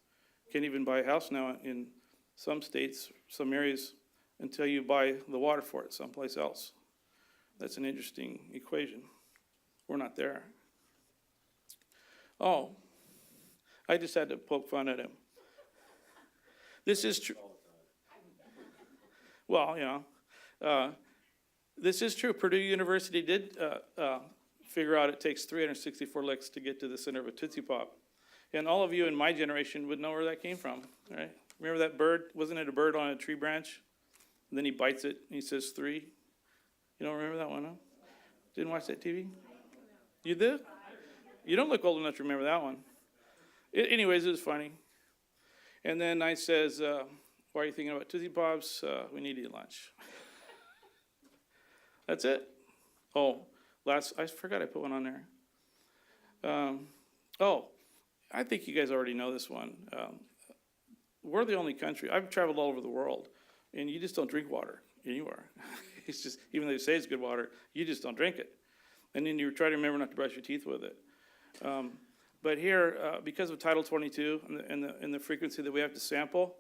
Can't even buy a house now in some states, some areas, until you buy the water for it someplace else. That's an interesting equation. We're not there. Oh, I just had to poke fun at him. This is true. Well, you know, this is true. Purdue University did figure out it takes 364 licks to get to the center of a Tootsie Pop. And all of you in my generation would know where that came from, right? Remember that bird? Wasn't it a bird on a tree branch? And then he bites it and he says 3. You don't remember that one, huh? Didn't watch that TV? You did? You don't look old enough to remember that one. Anyways, it was funny. And then I says, why are you thinking about Tootsie Pops? We need to eat lunch. That's it. Oh, I forgot I put one on there. I think you guys already know this one. We're the only country, I've traveled all over the world, and you just don't drink water anywhere. It's just, even though they say it's good water, you just don't drink it. And then you try to remember not to brush your teeth with it. But here, because of Title 22 and the frequency that we have to sample,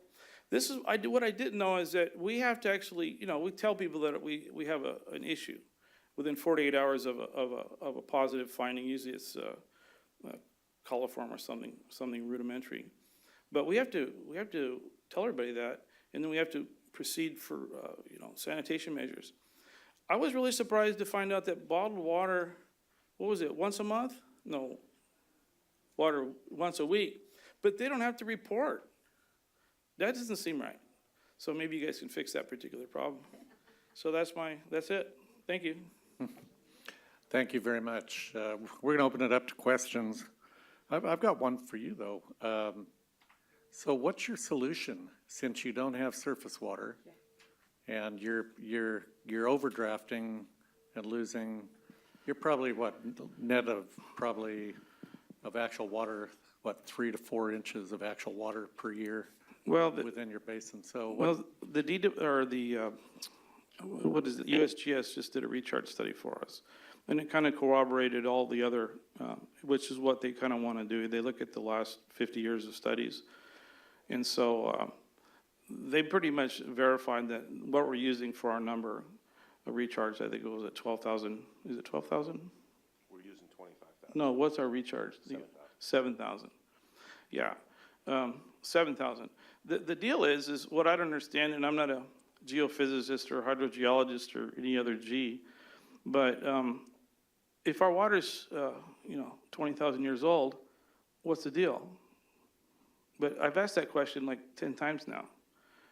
what I didn't know is that we have to actually, you know, we tell people that we have an issue within 48 hours of a positive finding. Usually it's coliform or something rudimentary. But we have to tell everybody that, and then we have to proceed for sanitation measures. I was really surprised to find out that bottled water, what was it, once a month? No, water once a week. But they don't have to report. That doesn't seem right. So maybe you guys can fix that particular problem. So that's it. Thank you.
Thank you very much. We're going to open it up to questions. I've got one for you, though. So what's your solution, since you don't have surface water and you're overdrafting and losing, you're probably net of actual water, 3 to 4 inches of actual water per year within your basin. So USGS just did a recharge study for us, and it kind of corroborated all the other, which is what they kind of want to do. They look at the last 50 years of studies. And so they pretty much verified that what we're using for our number of recharge, I think it was at 12,000. Is it 12,000?
We're using 25,000.
No, what's our recharge? 7,000. Yeah, 7,000. The deal is what I don't understand, and I'm not a geophysicist or hydrogeologist or any other G, but if our water's 20,000 years old, what's the deal? But I've asked that question like 10 times now.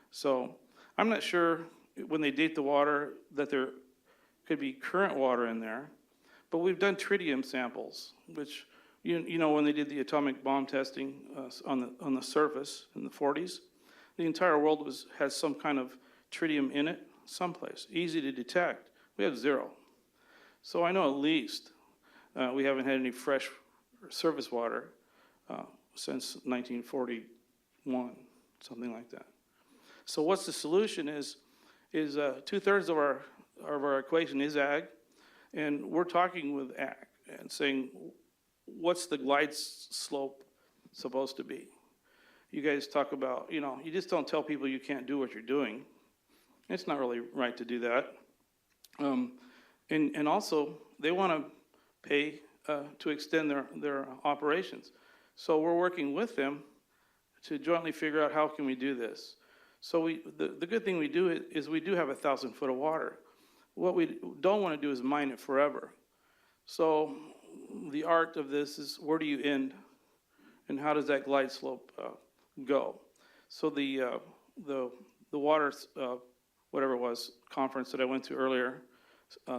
So I'm not sure when they date the water that there could be current water in there, but we've done tritium samples, which, when they did the atomic bomb testing on the surface in the 40s, the entire world has some kind of tritium in it someplace, easy to detect. We have 0. So I know at least we haven't had any fresh surface water since 1941, something like that. So what's the solution is 2/3 of our equation is ag, and we're talking with ag and saying, what's the glide slope supposed to be? You guys talk about, you just don't tell people you can't do what you're doing. It's not really right to do that. And also, they want to pay to extend their operations. So we're working with them to jointly figure out how can we do this. So the good thing we do is we do have 1,000 foot of water. What we don't want to do is mine it forever. So the art of this is, where do you end, and how does that glide slope go? So the water, whatever it was, conference that I went to earlier,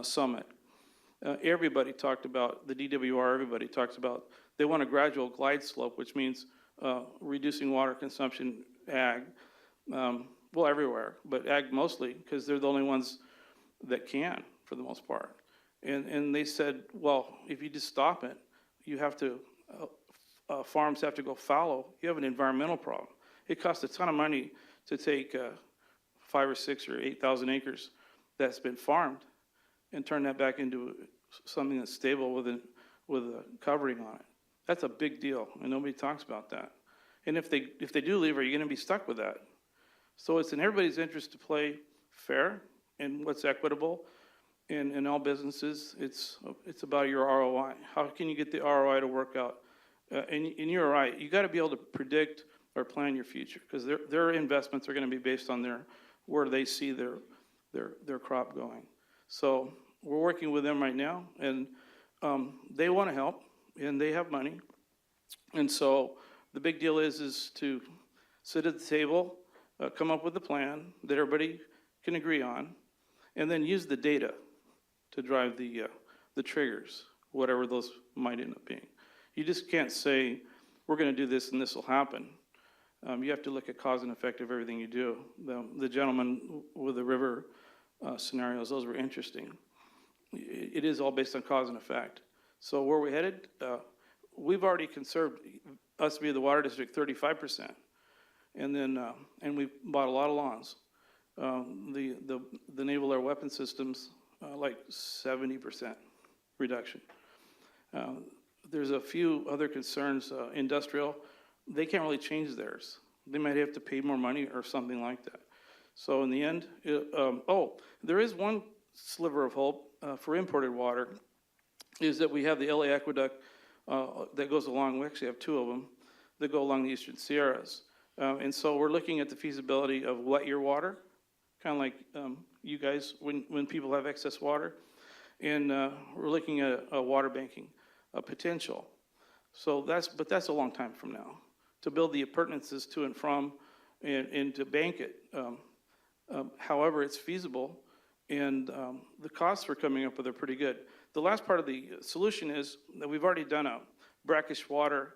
summit, everybody talked about, the DWR, everybody talks about, they want a gradual glide slope, which means reducing water consumption, ag, everywhere, but ag mostly, because they're the only ones that can, for the most part. And they said, well, if you just stop it, you have to, farms have to go fallow. You have an environmental problem. It costs a ton of money to take 5 or 6 or 8,000 acres that's been farmed and turn that back into something that's stable with a covering on it. That's a big deal, and nobody talks about that. And if they do leave, are you gonna be stuck with that? So it's in everybody's interest to play fair and what's equitable. In all businesses, it's about your ROI. How can you get the ROI to work out? And you're right, you gotta be able to predict or plan your future, because their investments are gonna be based on where they see their crop going. So we're working with them right now, and they wanna help, and they have money. And so the big deal is to sit at the table, come up with a plan that everybody can agree on, and then use the data to drive the triggers, whatever those might end up being. You just can't say, we're gonna do this and this will happen. You have to look at cause and effect of everything you do. The gentleman with the river scenarios, those were interesting. It is all based on cause and effect. So where we're headed, we've already conserved, us via the water district, 35%. And then, and we bought a lot of lawns. The naval air weapon systems, like 70% reduction. There's a few other concerns, industrial, they can't really change theirs. They might have to pay more money or something like that. So in the end, there is one sliver of hope for imported water, is that we have the LA aqueduct that goes along, we actually have two of them, that go along the Eastern Sierras. And so we're looking at the feasibility of wet year water, kind of like you guys, when people have excess water. And we're looking at a water banking potential. So that's a long time from now, to build the appurtenances to and from and to bank it. However, it's feasible, and the costs we're coming up with are pretty good. The last part of the solution is that we've already done a brackish water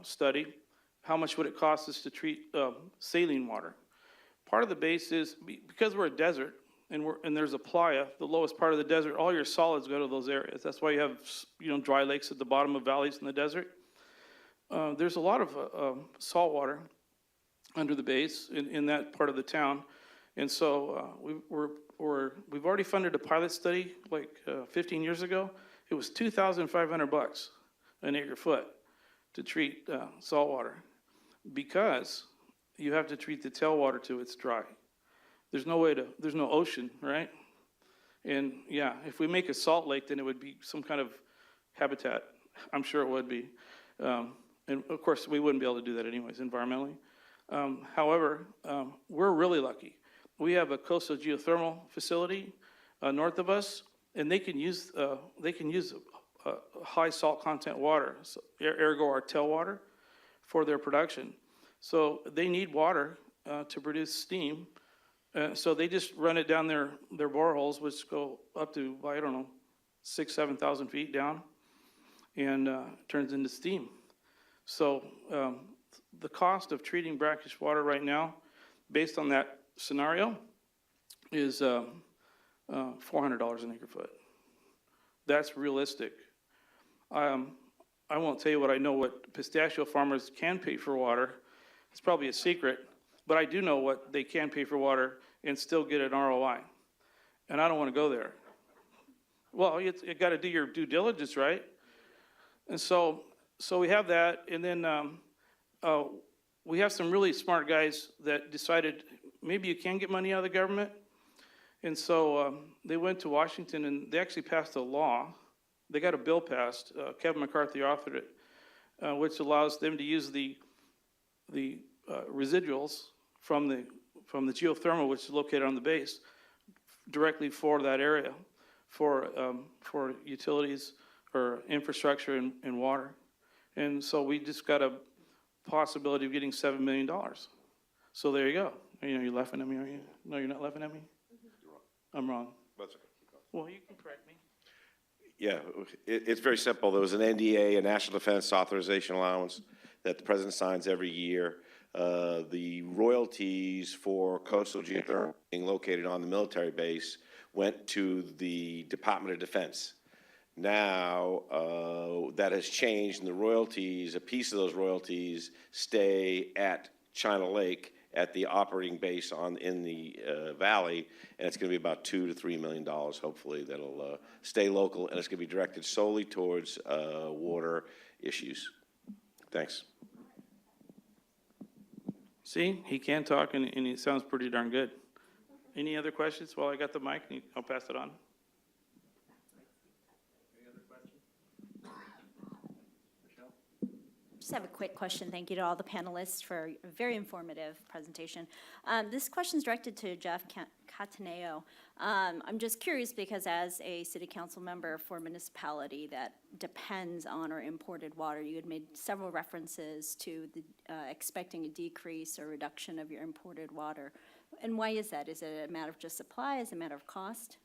study. How much would it cost us to treat saline water? Part of the base is, because we're a desert, and there's a playa, the lowest part of the desert, all your solids go to those areas. That's why you have, dry lakes at the bottom of valleys in the desert. There's a lot of salt water under the base in that part of the town. And so we've already funded a pilot study like 15 years ago. It was $2,500 an acre foot to treat salt water, because you have to treat the tailwater till it's dry. There's no ocean, right? And yeah, if we make a salt lake, then it would be some kind of habitat. I'm sure it would be. And of course, we wouldn't be able to do that anyways, environmentally. However, we're really lucky. We have a coastal geothermal facility north of us, and they can use high salt content water, so ergo our tailwater, for their production. So they need water to produce steam. So they just run it down their boreholes, which go up to, 6,000 to 7,000 feet down, and turns into steam. So the cost of treating brackish water right now, based on that scenario, is $400 an acre foot. That's realistic. I won't tell you what pistachio farmers can pay for water. It's probably a secret, but I do know what they can pay for water and still get an ROI. And I don't want to go there. Well, you got to do your due diligence, right? And so we have that, and then we have some really smart guys that decided maybe you can get money out of the government. And so they went to Washington, and they actually passed a law. They got a bill passed, Kevin McCarthy authored it, which allows them to use the residuals from the geothermal, which is located on the base, directly for that area, for utilities or infrastructure and water. And so we just got a possibility of getting $7 million. So there you go. You're laughing at me, are you? No, you're not laughing at me?
You're wrong.
I'm wrong.
That's okay.
Well, you can correct me.
Yeah, it's very simple. There was an NDA, a National Defense Authorization Allowance, that the president signs every year. The royalties for coastal geothermal being located on the military base went to the Department of Defense. Now, that has changed, and the royalties, a piece of those royalties, stay at China Lake, at the operating base in the valley, and it's going to be about $2 to $3 million, hopefully, that'll stay local, and it's going to be directed solely towards water issues. Thanks.
See, he can talk, and he sounds pretty darn good. Any other questions while I got the mic? I'll pass it on.
Just have a quick question. Thank you to all the panelists for a very informative presentation. This question is directed to Jeff Cataneo. I'm just curious because as a city council member for a municipality that depends on or imported water, you had made several references to the, expecting a decrease or reduction of your imported water. And why is that? Is it a matter of just supply? Is it a matter of cost?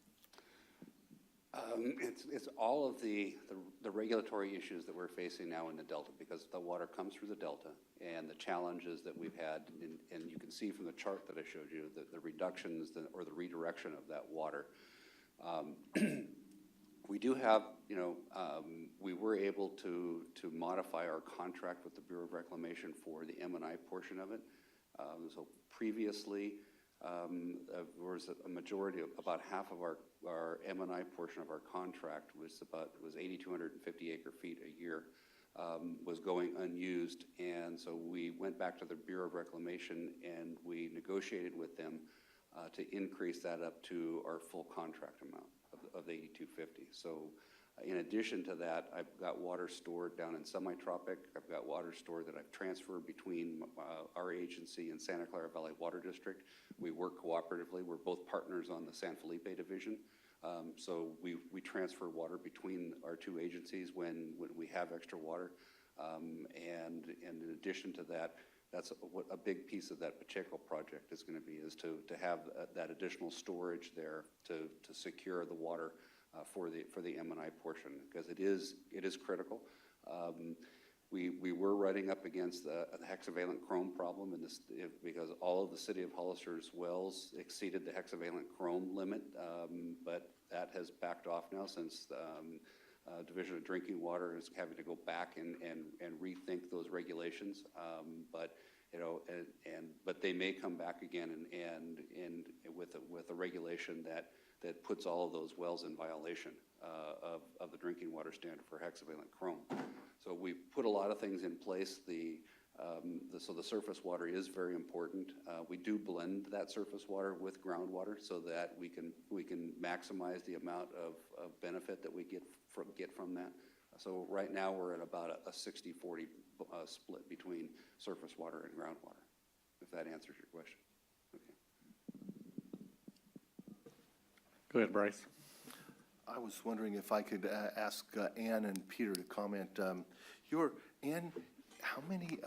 It's all of the regulatory issues that we're facing now in the Delta, because the water comes through the Delta, and the challenges that we've had, and you can see from the chart that I showed you, the reductions or the redirection of that water. We do have, we were able to modify our contract with the Bureau of Reclamation for the M&I portion of it. So previously, there was a majority of about half of our M&I portion of our contract was 8,250 acre feet a year, was going unused, and so we went back to the Bureau of Reclamation and we negotiated with them to increase that up to our full contract amount of 8,250. So in addition to that, I've got water stored down in semi-tropic. I've got water stored that I've transferred between our agency and Santa Clara Valley Water District. We work cooperatively. We're both partners on the San Felipe division. So we transfer water between our two agencies when we have extra water. And in addition to that, that's what a big piece of that Pacheco project is going to be, is to have that additional storage there to secure the water for the M&I portion, because it is critical. We were running up against the hexavalent chrome problem in this, because all of the city of Hollister's wells exceeded the hexavalent chrome limit, but that has backed off now since Division of Drinking Water is having to go back and rethink those regulations. But they may come back again and with a regulation that puts all of those wells in violation of the drinking water standard for hexavalent chrome. So we've put a lot of things in place. So the surface water is very important. We do blend that surface water with groundwater so that we can maximize the amount of benefit that we get from that. So right now we're at about a 60-40 split between surface water and groundwater, if that answers your question. Okay.
Go ahead, Bryce.
I was wondering if I could ask Ann and Peter to comment. Ann, how many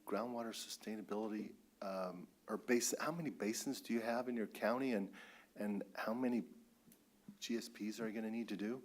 groundwater sustainability how many basins do you have in your county, and how many GSPs are you going to need to do?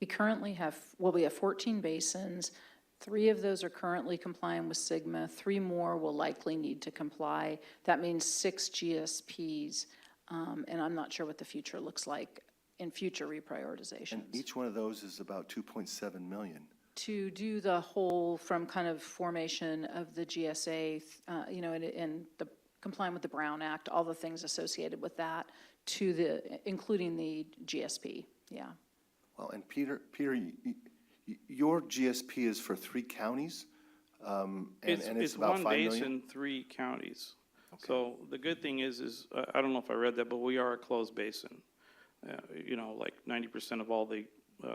We currently have, we have 14 basins. 3 of those are currently complying with SGMA. 3 more will likely need to comply. That means 6 GSPs, and I'm not sure what the future looks like in future reprioritizations.
And each one of those is about 2.7 million.
To do the whole, from kind of formation of the GSA, and the complying with the Brown Act, all the things associated with that, including the GSP, yeah.
Well, and Peter, your GSP is for 3 counties, and it's about 5 million?
It's one basin, 3 counties. Okay. So the good thing is I don't know if I read that, but we are a closed basin. Like 90% of all the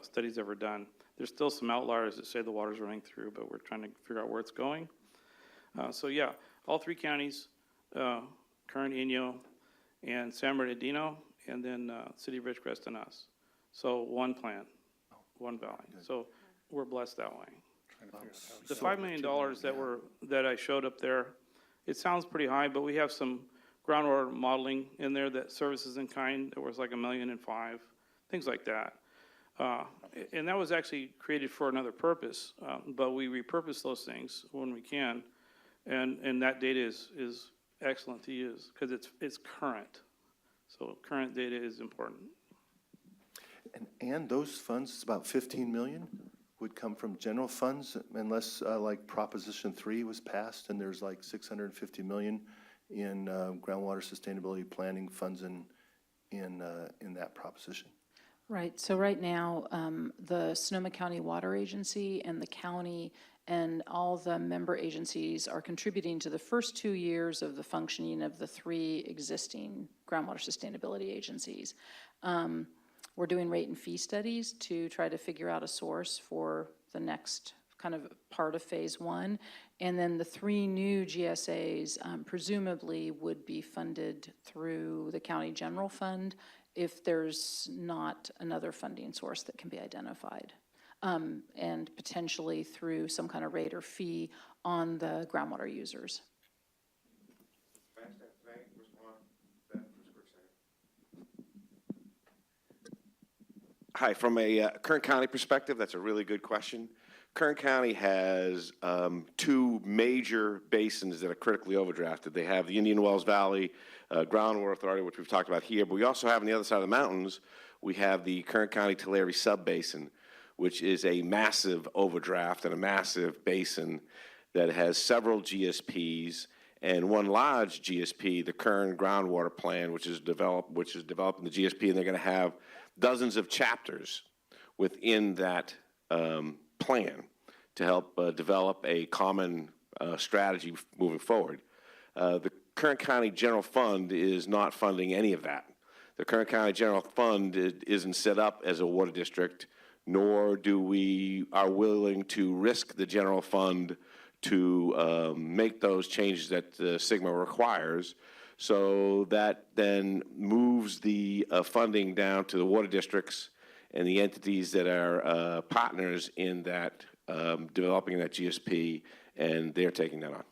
studies ever done. There's still some outliers that say the water's running through, but we're trying to figure out where it's going. So yeah, all 3 counties, Kern, Inyo, and San Bernardino, and then City of Ridgecrest and us. So one plant, one valley. So we're blessed that way. The $5 million that I showed up there, it sounds pretty high, but we have some groundwater modeling in there that services in kind. There was like $1.5 million, things like that. And that was actually created for another purpose, but we repurpose those things when we can, and that data is excellent to use because it's current. So current data is important.
And those funds, it's about 15 million would come from general funds unless like Proposition 3 was passed and there's like 650 million in groundwater sustainability planning funds in that proposition?
Right, so right now, the Sonoma County Water Agency and the county and all the member agencies are contributing to the first 2 years of the functioning of the 3 existing groundwater sustainability agencies. We're doing rate and fee studies to try to figure out a source for the next kind of part of phase 1. And then the 3 new GSAs presumably would be funded through the county general fund if there's not another funding source that can be identified. And potentially through some kind of rate or fee on the groundwater users.
Hi, from a Kern County perspective, that's a really good question. Kern County has 2 major basins that are critically overdrafted. They have the Indian Wells Valley Groundwater Authority, which we've talked about here, but we also have on the other side of the mountains, we have the Kern County Tulare Subbasin, which is a massive overdraft and a massive basin that has several GSPs and one large GSP, the Kern Groundwater Plan, which is developing the GSP, and they're going to have dozens of chapters within that plan to help develop a common strategy moving forward. The Kern County General Fund is not funding any of that. The Kern County General Fund isn't set up as a water district, nor are willing to risk the general fund to make those changes that SGMA requires. So that then moves the funding down to the water districts and the entities that are partners in that, developing that GSP, and they're taking that on.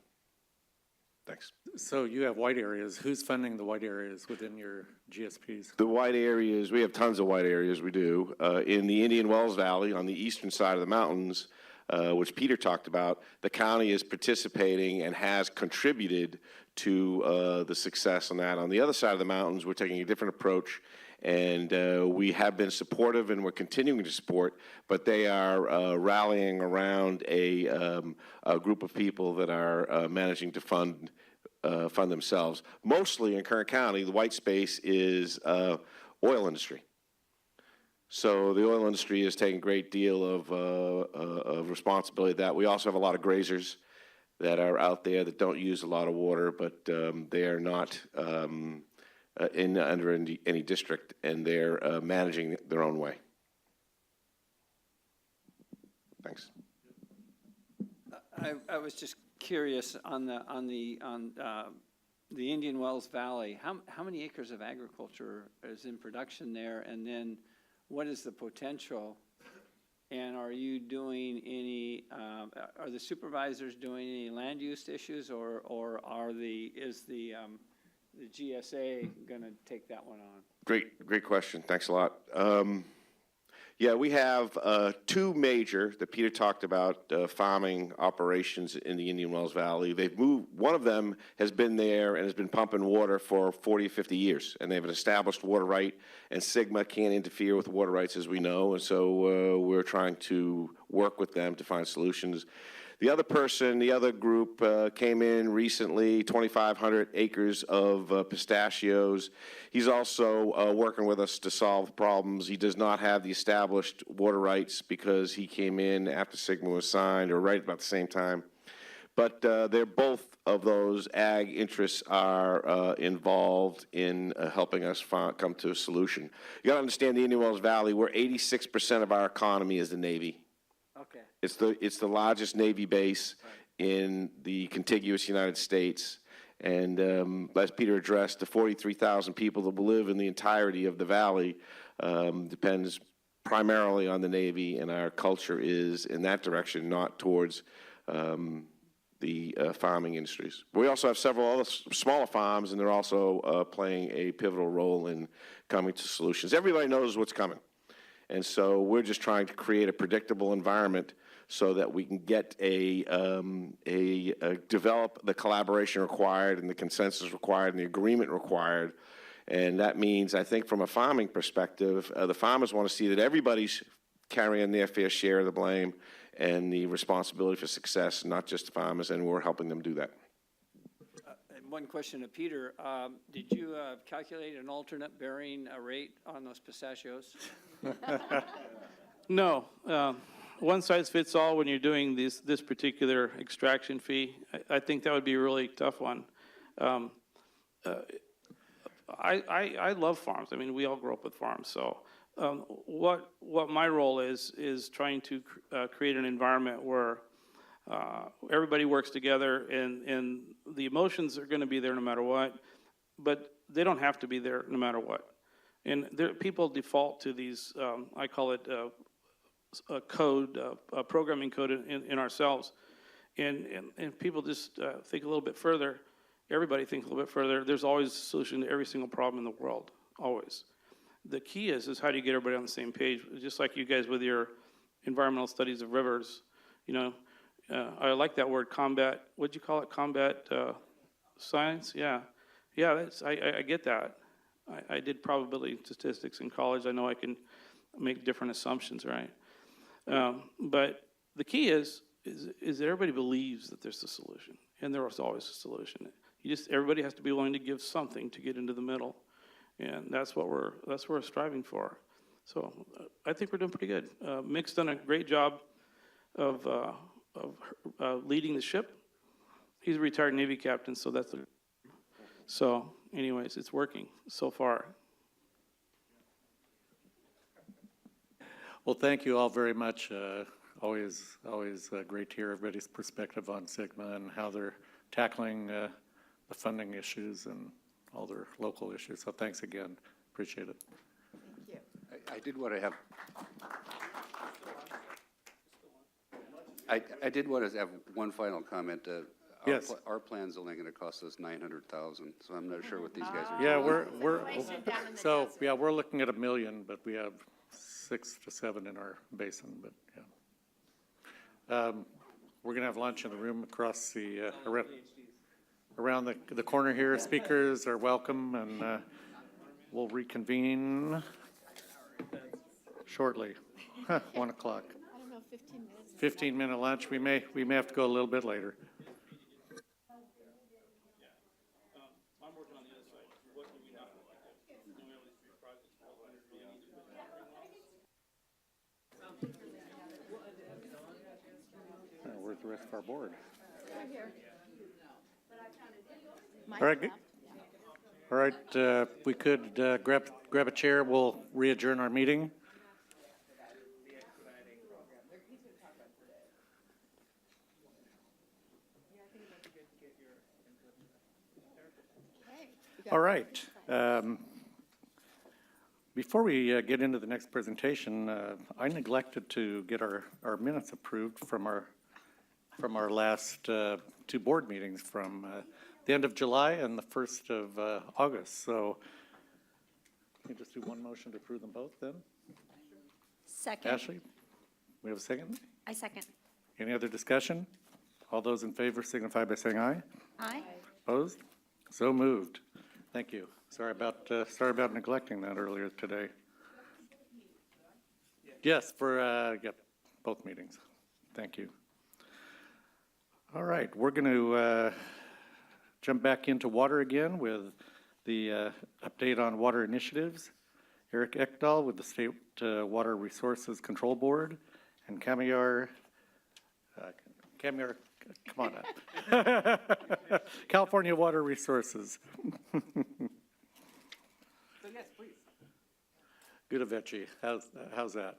Thanks.
So you have white areas. Who's funding the white areas within your GSPs?
The white areas, we have tons of white areas, we do. In the Indian Wells Valley, on the eastern side of the mountains, which Peter talked about, the county is participating and has contributed to the success on that. On the other side of the mountains, we're taking a different approach, and we have been supportive and we're continuing to support, but they are rallying around a group of people that are managing to fund themselves. Mostly in Kern County, the white space is oil industry. So the oil industry is taking a great deal of responsibility of that. We also have a lot of grazers that are out there that don't use a lot of water, but they are not under any district, and they're managing their own way. Thanks.
I was just curious on the Indian Wells Valley. How many acres of agriculture is in production there, and then what is the potential? And are you doing any? Are the supervisors doing any land use issues, or is the GSA going to take that one on?
Great question. Thanks a lot. Yeah, we have 2 major that Peter talked about farming operations in the Indian Wells Valley. They've moved. One of them has been there and has been pumping water for 40, 50 years, and they have an established water right, and SGMA can't interfere with water rights, as we know, and so we're trying to work with them to find solutions. The other group came in recently, 2,500 acres of pistachios. He's also working with us to solve problems. He does not have the established water rights because he came in after SGMA was signed, or right about the same time. But they're both of those ag interests are involved in helping us come to a solution. You got to understand the Indian Wells Valley, where 86% of our economy is the Navy.
Okay.
It's the largest Navy base in the contiguous United States. And as Peter addressed, the 43,000 people that live in the entirety of the valley depends primarily on the Navy, and our culture is in that direction, not towards the farming industries. We also have several other smaller farms, and they're also playing a pivotal role in coming to solutions. Everybody knows what's coming. And so we're just trying to create a predictable environment so that we can get develop the collaboration required and the consensus required and the agreement required. And that means, I think, from a farming perspective, the farmers want to see that everybody's carrying their fair share of the blame and the responsibility for success, not just the farmers, and we're helping them do that.
And one question to Peter. Did you calculate an alternate bearing rate on those pistachios?
No, one size fits all when you're doing this particular extraction fee. I think that would be a really tough one. I love farms. I mean, we all grew up with farms. So what my role is trying to create an environment where everybody works together, and the emotions are going to be there no matter what, but they don't have to be there no matter what. And people default to these, I call it a code, a programming code in ourselves. And people just think a little bit further. Everybody thinks a little bit further. There's always a solution to every single problem in the world, always. The key is how do you get everybody on the same page? Just like you guys with your environmental studies of rivers, you know, I like that word, combat. What'd you call it? Combat science? Yeah, I get that. I did probability statistics in college. I know I can make different assumptions, right? But the key is that everybody believes that there's a solution, and there is always a solution. Everybody has to be willing to give something to get into the middle, and that's what we're striving for. So I think we're doing pretty good. Mick's done a great job of leading the ship. He's a retired Navy captain, so anyways, it's working so far.
Well, thank you all very much. Always great to hear everybody's perspective on SGMA and how they're tackling the funding issues and all their local issues. So thanks again. Appreciate it.
Thank you.
I did want to have, I did want to have one final comment.
Yes.
Our plan's only going to cost us $900,000, so I'm not sure what these guys are
Yeah,
doing.
we're looking at $1 million, but we have 6 to 7 in our basin, but yeah. We're gonna have lunch in the room across the, around the corner here. Speakers are welcome, and we'll reconvene shortly. 1 o'clock.
I don't know, 15 minutes.
15-minute lunch. We may have to go a little bit later.
I'm working on the other side. What do we have? We only have 3 projects.
Where's the rest of our board?
Right here.
All right. All right. We could grab a chair. We'll re-adjourn our meeting. All right. Before we get into the next presentation, I neglected to get our minutes approved from our last 2 board meetings from the end of July and the 1st of August. So can you just do one motion to approve them both then?
Second.
Ashley, we have a second?
I second.
Any other discussion? All those in favor signify by saying aye.
Aye.
Opposed? So moved. Thank you. Sorry about neglecting that earlier today. Yes, for both meetings. Thank you. All right, we're going to jump back into water again with the update on water initiatives. Eric Ekdahl with the State Water Resources Control Board, and Camillar, come on up. California Water Resources.
Yes, please.
Gudavechi, how's that?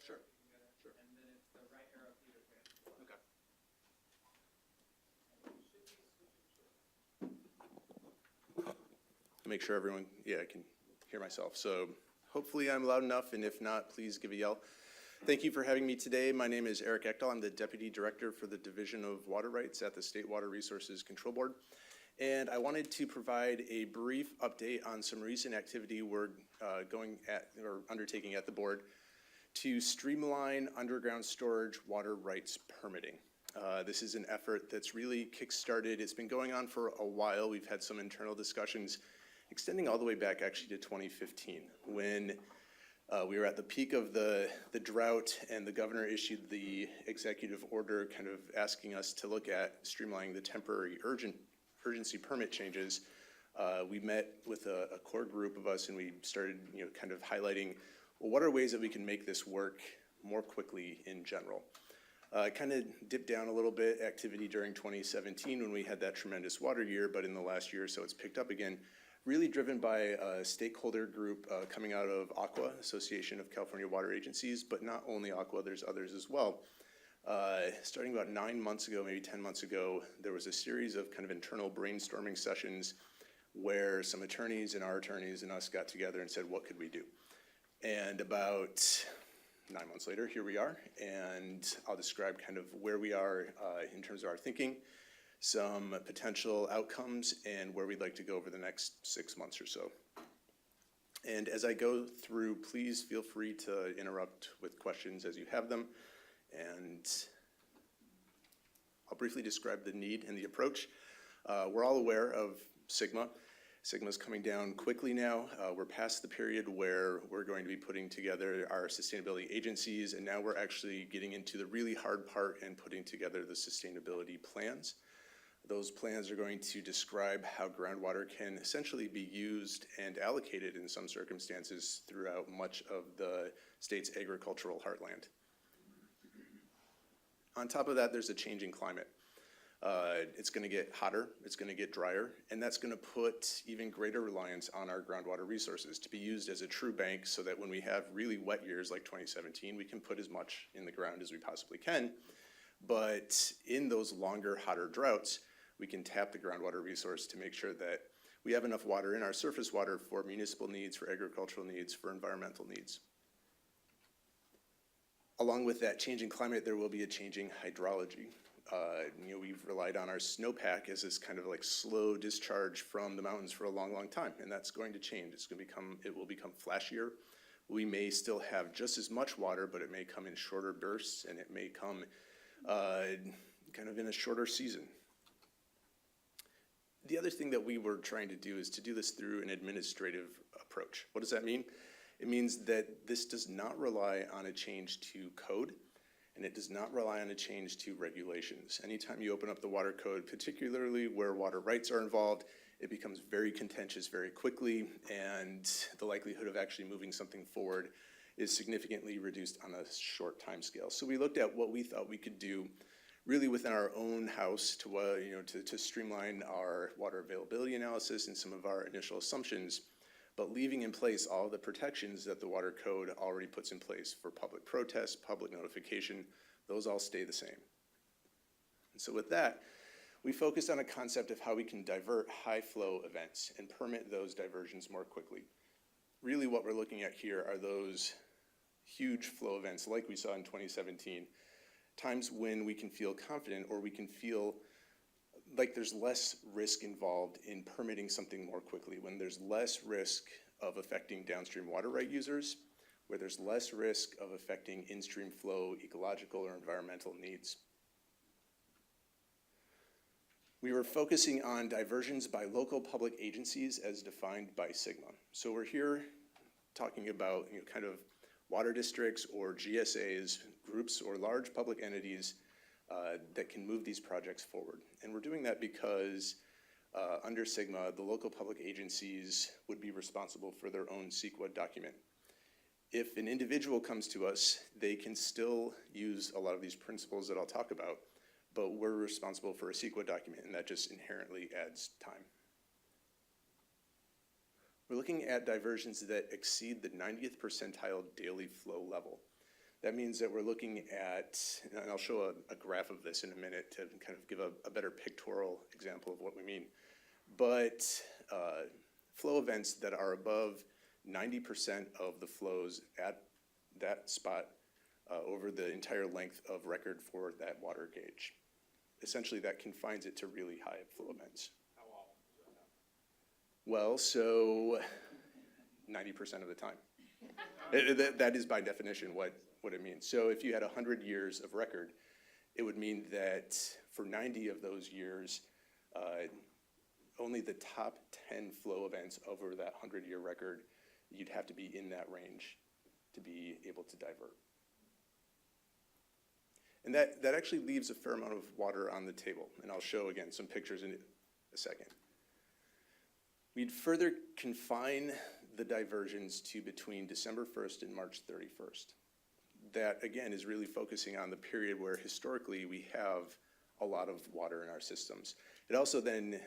Sure. And then it's the right arrow key to okay.
Make sure everyone, can hear myself. So hopefully I'm loud enough, and if not, please give a yell. Thank you for having me today. My name is Eric Ekdahl. I'm the Deputy Director for the Division of Water Rights at the State Water Resources Control Board. And I wanted to provide a brief update on some recent activity we're undertaking at the board to streamline underground storage water rights permitting. This is an effort that's really kick-started. It's been going on for a while. We've had some internal discussions extending all the way back actually to 2015, when we were at the peak of the drought, and the governor issued the executive order kind of asking us to look at streamlining the temporary urgency permit changes. We met with a core group of us, and we started, kind of highlighting, well, what are ways that we can make this work more quickly in general? Kind of dipped down a little bit, activity during 2017 when we had that tremendous water year, but in the last year or so it's picked up again, really driven by a stakeholder group coming out of ACWA, Association of California Water Agencies, but not only ACWA, there's others as well. Starting about 9 months ago, maybe 10 months ago, there was a series of kind of internal brainstorming sessions where some attorneys and our attorneys and us got together and said, what could we do? And about 9 months later, here we are, and I'll describe kind of where we are in terms of our thinking, some potential outcomes, and where we'd like to go over the next 6 months or so. And as I go through, please feel free to interrupt with questions as you have them, and I'll briefly describe the need and the approach. We're all aware of SGMA. SGMA's coming down quickly now. We're past the period where we're going to be putting together our sustainability agencies, and now we're actually getting into the really hard part and putting together the sustainability plans. Those plans are going to describe how groundwater can essentially be used and allocated in some circumstances throughout much of the state's agricultural heartland. On top of that, there's a changing climate. It's going to get hotter, it's going to get drier, and that's going to put even greater reliance on our groundwater resources to be used as a true bank, so that when we have really wet years like 2017, we can put as much in the ground as we possibly can. But in those longer, hotter droughts, we can tap the groundwater resource to make sure that we have enough water in our surface water for municipal needs, for agricultural needs, for environmental needs. Along with that changing climate, there will be a changing hydrology. We've relied on our snowpack as this kind of like slow discharge from the mountains for a long, long time, and that's going to change. It will become flashier. We may still have just as much water, but it may come in shorter bursts, and it may come kind of in a shorter season. The other thing that we were trying to do is to do this through an administrative approach. What does that mean? It means that this does not rely on a change to code, and it does not rely on a change to regulations. Anytime you open up the water code, particularly where water rights are involved, it becomes very contentious very quickly, and the likelihood of actually moving something forward is significantly reduced on a short time scale. So we looked at what we thought we could do really within our own house to streamline our water availability analysis and some of our initial assumptions, but leaving in place all the protections that the water code already puts in place for public protest, public notification. Those all stay the same. And so with that, we focused on a concept of how we can divert high flow events and permit those diversions more quickly. Really what we're looking at here are those huge flow events like we saw in 2017, times when we can feel confident, or we can feel like there's less risk involved in permitting something more quickly, when there's less risk of affecting downstream water right users, where there's less risk of affecting in-stream flow, ecological or environmental needs. We were focusing on diversions by local public agencies as defined by SGMA. So we're here talking about kind of water districts or GSAs, groups or large public entities that can move these projects forward. And we're doing that because under SGMA, the local public agencies would be responsible for their own CEQA document. If an individual comes to us, they can still use a lot of these principles that I'll talk about, but we're responsible for a CEQA document, and that just inherently adds time. We're looking at diversions that exceed the 90th percentile daily flow level. That means that we're looking at, and I'll show a graph of this in a minute to kind of give a better pictorial example of what we mean, but flow events that are above 90% of the flows at that spot over the entire length of record for that water gauge. Essentially, that confines it to really high flow events. How often does that happen? Well, so 90% of the time. That is by definition what it means. So if you had 100 years of record, it would mean that for 90 of those years, only the top 10 flow events over that 100-year record, you'd have to be in that range to be able to divert. And that actually leaves a fair amount of water on the table, and I'll show again some pictures in a second. We'd further confine the diversions to between December 1st and March 31st. That, again, is really focusing on the period where historically we have a lot of water in our systems. It also then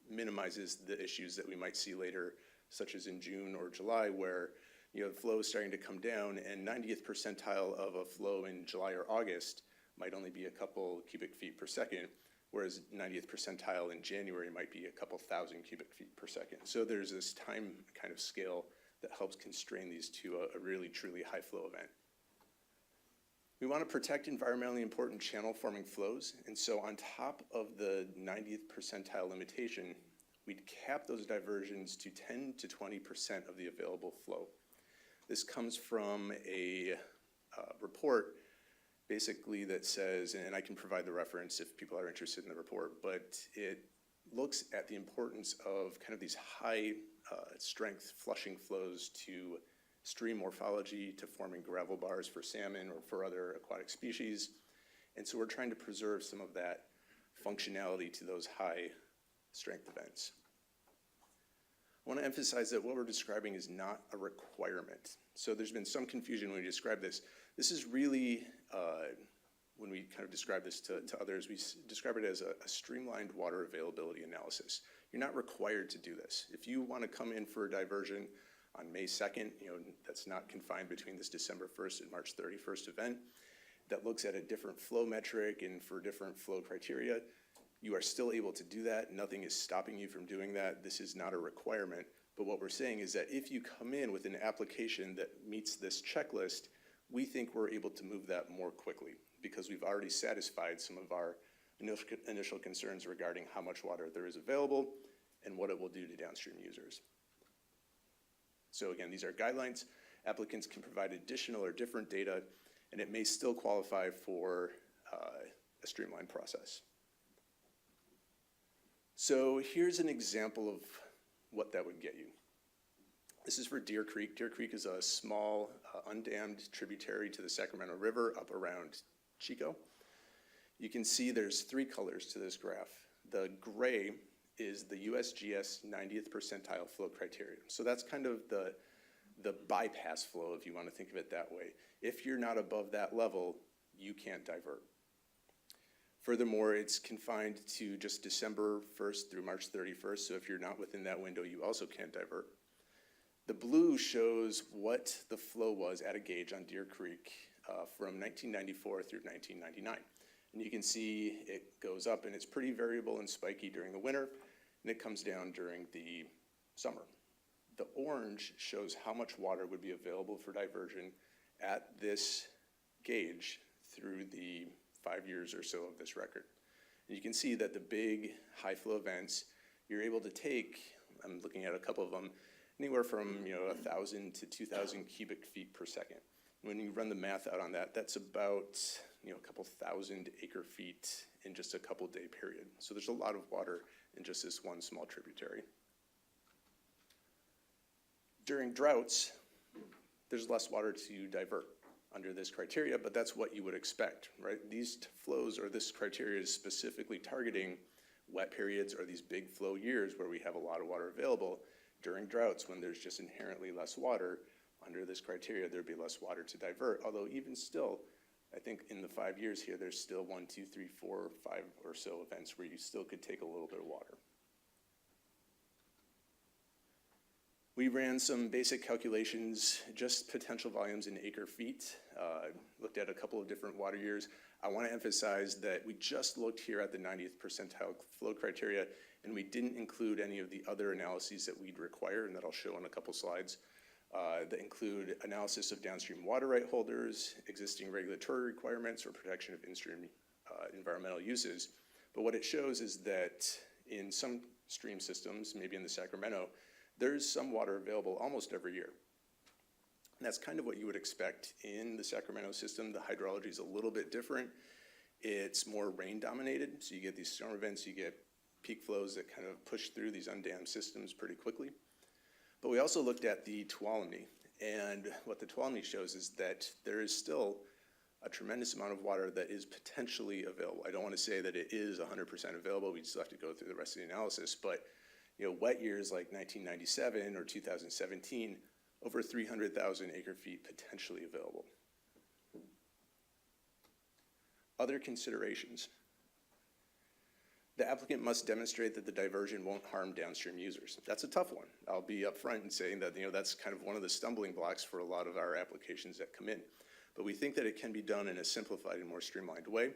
minimizes the issues that we might see later, such as in June or July, where the flow is starting to come down, and 90th percentile of a flow in July or August might only be a couple cubic feet per second, whereas 90th percentile in January might be a couple thousand cubic feet per second. So there's this time kind of scale that helps constrain these to a really, truly high flow event. We want to protect environmentally important channel-forming flows, and so on top of the 90th percentile limitation, we'd cap those diversions to 10 to 20% of the available flow. This comes from a report basically that says, and I can provide the reference if people are interested in the report, but it looks at the importance of kind of these high strength flushing flows to stream morphology, to forming gravel bars for salmon or for other aquatic species. And so we're trying to preserve some of that functionality to those high strength events. I want to emphasize that what we're describing is not a requirement. So there's been some confusion when we describe this. This is really, when we kind of describe this to others, we describe it as a streamlined water availability analysis. You're not required to do this. If you want to come in for a diversion on May 2nd, that's not confined between this December 1st and March 31st event, that looks at a different flow metric and for different flow criteria, you are still able to do that. Nothing is stopping you from doing that. This is not a requirement. But what we're saying is that if you come in with an application that meets this checklist, we think we're able to move that more quickly because we've already satisfied some of our initial concerns regarding how much water there is available and what it will do to downstream users. So again, these are guidelines. Applicants can provide additional or different data, and it may still qualify for a streamlined process. So here's an example of what that would get you. This is for Deer Creek. Deer Creek is a small, undammed tributary to the Sacramento River up around Chico. You can see there's three colors to this graph. The gray is the USGS 90th percentile flow criterion. So that's kind of the bypass flow, if you want to think of it that way. If you're not above that level, you can't divert. Furthermore, it's confined to just December 1st through March 31st, so if you're not within that window, you also can't divert. The blue shows what the flow was at a gauge on Deer Creek from 1994 through 1999. And you can see it goes up, and it's pretty variable and spiky during the winter, and it comes down during the summer. The orange shows how much water would be available for diversion at this gauge through the 5 years or so of this record. And you can see that the big high flow events, you're able to take, I'm looking at a couple of them, anywhere from 1,000 to 2,000 cubic feet per second. When you run the math out on that, that's about a couple thousand acre feet in just a couple day period. So there's a lot of water in just this one small tributary. During droughts, there's less water to divert under this criteria, but that's what you would expect, right? These flows or this criteria is specifically targeting wet periods or these big flow years where we have a lot of water available. During droughts, when there's just inherently less water, under this criteria, there'd be less water to divert. Although even still, I think in the 5 years here, there's still 1, 2, 3, 4, 5 or so events where you still could take a little bit of water. We ran some basic calculations, just potential volumes in acre feet, looked at a couple of different water years. I want to emphasize that we just looked here at the 90th percentile flow criteria, and we didn't include any of the other analyses that we'd require, and that I'll show in a couple slides, that include analysis of downstream water right holders, existing regulatory requirements, or protection of in-stream environmental uses. But what it shows is that in some stream systems, maybe in the Sacramento, there's some water available almost every year. And that's kind of what you would expect in the Sacramento system. The hydrology is a little bit different. It's more rain dominated, so you get these storm events, you get peak flows that kind of push through these undammed systems pretty quickly. But we also looked at the Tuolumne, and what the Tuolumne shows is that there is still a tremendous amount of water that is potentially available. I don't want to say that it is 100% available. We still have to go through the rest of the analysis. But wet years like 1997 or 2017, over 300,000 acre feet potentially available. Other considerations. The applicant must demonstrate that the diversion won't harm downstream users. That's a tough one. I'll be upfront in saying that that's kind of one of the stumbling blocks for a lot of our applications that come in. But we think that it can be done in a simplified and more streamlined way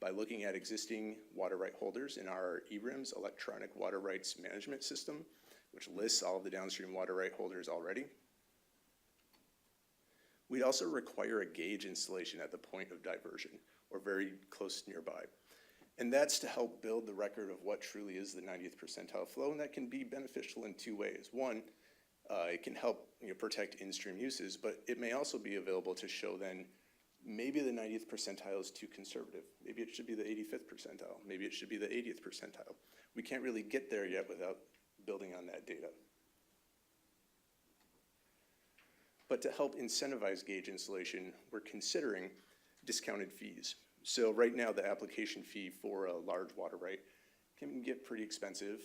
by looking at existing water right holders in our ERIMS, Electronic Water Rights Management System, which lists all of the downstream water right holders already. We'd also require a gauge installation at the point of diversion or very close nearby. And that's to help build the record of what truly is the 90th percentile flow, and that can be beneficial in two ways. One, it can help protect in-stream uses, but it may also be available to show then maybe the 90th percentile is too conservative. Maybe it should be the 85th percentile. Maybe it should be the 80th percentile. We can't really get there yet without building on that data. But to help incentivize gauge installation, we're considering discounted fees. So right now, the application fee for a large water right can get pretty expensive,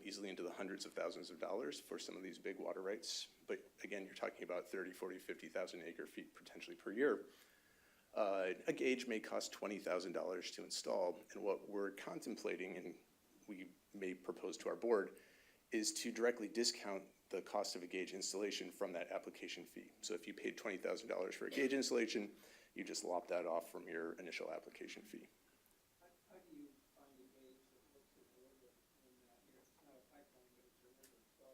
easily into the hundreds of thousands of dollars for some of these big water rights. But again, you're talking about 30, 40, 50,000 acre feet potentially per year. A gauge may cost $20,000 to install. And what we're contemplating, and we may propose to our board, is to directly discount the cost of a gauge installation from that application fee. So if you paid $20,000 for a gauge installation, you just lop that off from your initial application fee.
How do you find a gauge that looks at the river and it's not a pipeline, but it's a river, so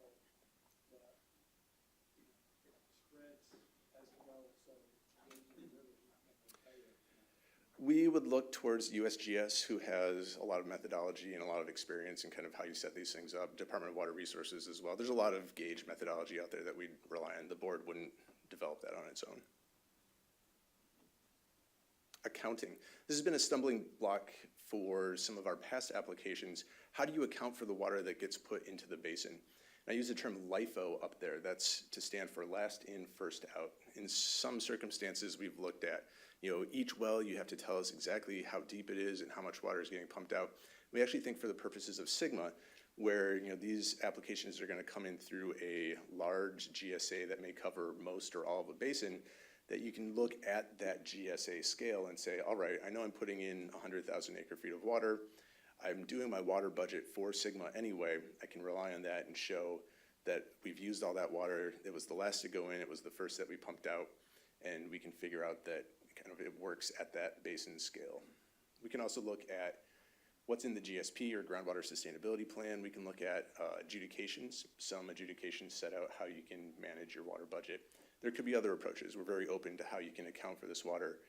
that it spreads as well, so gauging the river is not going to tell you.
We would look towards USGS, who has a lot of methodology and a lot of experience in kind of how you set these things up. Department of Water Resources as well. There's a lot of gauge methodology out there that we'd rely on. The board wouldn't develop that on its own. Accounting. This has been a stumbling block for some of our past applications. How do you account for the water that gets put into the basin? And I use the term LIFO up there. That's to stand for last in, first out. In some circumstances we've looked at, each well you have to tell us exactly how deep it is and how much water is getting pumped out. We actually think for the purposes of SGMA, where these applications are going to come in through a large GSA that may cover most or all of a basin, that you can look at that GSA scale and say, all right, I know I'm putting in 100,000 acre feet of water. I'm doing my water budget for SGMA anyway. I can rely on that and show that we've used all that water. It was the last to go in. It was the first that we pumped out. And we can figure out that kind of it works at that basin scale. We can also look at what's in the GSP or groundwater sustainability plan. We can look at adjudications. Some adjudications set out how you can manage your water budget. There could be other approaches. We're very open to how you can account for this water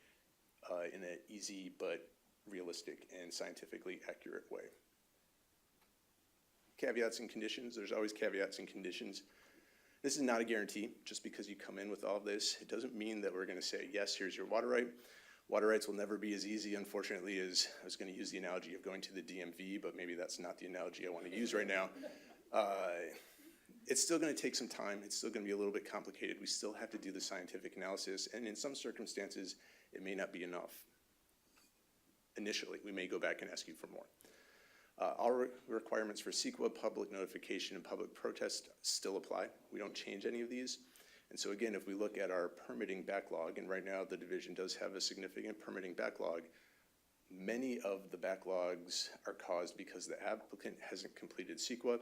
in an easy but realistic and scientifically accurate way. Caveats and conditions. There's always caveats and conditions. This is not a guarantee. Just because you come in with all of this, it doesn't mean that we're going to say, yes, here's your water right. Water rights will never be as easy, unfortunately, as I was going to use the analogy of going to the DMV, but maybe that's not the analogy I want to use right now. It's still going to take some time. It's still going to be a little bit complicated. We still have to do the scientific analysis, and in some circumstances, it may not be enough. Initially, we may go back and ask you for more. All requirements for CEQA, public notification, and public protest still apply. We don't change any of these. And so again, if we look at our permitting backlog, and right now the division does have a significant permitting backlog, many of the backlogs are caused because the applicant hasn't completed CEQA,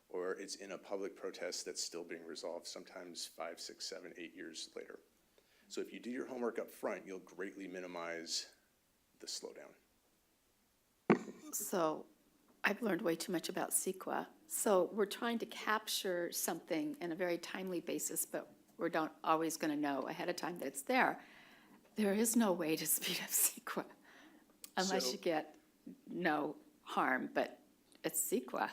or it's in a public protest that's still being resolved, sometimes 5, 6, 7, 8 years later. So if you do your homework up front, you'll greatly minimize the slowdown.
So I've learned way too much about CEQA. So we're trying to capture something in a very timely basis, but we're not always going to know ahead of time that it's there. There is no way to speed up CEQA unless you get no harm, but it's CEQA.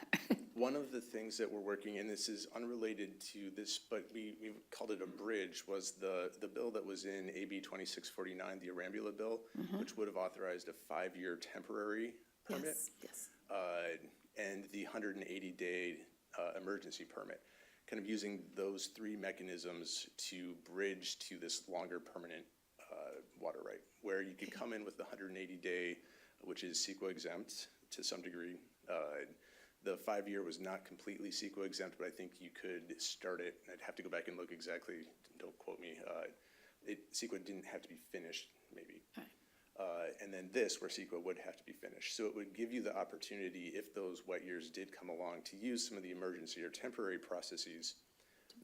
One of the things that we're working, and this is unrelated to this, but we called it a bridge, was the bill that was in AB 2649, the Arambula bill, which would have authorized a 5-year temporary permit.
Yes.
and the 180-day emergency permit, kind of using those three mechanisms to bridge to this longer permanent water right, where you could come in with the 180-day, which is CEQA exempt to some degree. The 5-year was not completely CEQA exempt, but I think you could start it. I'd have to go back and look exactly, don't quote me. CEQA didn't have to be finished, maybe. And then this, where CEQA would have to be finished. So it would give you the opportunity, if those wet years did come along, to use some of the emergency or temporary processes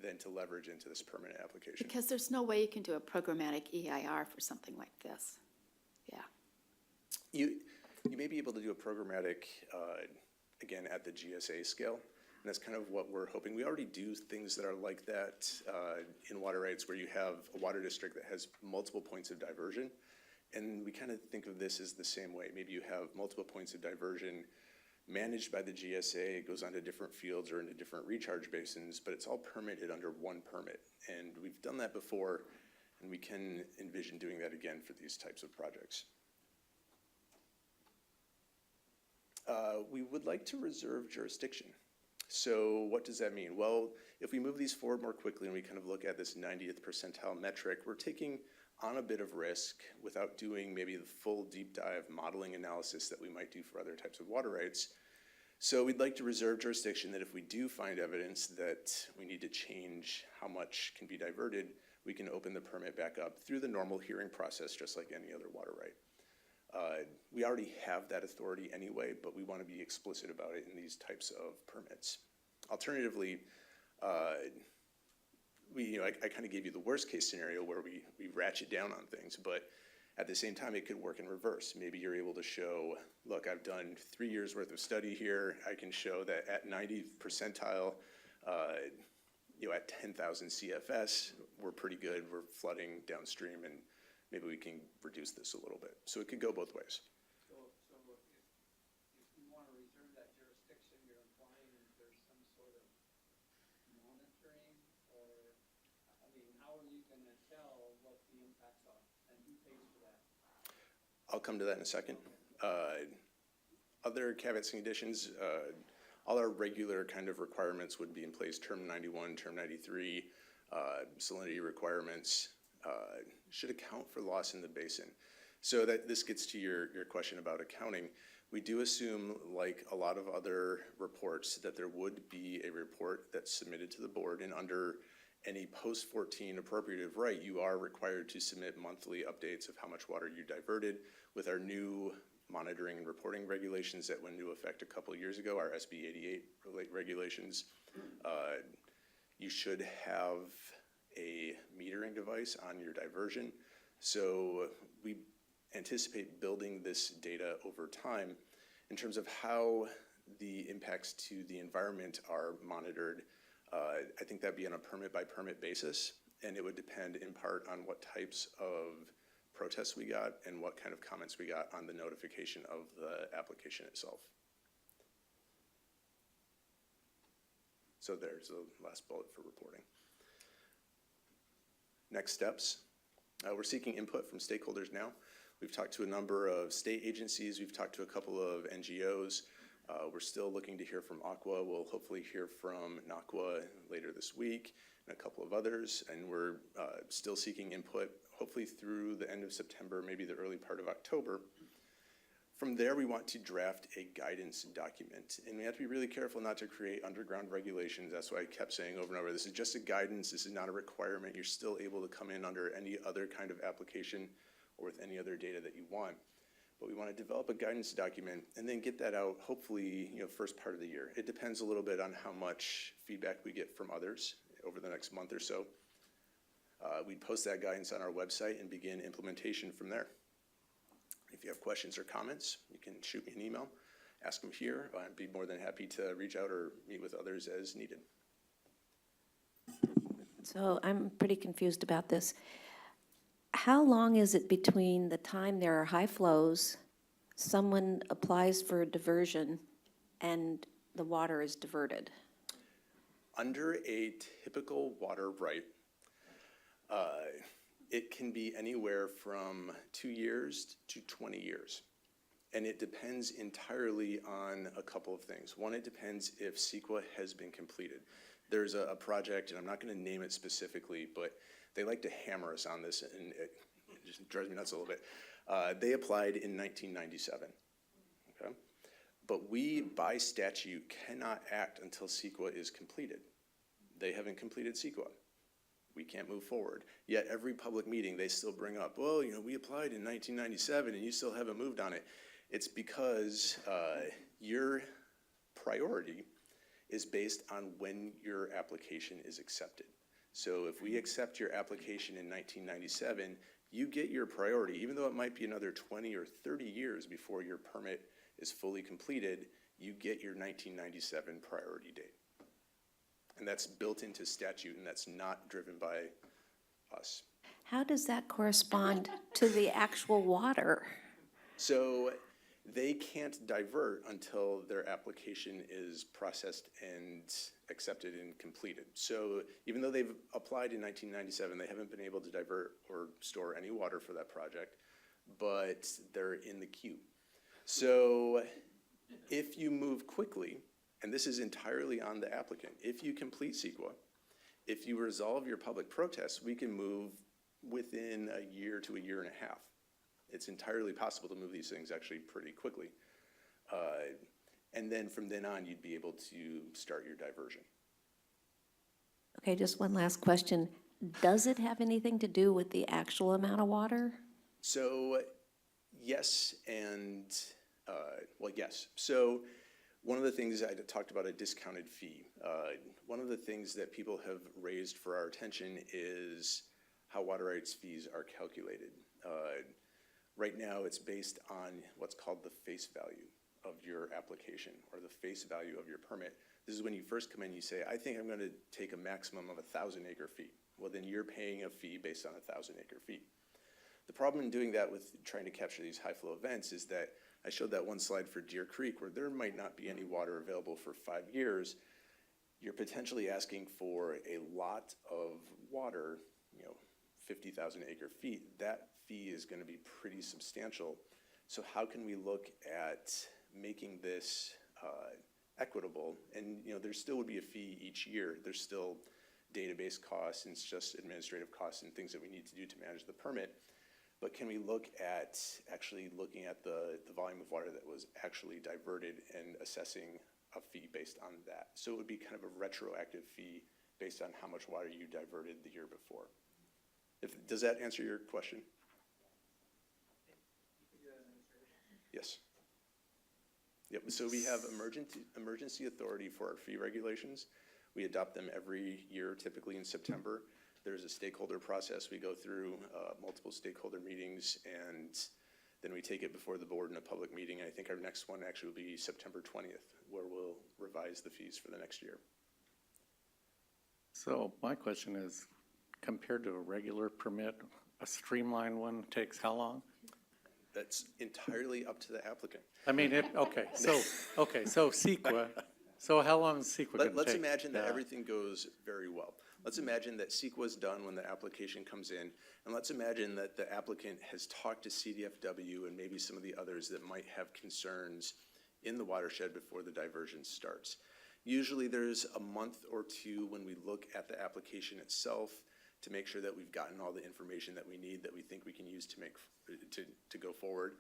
then to leverage into this permanent application.
Because there's no way you can do a programmatic EIR for something like this. Yeah.
You may be able to do a programmatic, again, at the GSA scale. And that's kind of what we're hoping. We already do things that are like that in water rights, where you have a water district that has multiple points of diversion. And we kind of think of this as the same way. Maybe you have multiple points of diversion managed by the GSA. It goes onto different fields or into different recharge basins, but it's all permitted under one permit. And we've done that before, and we can envision doing that again for these types of projects. We would like to reserve jurisdiction. So what does that mean? Well, if we move these forward more quickly and we kind of look at this 90th percentile metric, we're taking on a bit of risk without doing maybe the full deep dive modeling analysis that we might do for other types of water rights. So we'd like to reserve jurisdiction that if we do find evidence that we need to change how much can be diverted, we can open the permit back up through the normal hearing process, just like any other water right. We already have that authority anyway, but we want to be explicit about it in these types of permits. Alternatively, I kind of gave you the worst case scenario where we ratchet down on things, but at the same time, it could work in reverse. Maybe you're able to show, look, I've done 3 years worth of study here. I can show that at 90th percentile, at 10,000 CFS, we're pretty good. We're flooding downstream, and maybe we can reduce this a little bit. So it could go both ways.
So if you want to reserve that jurisdiction, you're implying that there's some sort of monitoring, or, I mean, how are you going to tell what the impacts are, and who pays for that?
I'll come to that in a second. Other caveats and conditions, all our regular kind of requirements would be in place, term 91, term 93, salinity requirements, should account for loss in the basin. So that this gets to your question about accounting. We do assume, like a lot of other reports, that there would be a report that's submitted to the board, and under any post-14 appropriative right, you are required to submit monthly updates of how much water you diverted. With our new monitoring and reporting regulations that went into effect a couple of years ago, our SB 88 regulations, you should have a metering device on your diversion. So we anticipate building this data over time. In terms of how the impacts to the environment are monitored, I think that'd be on a permit by permit basis, and it would depend in part on what types of protests we got and what kind of comments we got on the notification of the application itself. So there's the last bullet for reporting. Next steps. We're seeking input from stakeholders now. We've talked to a number of state agencies. We've talked to a couple of NGOs. We're still looking to hear from Aqua. We'll hopefully hear from NACWA later this week and a couple of others. And we're still seeking input, hopefully through the end of September, maybe the early part of October. From there, we want to draft a guidance document. And we have to be really careful not to create underground regulations. That's why I kept saying over and over, this is just a guidance. This is not a requirement. You're still able to come in under any other kind of application or with any other data that you want. But we want to develop a guidance document and then get that out, hopefully, first part of the year. It depends a little bit on how much feedback we get from others over the next month or so. We'd post that guidance on our website and begin implementation from there. If you have questions or comments, you can shoot me an email, ask them here. I'd be more than happy to reach out or meet with others as needed.
So I'm pretty confused about this. How long is it between the time there are high flows, someone applies for a diversion, and the water is diverted?
Under a typical water right, it can be anywhere from 2 years to 20 years. And it depends entirely on a couple of things. One, it depends if CEQA has been completed. There's a project, and I'm not going to name it specifically, but they like to hammer us on this, and it just drives me nuts a little bit. They applied in 1997, okay? But we, by statute, cannot act until CEQA is completed. They haven't completed CEQA. We can't move forward. Yet every public meeting, they still bring up, well, you know, we applied in 1997 and you still haven't moved on it. It's because your priority is based on when your application is accepted. So if we accept your application in 1997, you get your priority, even though it might be another 20 or 30 years before your permit is fully completed, you get your 1997 priority date. And that's built into statute, and that's not driven by us.
How does that correspond to the actual water?
So they can't divert until their application is processed and accepted and completed. So even though they've applied in 1997, they haven't been able to divert or store any water for that project, but they're in the queue. So if you move quickly, and this is entirely on the applicant, if you complete CEQA, if you resolve your public protests, we can move within a year to a year and a half. It's entirely possible to move these things actually pretty quickly. And then from then on, you'd be able to start your diversion.
Okay, just one last question. Does it have anything to do with the actual amount of water?
So yes, and well, yes. So one of the things I talked about, a discounted fee. One of the things that people have raised for our attention is how water rights fees are calculated. Right now, it's based on what's called the face value of your application or the face value of your permit. This is when you first come in, you say, I think I'm going to take a maximum of 1,000-acre feet. Well, then you're paying a fee based on 1,000-acre feet. The problem in doing that with trying to capture these high-flow events is that I showed that one slide for Deer Creek where there might not be any water available for 5 years. You're potentially asking for a lot of water, 50,000 acre feet. That fee is going to be pretty substantial. So how can we look at making this equitable? And there still would be a fee each year. There's still database costs and it's just administrative costs and things that we need to do to manage the permit. But can we look at actually looking at the volume of water that was actually diverted and assessing a fee based on that? So it would be kind of a retroactive fee based on how much water you diverted the year before. Does that answer your question? Yes. Yep, so we have emergency authority for our fee regulations. We adopt them every year, typically in September. There's a stakeholder process. We go through multiple stakeholder meetings, and then we take it before the board in a public meeting. I think our next one actually will be September 20th, where we'll revise the fees for the next year.
So my question is, compared to a regular permit, a streamlined one takes how long?
That's entirely up to the applicant.
I mean, so CEQA, so how long is CEQA going to take?
Let's imagine that everything goes very well. Let's imagine that CEQA is done when the application comes in, and let's imagine that the applicant has talked to CDFW and maybe some of the others that might have concerns in the watershed before the diversion starts. Usually there's a month or two when we look at the application itself to make sure that we've gotten all the information that we need, that we think we can use to go forward.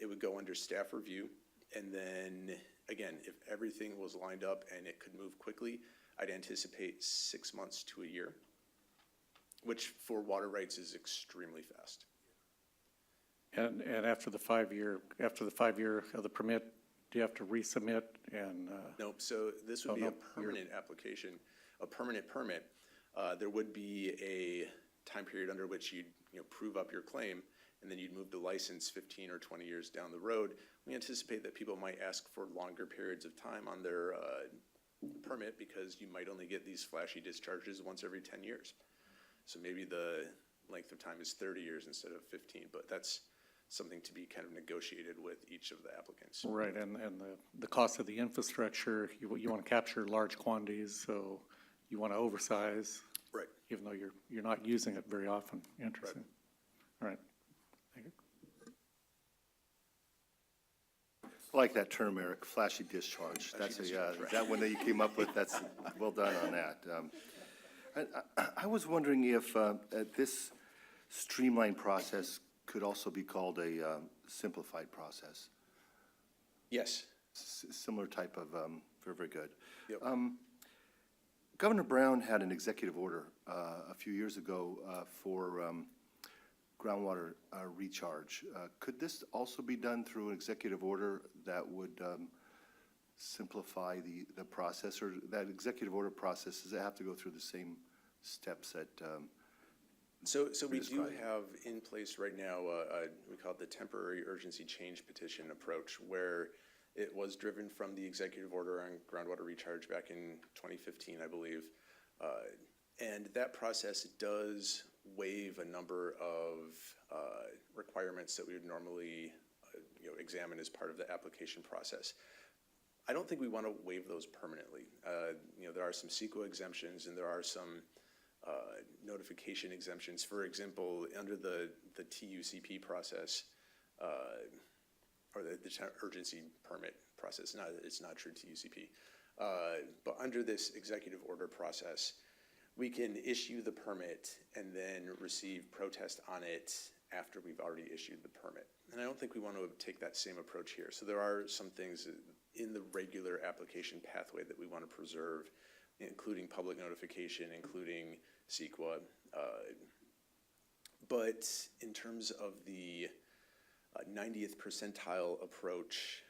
It would go under staff review, and then again, if everything was lined up and it could move quickly, I'd anticipate 6 months to a year, which for water rights is extremely fast.
And after the 5 year of the permit, do you have to resubmit and?
Nope, so this would be a permanent application, a permanent permit. There would be a time period under which you'd prove up your claim, and then you'd move the license 15 or 20 years down the road. We anticipate that people might ask for longer periods of time on their permit because you might only get these flashy discharges once every 10 years. So maybe the length of time is 30 years instead of 15, but that's something to be kind of negotiated with each of the applicants.
Right, and the cost of the infrastructure, you want to capture large quantities, so you want to oversize.
Right.
Even though you're not using it very often. Interesting. Right. All right. Thank you.
I like that term, Eric, flashy discharge. That's a, is that one that you came up with? That's, well done on that. I was wondering if this streamlined process could also be called a simplified process.
Yes.
Similar type of, very, very good.
Yep.
Governor Brown had an executive order a few years ago for groundwater recharge. Could this also be done through an executive order that would simplify the process, or that executive order process, does it have to go through the same steps that
So we do
described?
have in place right now, we call it the temporary urgency change petition approach, where it was driven from the executive order on groundwater recharge back in 2015, I believe. And that process does waive a number of requirements that we would normally examine as part of the application process. I don't think we want to waive those permanently. There are some CEQA exemptions and there are some notification exemptions. For example, under the TUCP process, or the urgency permit process, it's not true TUCP, but under this executive order process, we can issue the permit and then receive protest on it after we've already issued the permit. And I don't think we want to take that same approach here. So there are some things in the regular application pathway that we want to preserve, including public notification, including CEQA. But in terms of the 90th percentile approach,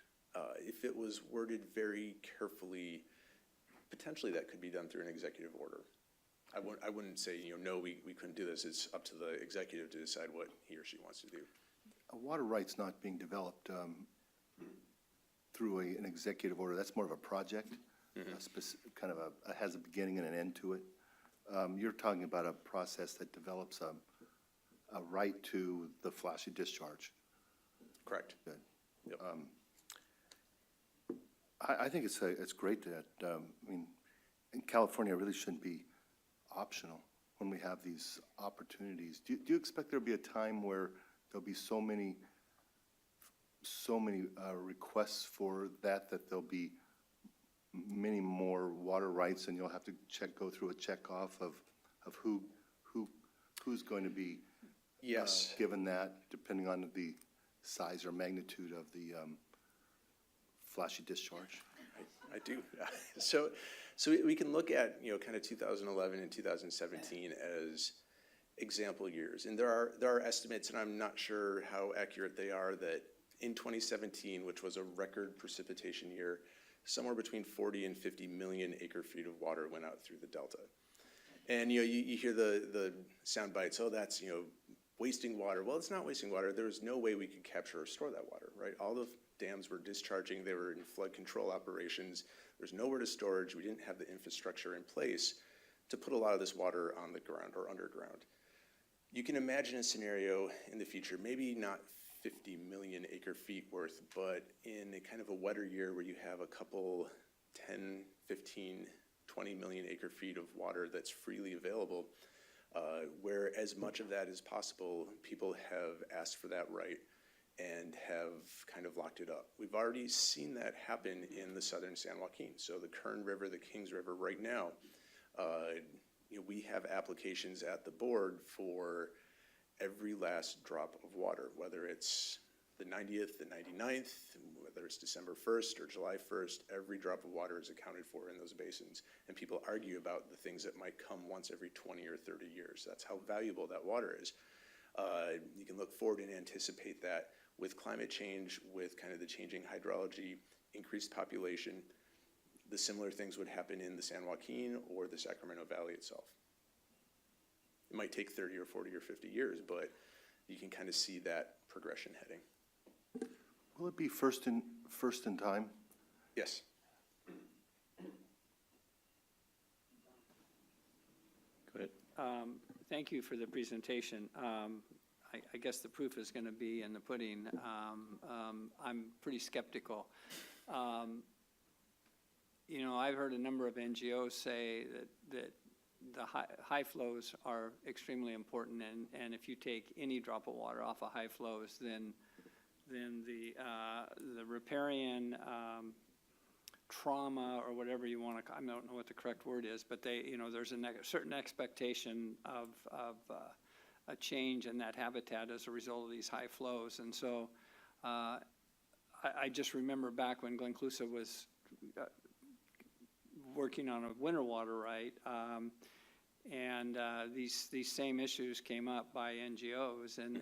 if it was worded very carefully, potentially that could be done through an executive order. I wouldn't say, no, we couldn't do this. It's up to the executive to decide what he or she wants to do.
a water right's not being developed through an executive order? That's more of a project, kind of has a beginning and an end to it. You're talking about a process that develops a right to the flashy discharge.
Correct.
Good.
Yep.
I think it's great that, I mean, in California, it really shouldn't be optional when we have these opportunities. Do you expect there'll be a time where there'll be so many requests for that there'll be many more water rights, and you'll have to go through a check off of who's going to be
Yes.
given that, depending on the size or magnitude of the flashy discharge?
I do. So we can look at, kind of 2011 and 2017 as example years. And there are estimates, and I'm not sure how accurate they are, that in 2017, which was a record precipitation year, somewhere between 40 and 50 million acre feet of water went out through the Delta. And, you hear the sound bites, oh, that's, wasting water. Well, it's not wasting water. There was no way we could capture or store that water, right? All the dams were discharging. They were in flood control operations. There's nowhere to storage. We didn't have the infrastructure in place to put a lot of this water on the ground or underground. You can imagine a scenario in the future, maybe not 50 million acre feet worth, but in a kind of a wetter year where you have a couple 10, 15, 20 million acre feet of water that's freely available, where as much of that as possible, people have asked for that right and have kind of locked it up. We've already seen that happen in the southern San Joaquin. So the Kern River, the Kings River right now, we have applications at the board for every last drop of water, whether it's the 90th, the 99th, whether it's December 1st or July 1st, every drop of water is accounted for in those basins. And people argue about the things that might come once every 20 or 30 years. That's how valuable that water is. You can look forward and anticipate that with climate change, with kind of the changing hydrology, increased population, the similar things would happen in the San Joaquin or the Sacramento Valley itself. It might take 30 or 40 or 50 years, but you can kind of see that progression heading.
Will it be first in time?
Yes.
Go ahead.
Thank you for the presentation. I guess the proof is going to be in the pudding. I'm pretty skeptical. I've heard a number of NGOs say that the high flows are extremely important, and if you take any drop of water off of high flows, then the riparian, trauma, or whatever you want to, I don't know what the correct word is, but there's a certain expectation of a change in that habitat as a result of these high flows. And so I just remember back when Glenclusa was working on a winter water right, and these same issues came up by NGOs, and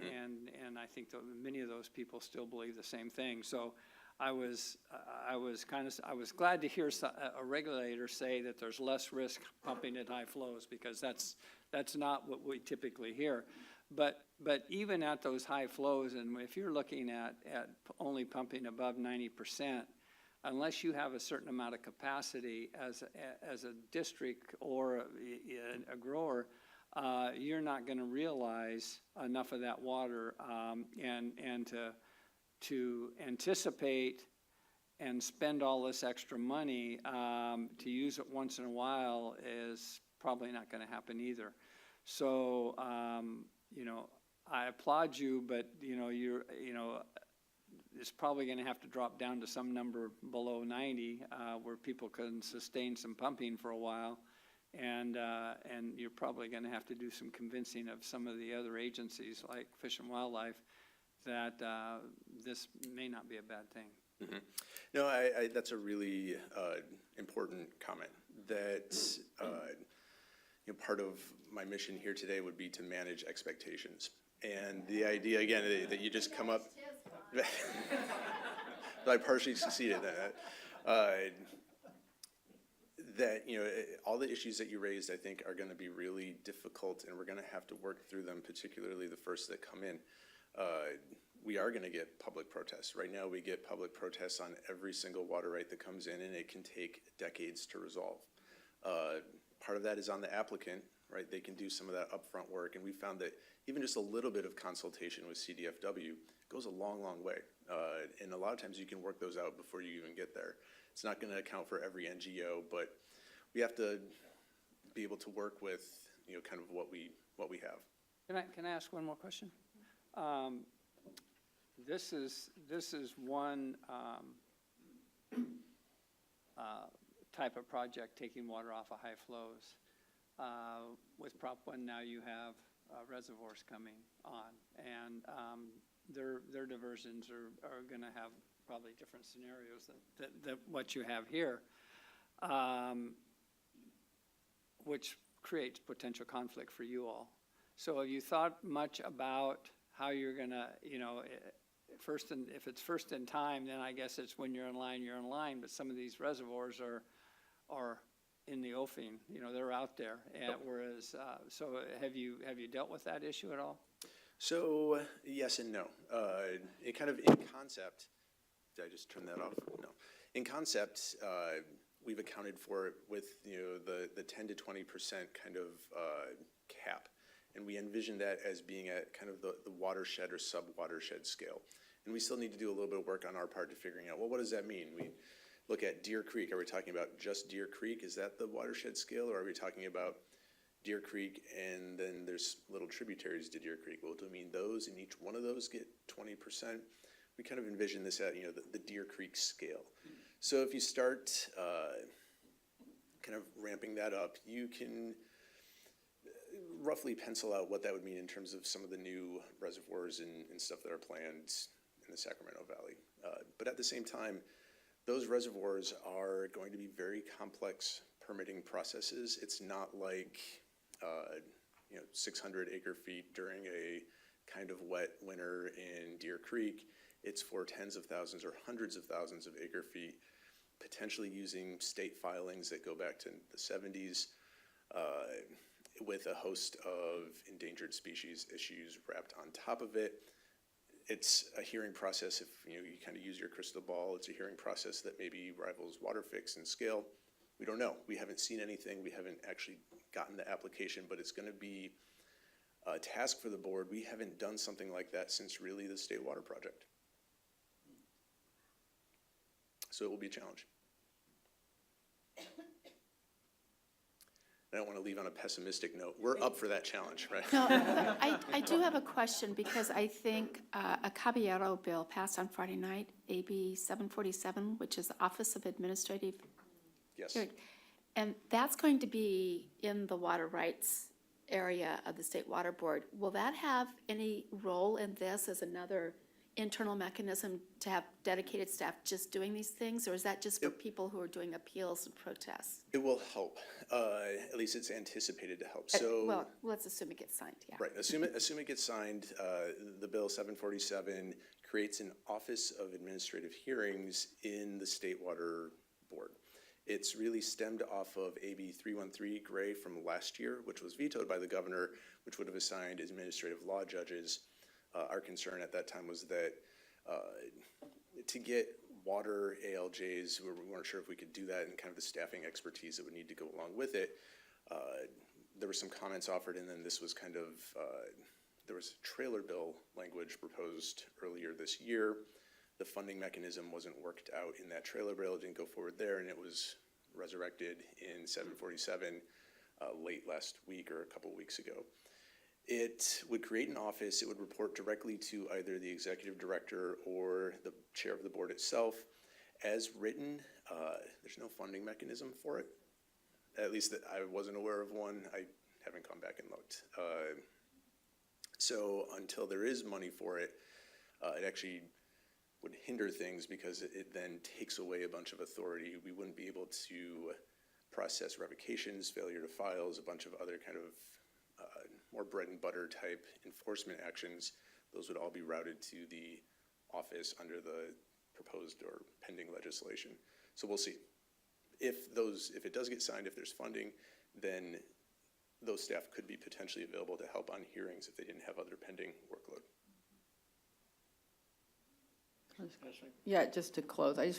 I think that many of those people still believe the same thing. So I was glad to hear a regulator say that there's less risk pumping at high flows, because that's not what we typically hear. But even at those high flows, and if you're looking at only pumping above 90%, unless you have a certain amount of capacity as a district or a grower, you're not going to realize enough of that water, and to anticipate and spend all this extra money to use it once in a while is probably not going to happen either. So I applaud you, but it's probably going to have to drop down to some number below 90, where people can sustain some pumping for a while, and you're probably going to have to do some convincing of some of the other agencies like Fish and Wildlife that this may not be a bad thing.
Mm-hmm. No, that's a really important comment. That part of my mission here today would be to manage expectations, and the idea again that you just come up. I partially succeeded at that. That all the issues that you raised, I think, are going to be really difficult, and we're going to have to work through them, particularly the first that come in. We are going to get public protests. Right now, we get public protests on every single water right that comes in, and it can take decades to resolve. Part of that is on the applicant, right? They can do some of that upfront work, and we found that even just a little bit of consultation with CDFW goes a long, long way. And a lot of times you can work those out before you even get there. It's not going to account for every NGO, but we have to be able to work with kind of what we have.
Can I ask one more question? This is one type of project, taking water off of high flows. With Prop 1 now you have reservoirs coming on, and their diversions are going to have probably different scenarios than what you have here, which creates potential conflict for you all. So have you thought much about how you're going to, if it's first in time, then I guess it's when you're in line, but some of these reservoirs are in the offing, they're out there. And whereas, so have you dealt with that issue at all?
So yes and no. It kind of in concept. Did I just turn that off? No. In concept, we've accounted for it with the 10 to 20% kind of cap, and we envision that as being at kind of the watershed or sub-watershed scale. And we still need to do a little bit of work on our part to figuring out, well, what does that mean? We look at Deer Creek. Are we talking about just Deer Creek? Is that the watershed scale, or are we talking about Deer Creek and then there's little tributaries to Deer Creek? Well, do we mean those, and each one of those get 20%? We kind of envision this at the Deer Creek scale. So if you start kind of ramping that up, you can roughly pencil out what that would mean in terms of some of the new reservoirs and stuff that are planned in the Sacramento Valley. But at the same time, those reservoirs are going to be very complex permitting processes. It's not like 600 acre feet during a kind of wet winter in Deer Creek. It's for tens of thousands or hundreds of thousands of acre feet, potentially using state filings that go back to the 70s, with a host of endangered species issues wrapped on top of it. It's a hearing process. If you kind of use your crystal ball, it's a hearing process that maybe rivals WaterFix in scale. We don't know. We haven't seen anything. We haven't actually gotten the application, but it's going to be a task for the board. We haven't done something like that since really the State Water Project. So it will be a challenge. I don't want to leave on a pessimistic note. We're up for that challenge, right?
No, I do have a question because I think a Caballero bill passed on Friday night, AB 747, which is the Office of Administrative
Yes.
Hearing. And that's going to be in the water rights area of the State Water Board. Will that have any role in this as another internal mechanism to have dedicated staff just doing these things? Or is that just for people who are doing appeals and protests?
It will help. At least it's anticipated to help. So,
Well, let's assume it gets signed, yeah.
right, assume it gets signed. The bill 747 creates an Office of Administrative Hearings in the State Water Board. It's really stemmed off of AB 313 Gray from last year, which was vetoed by the governor, which would have assigned administrative law judges. Our concern at that time was that to get water ALJs, we weren't sure if we could do that, and kind of the staffing expertise that would need to go along with it. There were some comments offered, and then this was kind of, there was trailer bill language proposed earlier this year. The funding mechanism wasn't worked out in that trailer bill. It didn't go forward there, and it was resurrected in 747 late last week or a couple weeks ago. It would create an office. It would report directly to either the executive director or the chair of the board itself. As written, there's no funding mechanism for it. At least that I wasn't aware of one. I haven't gone back and looked. So until there is money for it, it actually would hinder things because it then takes away a bunch of authority. We wouldn't be able to process revocations, failure to files, a bunch of other kind of more bread and butter type enforcement actions. Those would all be routed to the office under the proposed or pending legislation. So we'll see. If it does get signed, if there's funding, then those staff could be potentially available to help on hearings if they didn't have other pending workload.
Yeah, just to close, I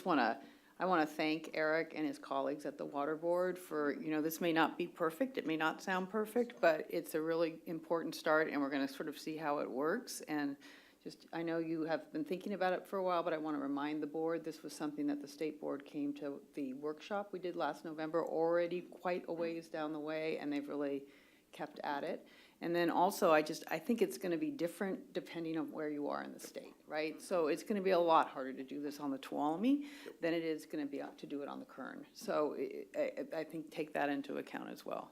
want to thank Eric and his colleagues at the Water Board for, this may not be perfect, it may not sound perfect, but it's a really important start, and we're going to sort of see how it works. And I know you have been thinking about it for a while, but I want to remind the board, this was something that the State Board came to the workshop we did last November, already quite a ways down the way, and they've really kept at it. And then also, I think it's going to be different depending on where you are in the state, right? So it's going to be a lot harder to do this on the Tuolumne than it is going to be to do it on the Kern. So I think take that into account as well.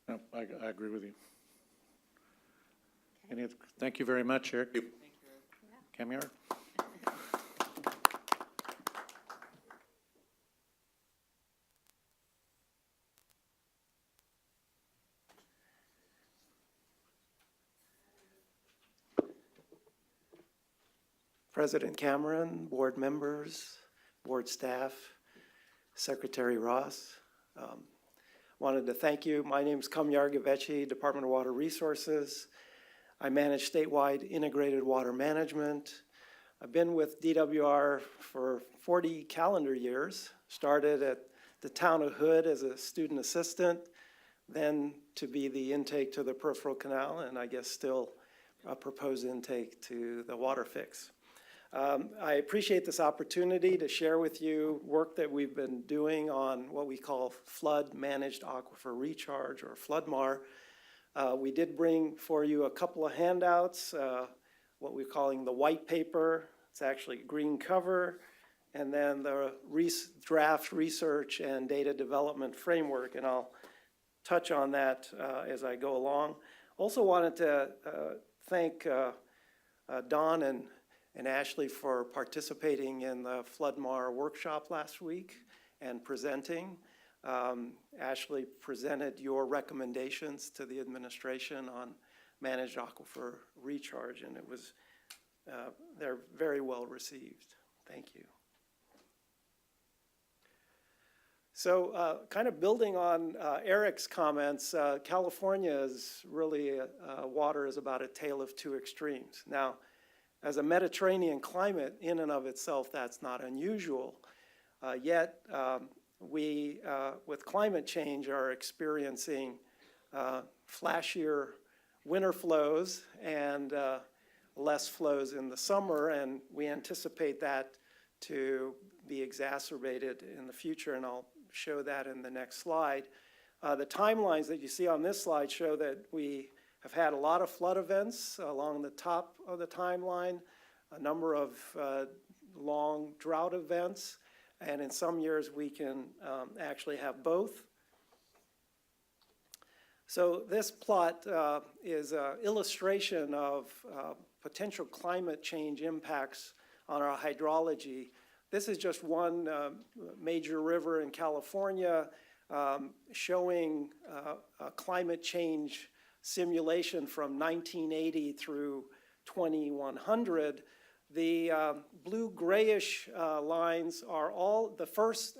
No, I agree with you. Thank you very much, Eric.
Thank you.
Camiar?
President Cameron, board members, board staff, Secretary Ross. Wanted to thank you. My name is Camiar Gavechi, Department of Water Resources. I manage statewide integrated water management. I've been with DWR for 40 calendar years. Started at the town of Hood as a student assistant, then to be the intake to the peripheral canal, and I guess still a proposed intake to the water fix. I appreciate this opportunity to share with you work that we've been doing on what we call flood managed aquifer recharge, or FloodMAR. We did bring for you a couple of handouts, what we're calling the white paper. It's actually green cover, and then the draft research and data development framework, and I'll touch on that as I go along. Also wanted to thank Don and Ashley for participating in the FloodMAR workshop last week and presenting. Ashley presented your recommendations to the administration on managed aquifer recharge, and it was, they're very well received. Thank you. So kind of building on Eric's comments, California is really, water is about a tale of two extremes. Now, as a Mediterranean climate, in and of itself, that's not unusual. Yet, we, with climate change, are experiencing flashier winter flows and less flows in the summer, and we anticipate that to be exacerbated in the future, and I'll show that in the next slide. The timelines that you see on this slide show that we have had a lot of flood events along the top of the timeline, a number of long drought events, and in some years we can actually have both. So this plot is an illustration of potential climate change impacts on our hydrology. This is just one major river in California showing a climate change simulation from 1980 through 2100. The blue grayish lines are all the first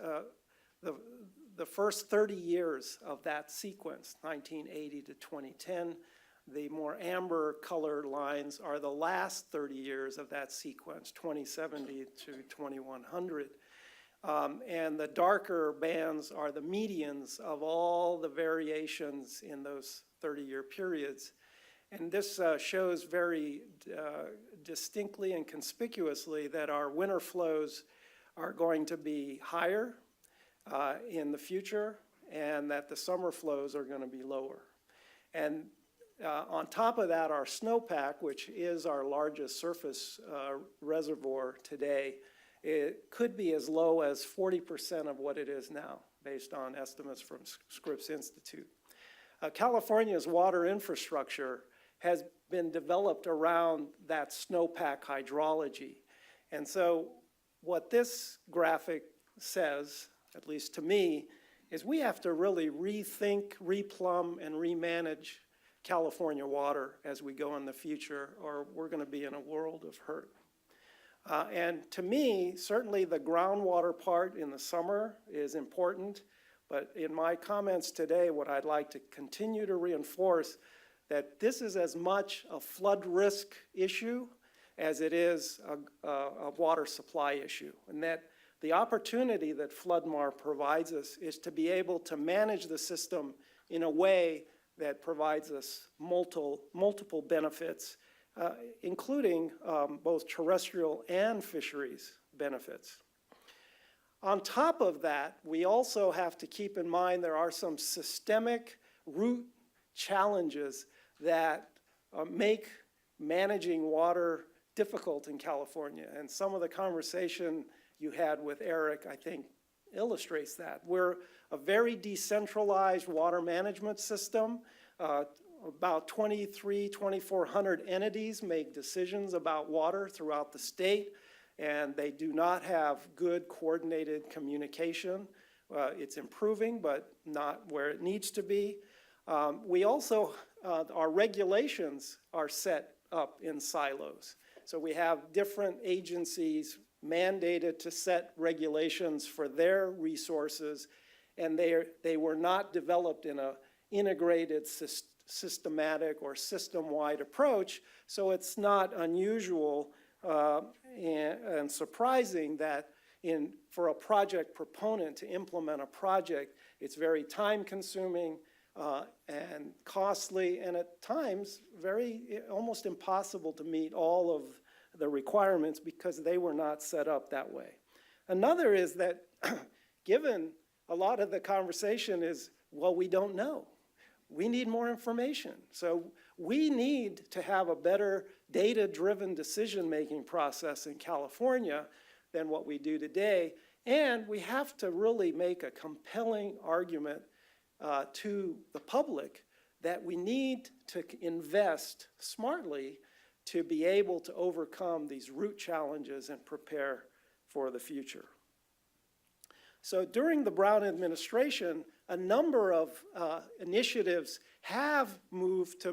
30 years of that sequence, 1980 to 2010. The more amber colored lines are the last 30 years of that sequence, 2070 to 2100. And the darker bands are the medians of all the variations in those 30-year periods. And this shows very distinctly and conspicuously that our winter flows are going to be higher in the future, and that the summer flows are going to be lower. And on top of that, our snowpack, which is our largest surface reservoir today, it could be as low as 40% of what it is now, based on estimates from Scripps Institute. California's water infrastructure has been developed around that snowpack hydrology. And so what this graphic says, at least to me, is we have to really rethink, replumb, and remanage California water as we go in the future, or we're going to be in a world of hurt. And to me, certainly the groundwater part in the summer is important, but in my comments today, what I'd like to continue to reinforce that this is as much a flood risk issue as it is a water supply issue, and that the opportunity that FloodMar provides us is to be able to manage the system in a way that provides us multiple benefits, including both terrestrial and fisheries benefits. On top of that, we also have to keep in mind there are some systemic root challenges that make managing water difficult in California. And some of the conversation you had with Eric, I think, illustrates that. We're a very decentralized water management system. About 2,400 entities make decisions about water throughout the state, and they do not have good coordinated communication. It's improving, but not where it needs to be. We also, our regulations are set up in silos. So we have different agencies mandated to set regulations for their resources, and they were not developed in an integrated, systematic, or system-wide approach. So it's not unusual and surprising that for a project proponent to implement a project, it's very time-consuming and costly, and at times almost impossible to meet all of the requirements because they were not set up that way. Another is that given a lot of the conversation is, well, we don't know. We need more information. So we need to have a better data-driven decision-making process in California than what we do today. And we have to really make a compelling argument to the public that we need to invest smartly to be able to overcome these root challenges and prepare for the future. So during the Brown administration, a number of initiatives have worked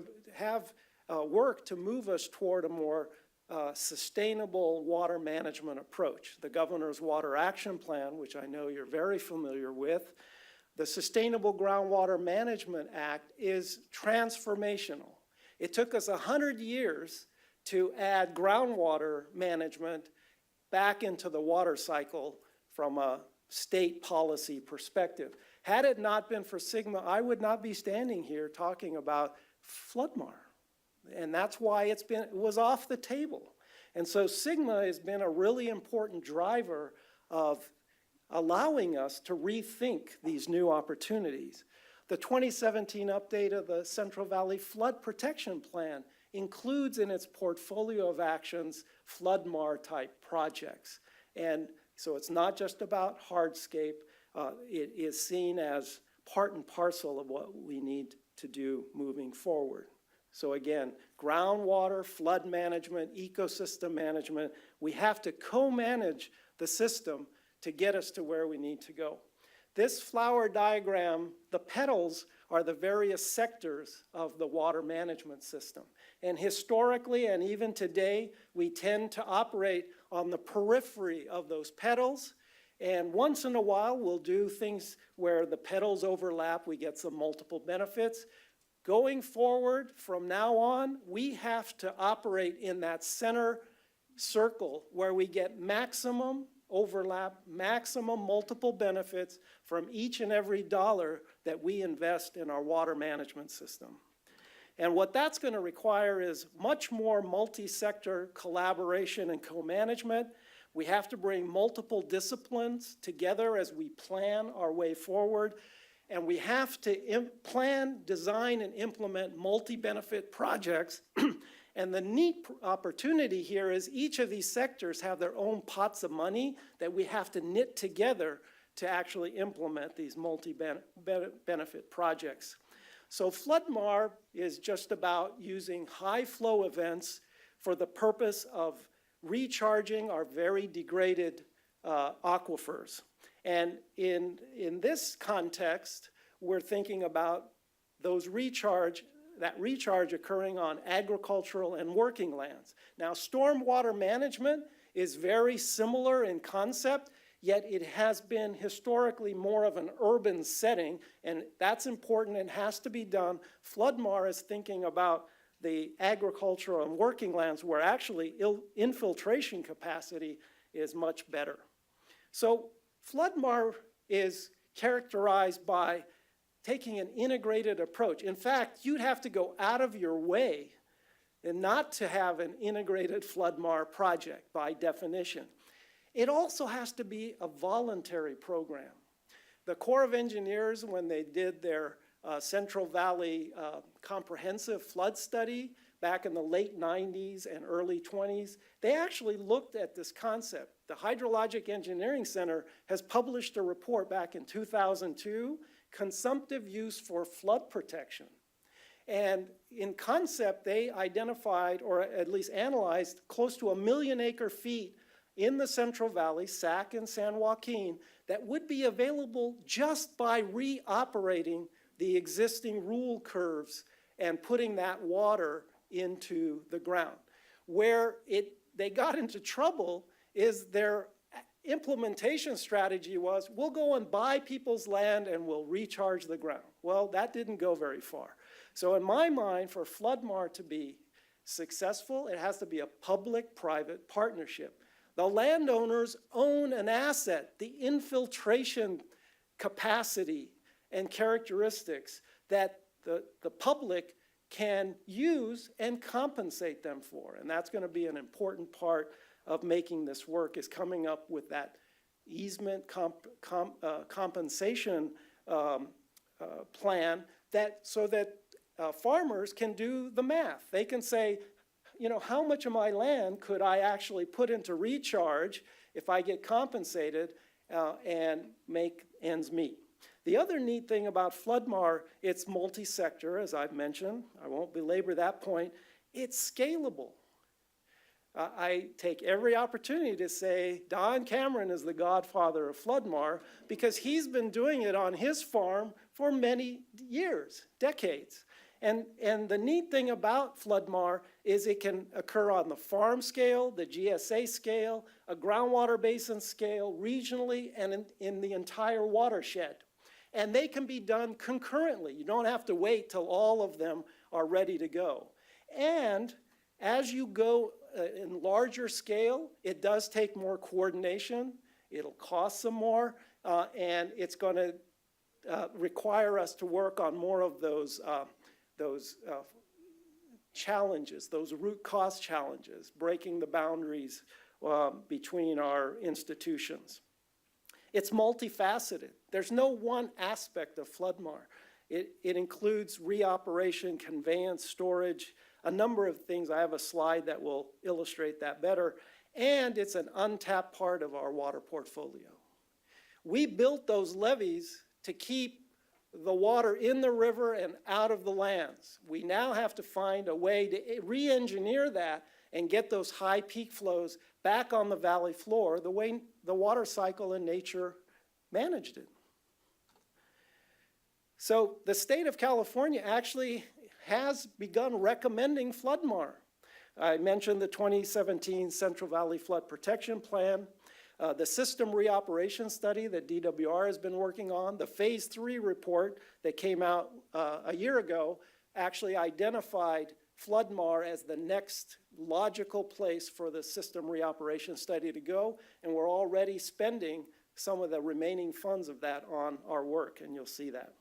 to move us toward a more sustainable water management approach. The Governor's Water Action Plan, which I know you're very familiar with, the Sustainable Groundwater Management Act is transformational. It took us 100 years to add groundwater management back into the water cycle from a state policy perspective. Had it not been for SGMA, I would not be standing here talking about FloodMar. And that's why it was off the table. And so SGMA has been a really important driver of allowing us to rethink these new opportunities. The 2017 update of the Central Valley Flood Protection Plan includes in its portfolio of actions flood-mar-type projects. And so it's not just about hardscape. It is seen as part and parcel of what we need to do moving forward. So again, groundwater, flood management, ecosystem management, we have to co-manage the system to get us to where we need to go. This flower diagram, the petals are the various sectors of the water management system. And historically, and even today, we tend to operate on the periphery of those petals. And once in a while, we'll do things where the petals overlap, we get some multiple benefits. Going forward, from now on, we have to operate in that center circle where we get maximum overlap, maximum multiple benefits from each and every dollar that we invest in our water management system. And what that's going to require is much more multi-sector collaboration and co-management. We have to bring multiple disciplines together as we plan our way forward. And we have to plan, design, and implement multi-benefit projects. And the neat opportunity here is each of these sectors have their own pots of money that we have to knit together to actually implement these multi-benefit projects. So flood-mar is just about using high flow events for the purpose of recharging our very degraded aquifers. And in this context, we're thinking about those that recharge occurring on agricultural and working lands. Now, stormwater management is very similar in concept, yet it has been historically more of an urban setting, and that's important and has to be done. Flood-mar is thinking about the agricultural and working lands where actually infiltration capacity is much better. So flood-mar is characterized by taking an integrated approach. In fact, you'd have to go out of your way and not to have an integrated flood-mar project by definition. It also has to be a voluntary program. The Corps of Engineers, when they did their Central Valley comprehensive flood study back in the late 90s and early 20s, they actually looked at this concept. The Hydrologic Engineering Center has published a report back in 2002, Consumptive Use for Flood Protection. And in concept, they identified, or at least analyzed, close to 1 million acre feet in the Central Valley, Sac and San Joaquin, that would be available just by reoperating the existing rule curves and putting that water into the ground. Where they got into trouble is their implementation strategy was, we'll go and buy people's land and we'll recharge the ground. Well, that didn't go very far. So in my mind, for flood-mar to be successful, it has to be a public-private partnership. The landowners own an asset, the infiltration capacity and characteristics that the public can use and compensate them for. And that's going to be an important part of making this work, is coming up with that easement compensation plan so that farmers can do the math. They can say, you know, how much of my land could I actually put into recharge if I get compensated and make ends meet? The other neat thing about flood-mar, it's multi-sector, as I've mentioned. I won't belabor that point. It's scalable. I take every opportunity to say Don Cameron is the godfather of flood-mar because he's been doing it on his farm for many years, decades. And the neat thing about flood-mar is it can occur on the farm scale, the GSA scale, a groundwater basin scale, regionally, and in the entire watershed. And they can be done concurrently. You don't have to wait till all of them are ready to go. And as you go in larger scale, it does take more coordination. It'll cost some more, and it's going to require us to work on more of those challenges, those root cause challenges, breaking the boundaries between our institutions. It's multifaceted. There's no one aspect of FloodMar. It includes reoperation, conveyance, storage, a number of things. I have a slide that will illustrate that better. And it's an untapped part of our water portfolio. We built those levees to keep the water in the river and out of the lands. We now have to find a way to re-engineer that and get those high peak flows back on the valley floor the way the water cycle and nature managed it. So the state of California actually has begun recommending FloodMar. I mentioned the 2017 Central Valley Flood Protection Plan, the system reoperation study that DWR has been working on, the Phase 3 report that came out a year ago actually identified FloodMar as the next logical place for the system reoperation study to go, and we're already spending some of the remaining funds of that on our work, and you'll see that.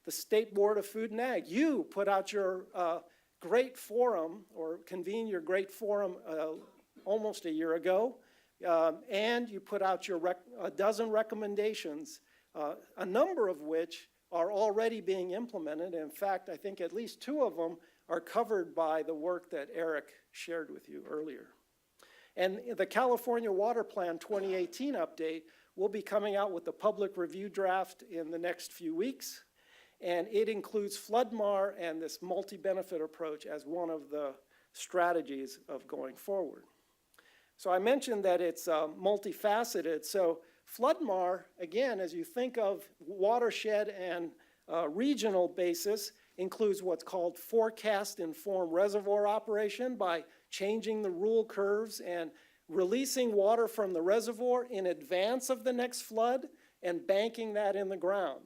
The State Board of Food and Ag, you put out your great forum, or convened your great forum almost a year ago, and you put out your a dozen recommendations, a number of which are already being implemented. In fact, I think at least 2 of them are covered by the work that Eric shared with you earlier. And the California Water Plan 2018 update will be coming out with the public review draft in the next few weeks. And it includes FloodMar and this multi-benefit approach as one of the strategies of going forward. So I mentioned that it's multifaceted. So FloodMar, again, as you think of watershed and regional basis, includes what's called forecast-informed reservoir operation by changing the rule curves and releasing water from the reservoir in advance of the next flood and banking that in the ground.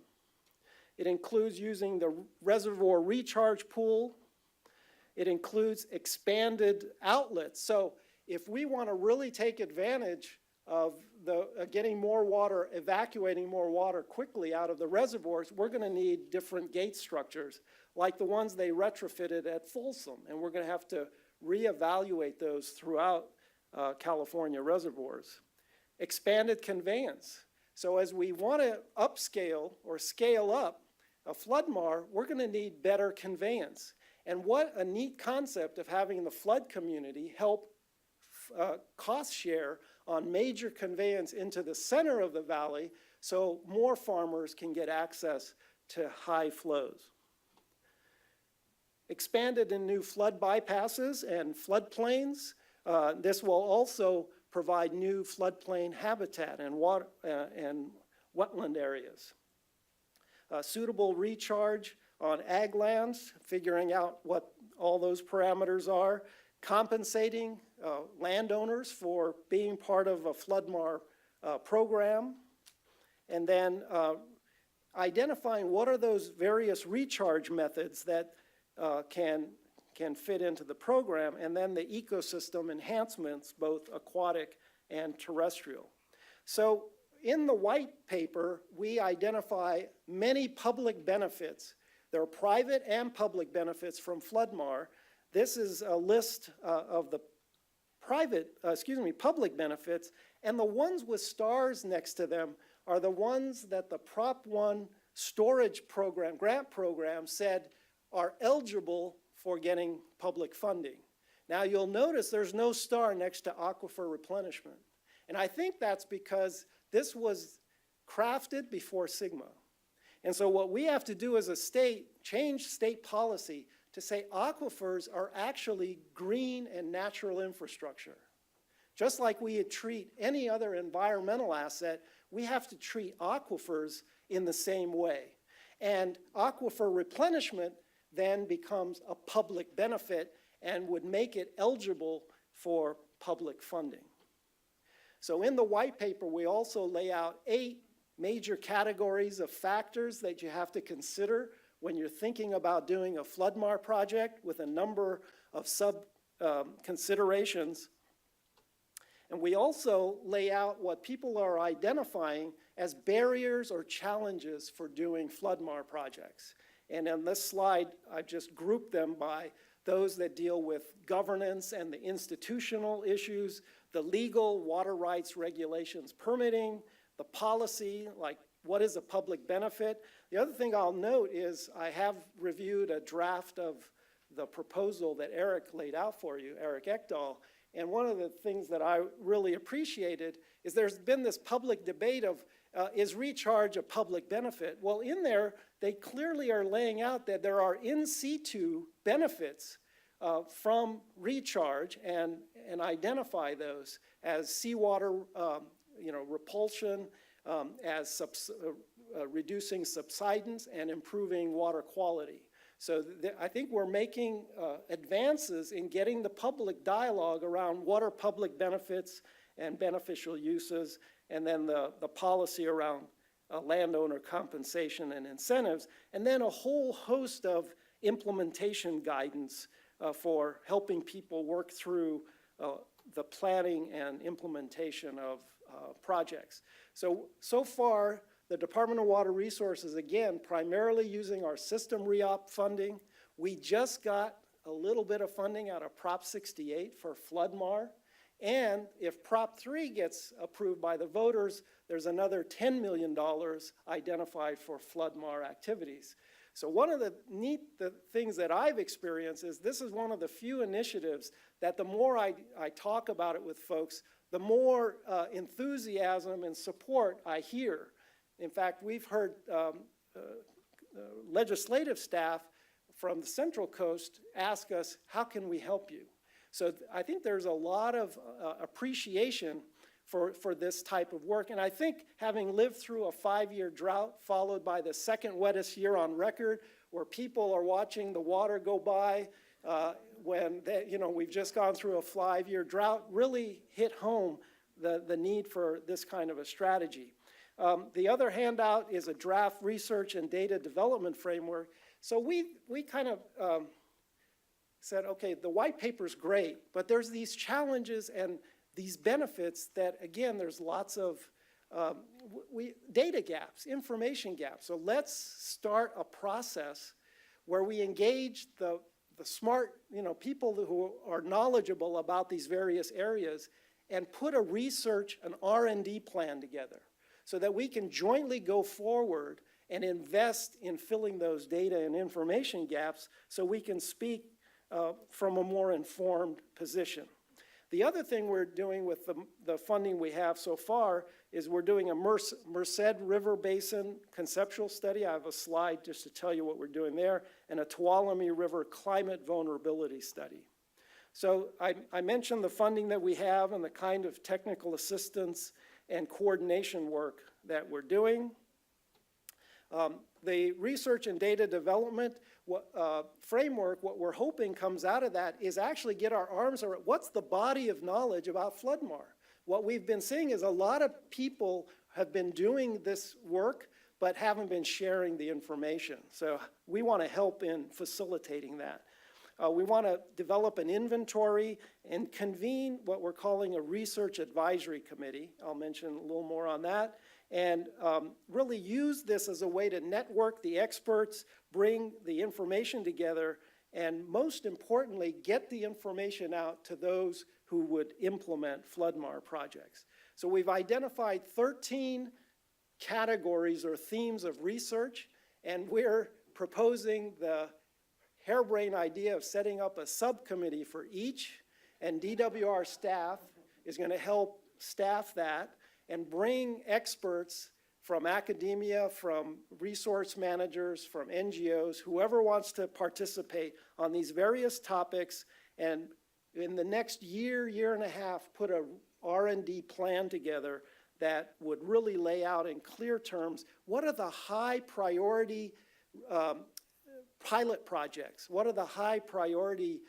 It includes using the reservoir recharge pool. It includes expanded outlets. So if we want to really take advantage of getting more water, evacuating more water quickly out of the reservoirs, we're going to need different gate structures, like the ones they retrofitted at Folsom. And we're going to have to reevaluate those throughout California reservoirs. Expanded conveyance. So as we want to upscale or scale up a FloodMar, we're going to need better conveyance. And what a neat concept of having the flood community help cost share on major conveyance into the center of the valley so more farmers can get access to high flows. Expanded in new flood bypasses and floodplains. This will also provide new floodplain habitat and water and wetland areas. Suitable recharge on ag lands, figuring out what all those parameters are, compensating landowners for being part of a FloodMar program, and then identifying what are those various recharge methods that can fit into the program, and then the ecosystem enhancements, both aquatic and terrestrial. So in the white paper, we identify many public benefits. There are private and public benefits from FloodMar. This is a list of the public benefits, and the ones with stars next to them are the ones that the Prop 1 storage program, grant program, said are eligible for getting public funding. Now you'll notice there's no star next to aquifer replenishment. And I think that's because this was crafted before Sigma. And so what we have to do as a state, change state policy to say aquifers are actually green and natural infrastructure. Just like we treat any other environmental asset, we have to treat aquifers in the same way. And aquifer replenishment then becomes a public benefit and would make it eligible for public funding. So in the white paper, we also lay out 8 major categories of factors that you have to consider when you're thinking about doing a FloodMar project, with a number of considerations. And we also lay out what people are identifying as barriers or challenges for doing FloodMar projects. And on this slide, I've just grouped them by those that deal with governance and the institutional issues, the legal, water rights, regulations, permitting, the policy, like what is a public benefit. The other thing I'll note is I have reviewed a draft of the proposal that Eric laid out for you, Eric Ekdahl, and one of the things that I really appreciated is there's been this public debate of is recharge a public benefit? Well, in there, they clearly are laying out that there are in situ benefits from recharge and identify those as seawater repulsion, as reducing subsidence and improving water quality. So I think we're making advances in getting the public dialogue around what are public benefits and beneficial uses, and then the policy around landowner compensation and incentives, and then a whole host of implementation guidance for helping people work through the planning and implementation of projects. So far, the Department of Water Resources, again, primarily using our system re-op funding. We just got a little bit of funding out of Prop 68 for FloodMar. And if Prop 3 gets approved by the voters, there's another $10 million identified for FloodMar activities. So one of the neat things that I've experienced is this is one of the few initiatives that the more I talk about it with folks, the more enthusiasm and support I hear. In fact, we've heard legislative staff from the Central Coast ask us, how can we help you? So I think there's a lot of appreciation for this type of work. And I think having lived through a 5-year drought followed by the second wettest year on record, where people are watching the water go by when we've just gone through a 5-year drought, really hit home the need for this kind of a strategy. The other handout is a draft research and data development framework. So we kind of said, okay, the white paper's great, but there's these challenges and these benefits that, again, there's lots of data gaps, information gaps. So let's start a process where we engage the smart people who are knowledgeable about these various areas and put a research, an R&D plan together so that we can jointly go forward and invest in filling those data and information gaps so we can speak from a more informed position. The other thing we're doing with the funding we have so far is we're doing a Merced River Basin conceptual study. I have a slide just to tell you what we're doing there, and a Tuolumne River climate vulnerability study. So I mentioned the funding that we have and the kind of technical assistance and coordination work that we're doing. The research and data development framework, what we're hoping comes out of that is actually get our arms around what's the body of knowledge about FloodMar. What we've been seeing is a lot of people have been doing this work but haven't been sharing the information. So we want to help in facilitating that. We want to develop an inventory and convene what we're calling a research advisory committee. I'll mention a little more on that. And really use this as a way to network the experts, bring the information together, and most importantly, get the information out to those who would implement FloodMar projects. So we've identified 13 categories or themes of research, and we're proposing the harebrained idea of setting up a subcommittee for each, and DWR staff is going to help staff that and bring experts from academia, from resource managers, from NGOs, whoever wants to participate on these various topics, and in the next year, year and a half, put a R&D plan together that would really lay out in clear terms what are the high priority pilot projects, what are the high priority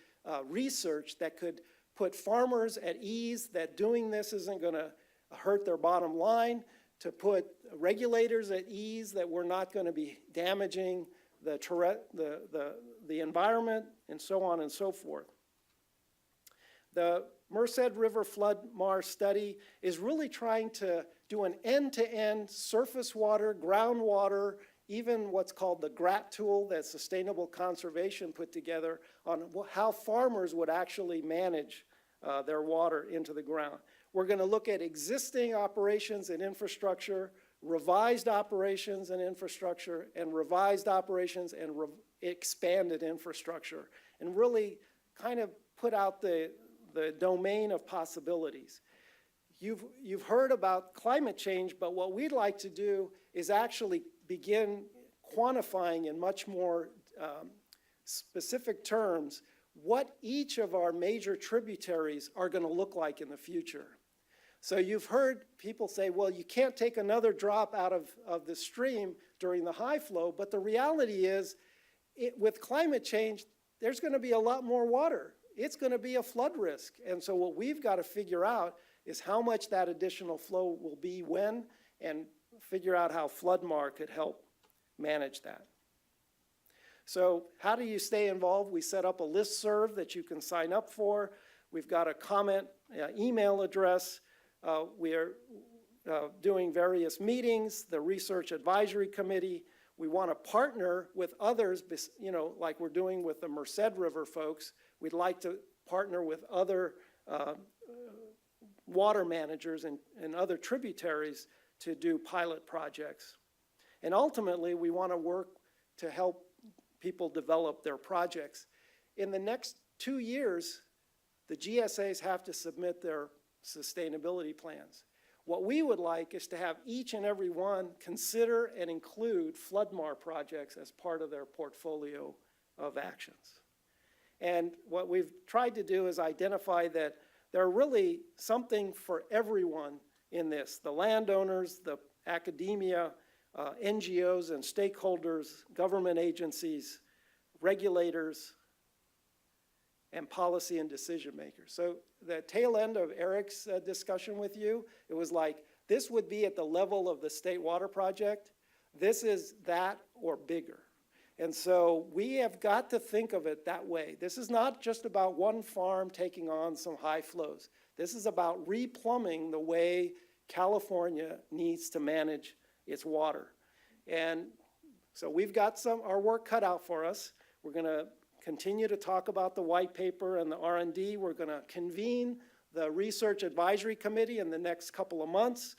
research that could put farmers at ease that doing this isn't going to hurt their bottom line, to put regulators at ease that we're not going to be damaging the environment, and so on and so forth. The Merced River FloodMar study is really trying to do an end-to-end surface water, groundwater, even what's called the GRAT tool that Sustainable Conservation put together on how farmers would actually manage their water into the ground. We're going to look at existing operations and infrastructure, revised operations and infrastructure, and revised operations and expanded infrastructure, and really kind of put out the domain of possibilities. You've heard about climate change, but what we'd like to do is actually begin quantifying in much more specific terms what each of our major tributaries are going to look like in the future. So you've heard people say, well, you can't take another drop out of the stream during the high flow, but the reality is, with climate change, there's going to be a lot more water. It's going to be a flood risk. And so what we've got to figure out is how much that additional flow will be when, and figure out how FloodMar could help manage that. So how do you stay involved? We set up a listserv that you can sign up for. We've got a comment email address. We are doing various meetings, the Research Advisory Committee. We want to partner with others, you know, like we're doing with the Merced River folks. We'd like to partner with other water managers and other tributaries to do pilot projects. And ultimately, we want to work to help people develop their projects. In the next 2 years, the GSAs have to submit their sustainability plans. What we would like is to have each and every one consider and include FloodMar projects as part of their portfolio of actions. And what we've tried to do is identify that there are really something for everyone in this: the landowners, the academia, NGOs and stakeholders, government agencies, regulators, and policy and decision makers. So the tail end of Eric's discussion with you, it was like, this would be at the level of the State Water Project. This is that or bigger. And so we have got to think of it that way. This is not just about one farm taking on some high flows. This is about replumbing the way California needs to manage its water. And so we've got our work cut out for us. We're going to continue to talk about the white paper and the R&D. We're going to convene the Research Advisory Committee in the next couple of months.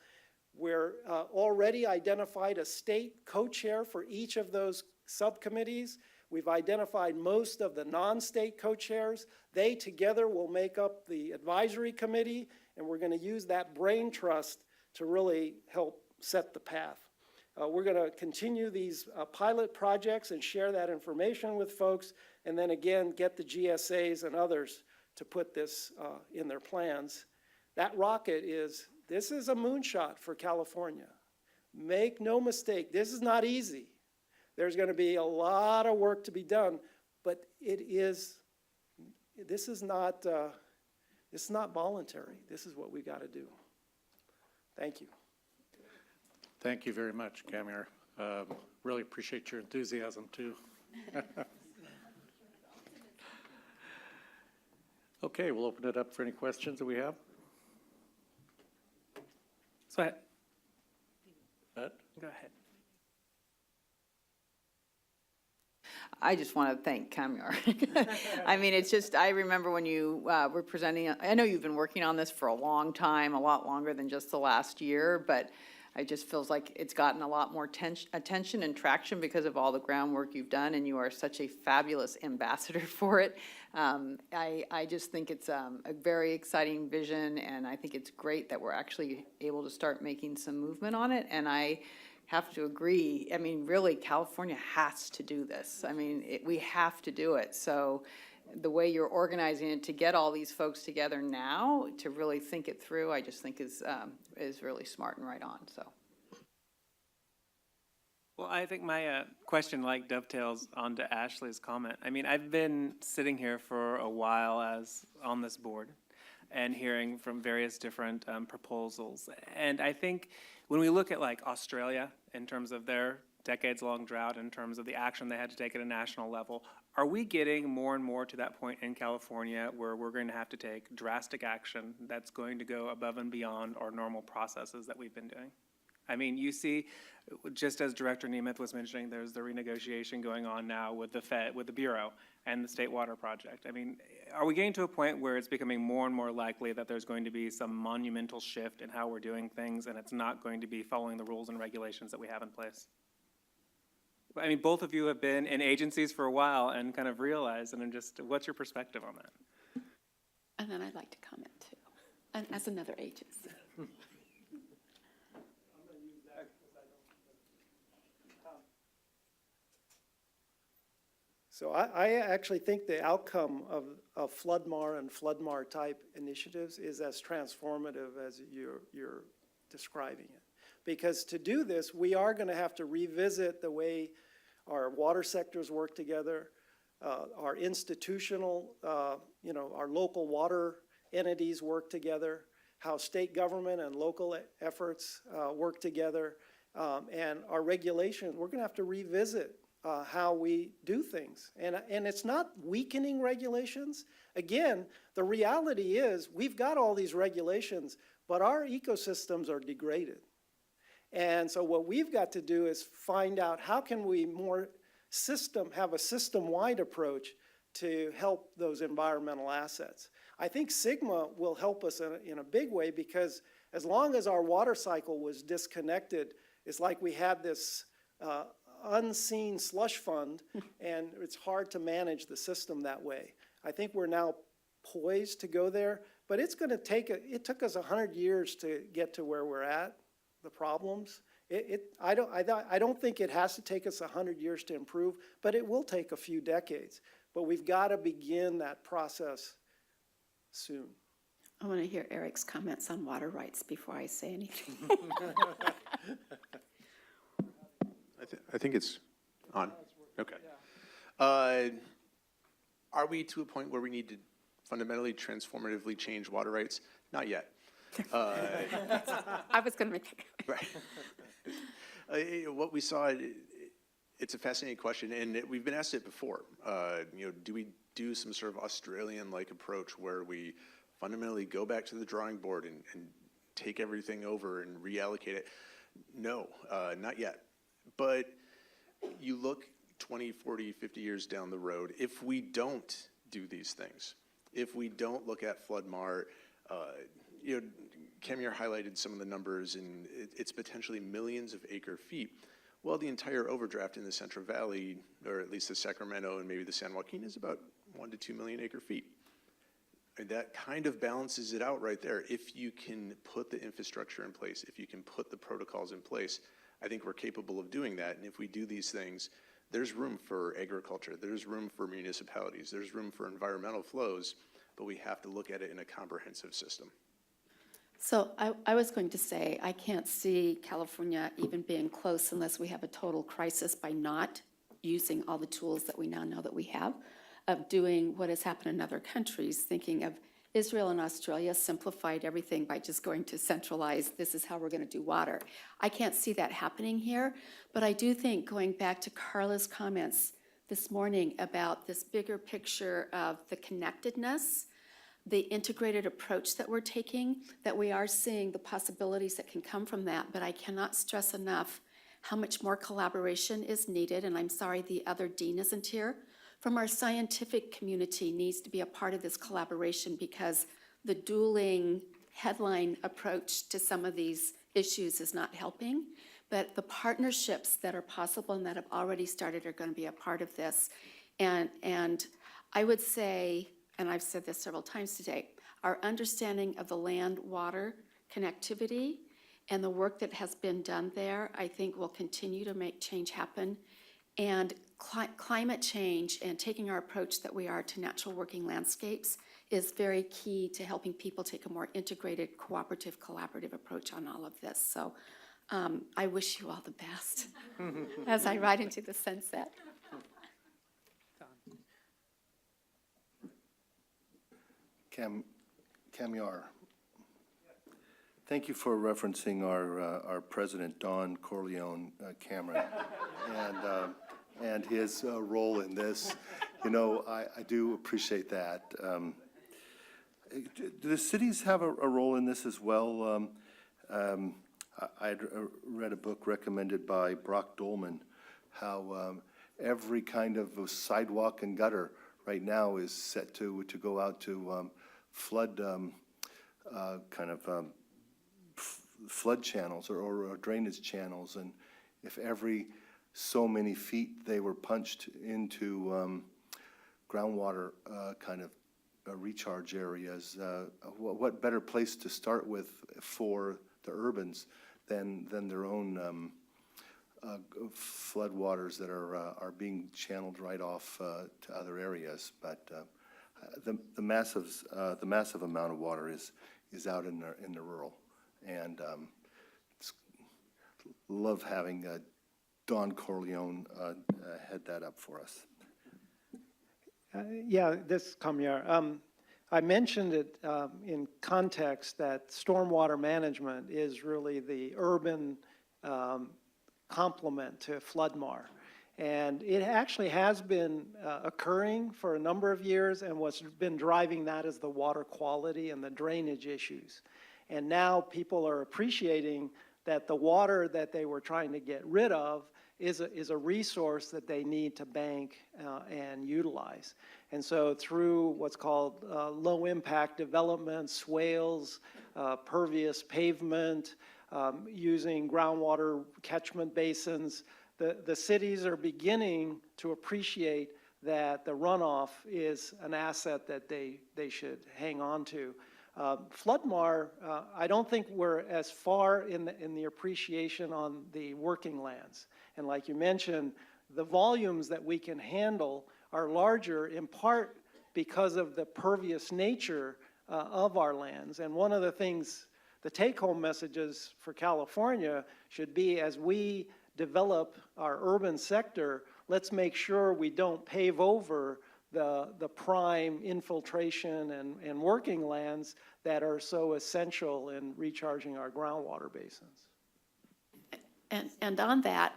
We're already identified a state co-chair for each of those subcommittees. We've identified most of the non-state co-chairs. They together will make up the advisory committee, and we're going to use that brain trust to really help set the path. We're going to continue these pilot projects and share that information with folks, and then again get the GSAs and others to put this in their plans. That rocket this is a moonshot for California. Make no mistake, this is not easy. There's going to be a lot of work to be done, but this is not voluntary. This is what we got to do. Thank you.
Thank you very much, Camille. Really appreciate your enthusiasm, too. Okay, we'll open it up for any questions that we have.
Go ahead.
Go ahead.
I just want to thank Camille. I mean, it's just, I remember when you were presenting, I know you've been working on this for a long time, a lot longer than just the last year, but it just feels like it's gotten a lot more attention and traction because of all the groundwork you've done, and you are such a fabulous ambassador for it. I just think it's a very exciting vision, and I think it's great that we're actually able to start making some movement on it, and I have to agree. I mean, really, California has to do this. I mean, we have to do it. So the way you're organizing it to get all these folks together now to really think it through, I just think is really smart and right on, so.
Well, I think my question dovetails onto Ashley's comment. I mean, I've been sitting here for a while on this board and hearing from various different proposals. And I think when we look at Australia in terms of their decades-long drought, in terms of the action they had to take at a national level, are we getting more and more to that point in California where we're going to have to take drastic action that's going to go above and beyond our normal processes that we've been doing? I mean, you see, just as Director Nemeth was mentioning, there's the renegotiation going on now with the Fed, with the Bureau and the State Water Project. I mean, are we getting to a point where it's becoming more and more likely that there's going to be some monumental shift in how we're doing things, and it's not going to be following the rules and regulations that we have in place? I mean, both of you have been in agencies for a while and kind of realized, and I'm just, what's your perspective on that?
And then I'd like to comment too, and as another agency.
So I actually think the outcome of FloodMAR and FloodMAR type initiatives is as transformative as you're describing it. Because to do this, we are going to have to revisit the way our water sectors work together, our institutional, our local water entities work together, how state government and local efforts work together, and our regulations. We're going to have to revisit how we do things. And it's not weakening regulations. Again, the reality is we've got all these regulations, but our ecosystems are degraded. And so what we've got to do is find out how can we have a system-wide approach to help those environmental assets. I think SGMA will help us in a big way, because as long as our water cycle was disconnected, it's like we had this unseen slush fund, and it's hard to manage the system that way. I think we're now poised to go there, but it's going to it took us 100 years to get to where we're at, the problems. I don't think it has to take us 100 years to improve, but it will take a few decades. But we've got to begin that process soon.
I want to hear Eric's comments on water rights before I say anything.
I think it's on. Okay. Are we to a point where we need to fundamentally, transformatively change water rights? Not yet.
I was going to make that.
Right. What we saw, it's a fascinating question, and we've been asked it before. Do we do some sort of Australian-like approach where we fundamentally go back to the drawing board and take everything over and reallocate it? No, not yet. But you look 20, 40, 50 years down the road, if we don't do these things, if we don't look at FloodMAR, Kamiar highlighted some of the numbers, and it's potentially millions of acre feet. Well, the entire overdraft in the Central Valley, or at least the Sacramento and maybe the San Joaquin, is about 1 to 2 million acre feet. And that kind of balances it out right there. If you can put the infrastructure in place, if you can put the protocols in place, I think we're capable of doing that. And if we do these things, there's room for agriculture, there's room for municipalities, there's room for environmental flows, but we have to look at it in a comprehensive system.
So I was going to say, I can't see California even being close unless we have a total crisis by not using all the tools that we now know that we have, of doing what has happened in other countries, thinking of Israel and Australia simplified everything by just going to centralize, this is how we're going to do water. I can't see that happening here, but I do think, going back to Carla's comments this morning about this bigger picture of the connectedness, the integrated approach that we're taking, that we are seeing the possibilities that can come from that, but I cannot stress enough how much more collaboration is needed, and I'm sorry the other dean isn't here. From our scientific community needs to be a part of this collaboration, because the dueling headline approach to some of these issues is not helping. But the partnerships that are possible and that have already started are going to be a part of this. And I would say, and I've said this several times today, our understanding of the land-water connectivity and the work that has been done there, I think will continue to make change happen. And climate change and taking our approach that we are to natural working landscapes is very key to helping people take a more integrated, cooperative, collaborative approach on all of this. So I wish you all the best as I ride into the sunset.
Kamiar, thank you for referencing our president, Don Corleone Cameron, and his role in this. I do appreciate that. Do the cities have a role in this as well? I'd read a book recommended by Brock Dolman, how every kind of sidewalk and gutter right now is set to go out to flood flood channels or drainage channels, and if every so many feet they were punched into groundwater recharge areas, what better place to start with for the urbans than their own flood waters that are being channeled right off to other areas. But the massive amount of water is out in the rural, and love having Don Corleone head that up for us.
Yeah, this is Kamyar. I mentioned it in context that stormwater management is really the urban complement to floodmar. And it actually has been occurring for a number of years, and what's been driving that is the water quality and the drainage issues. And now people are appreciating that the water that they were trying to get rid of is a resource that they need to bank and utilize. And so through what's called low-impact development, swales, pervious pavement, using groundwater catchment basins, the cities are beginning to appreciate that the runoff is an asset that they should hang on to. Floodmar, I don't think we're as far in the appreciation on the working lands. And like you mentioned, the volumes that we can handle are larger in part because of the pervious nature of our lands. And one of the things, the take-home messages for California should be, as we develop our urban sector, let's make sure we don't pave over the prime infiltration and working lands that are so essential in recharging our groundwater basins.
And on that,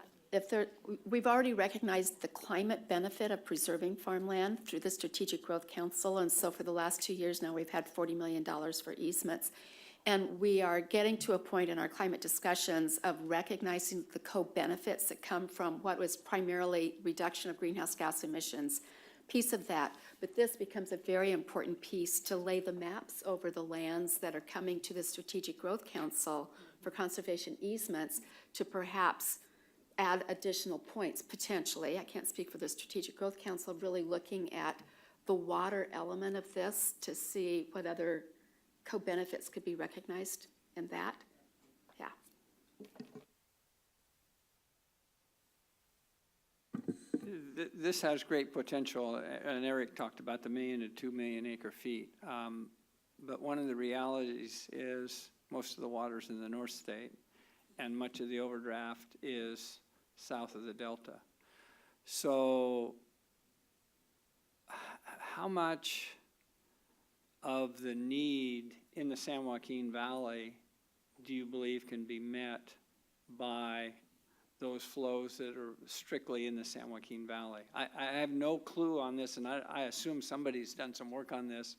we've already recognized the climate benefit of preserving farmland through the Strategic Growth Council, and so for the last 2 years now, we've had $40 million for easements. And we are getting to a point in our climate discussions of recognizing the co-benefits that come from what was primarily reduction of greenhouse gas emissions, piece of that. But this becomes a very important piece to lay the maps over the lands that are coming to the Strategic Growth Council for conservation easements to perhaps add additional points, potentially. I can't speak for the Strategic Growth Council, really looking at the water element of this to see what other co-benefits could be recognized in that. Yeah.
This has great potential, and Eric talked about the 1 million to 2 million acre feet. But one of the realities is most of the water's in the North State, and much of the overdraft is south of the Delta. So how much of the need in the San Joaquin Valley do you believe can be met by those flows that are strictly in the San Joaquin Valley? I have no clue on this, and I assume somebody's done some work on this,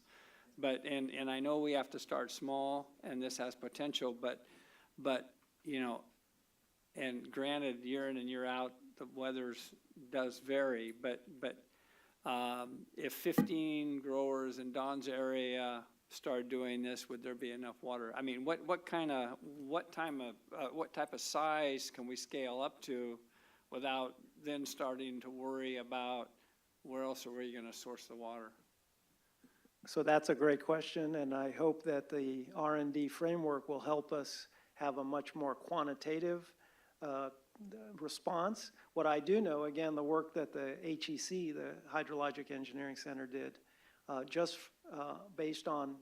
but and I know we have to start small, and this has potential, but you know, and granted, year in and year out, the weather does vary, but if 15 growers in Don's area start doing this, would there be enough water? I mean, what type of size can we scale up to without then starting to worry about where else are we going to source the water?
So that's a great question, and I hope that the R&D framework will help us have a much more quantitative response. What I do know, again, the work that the HEC, the Hydrologic Engineering Center, did, just based on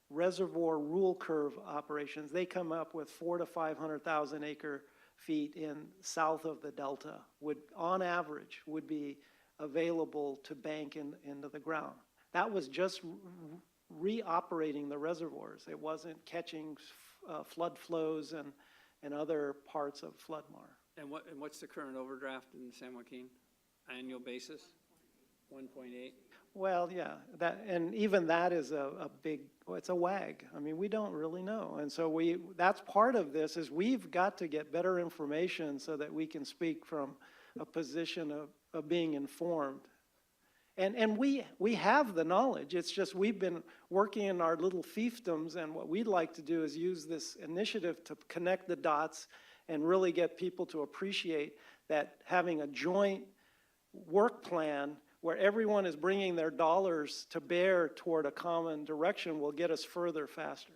reservoir rule curve operations, they come up with 400,000 to 500,000 acre feet in south of the Delta would, on average, would be available to bank into the ground. That was just reoperating the reservoirs. It wasn't catching flood flows and other parts of floodmar.
And what's the current overdraft in San Joaquin, annual basis? 1.8?
Well, yeah, that, and even that is a big, well, it's a wag. I mean, we don't really know. And so that's part of this, is we've got to get better information so that we can speak from a position of being informed. And we have the knowledge. It's just we've been working in our little fiefdoms, and what we'd like to do is use this initiative to connect the dots and really get people to appreciate that having a joint work plan where everyone is bringing their dollars to bear toward a common direction will get us further faster.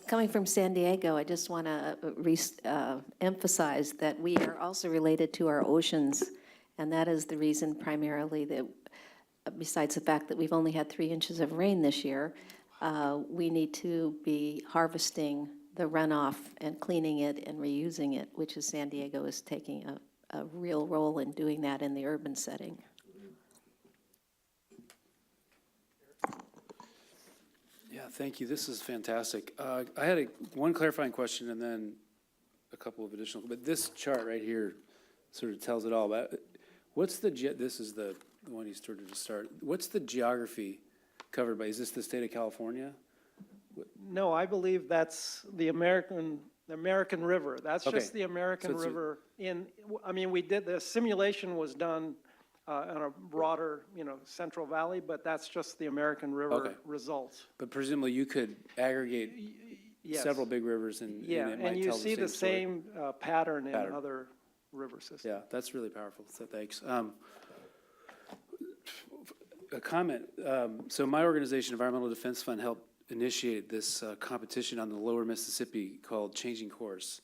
Coming from San Diego, I just want to emphasize that we are also related to our oceans, and that is the reason primarily that, besides the fact that we've only had 3 inches of rain this year, we need to be harvesting the runoff and cleaning it and reusing it, which is San Diego is taking a real role in doing that in the urban setting.
Yeah, thank you. This is fantastic. I had one clarifying question and then a couple of additional, but this chart right here sort of tells it all. But what's this is the one you started to start. What's the geography covered by? Is this the state of California?
No, I believe that's the American River. That's
Okay.
just the American River. I mean, the simulation was done on a broader, Central Valley, but that's just the American River results.
But presumably you could aggregate
Yes.
several big rivers and
Yeah,
it might
and you
tell
see the
story.
same pattern in other river systems.
Yeah, that's really powerful, so thanks. A comment, so my organization, Environmental Defense Fund, helped initiate this competition on the lower Mississippi called Changing Course.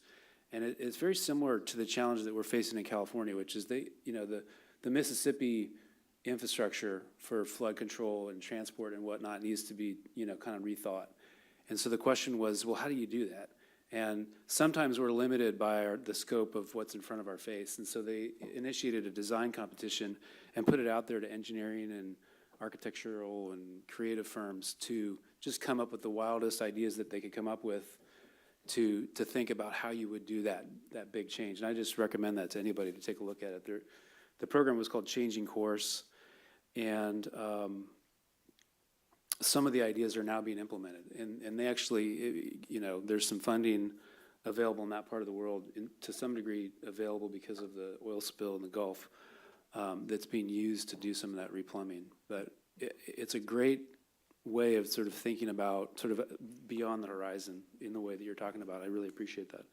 And it's very similar to the challenge that we're facing in California, which is the Mississippi infrastructure for flood control and transport and whatnot needs to be, kind of rethought. And so the question was, well, how do you do that? And sometimes we're limited by the scope of what's in front of our face. And so they initiated a design competition and put it out there to engineering and architectural and creative firms to just come up with the wildest ideas that they could come up with to think about how you would do that big change. And I just recommend that to anybody to take a look at it. The program was called Changing Course, and some of the ideas are now being implemented. And they actually, there's some funding available in that part of the world, to some degree available because of the oil spill in the Gulf, that's being used to do some of that replumbing. But it's a great way of sort of thinking about sort of beyond the horizon in the way that you're talking about. I really appreciate that.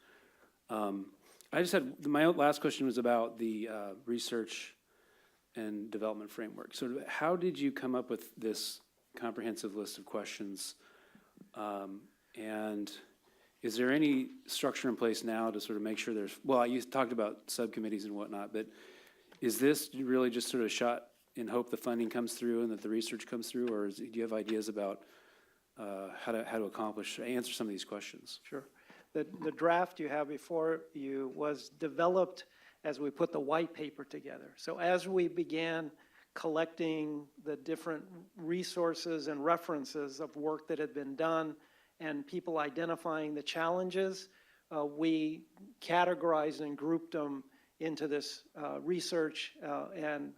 I just had, my last question was about the research and development framework. Sort of how did you come up with this comprehensive list of questions? And is there any structure in place now to sort of make sure there's, well, you talked about subcommittees and whatnot, but is this really just sort of shot in hope the funding comes through and that the research comes through, or do you have ideas about how to answer some of these questions?
Sure. The draft you have before you was developed as we put the white paper together. So as we began collecting the different resources and references of work that had been done and people identifying the challenges, we categorized and grouped them into this research and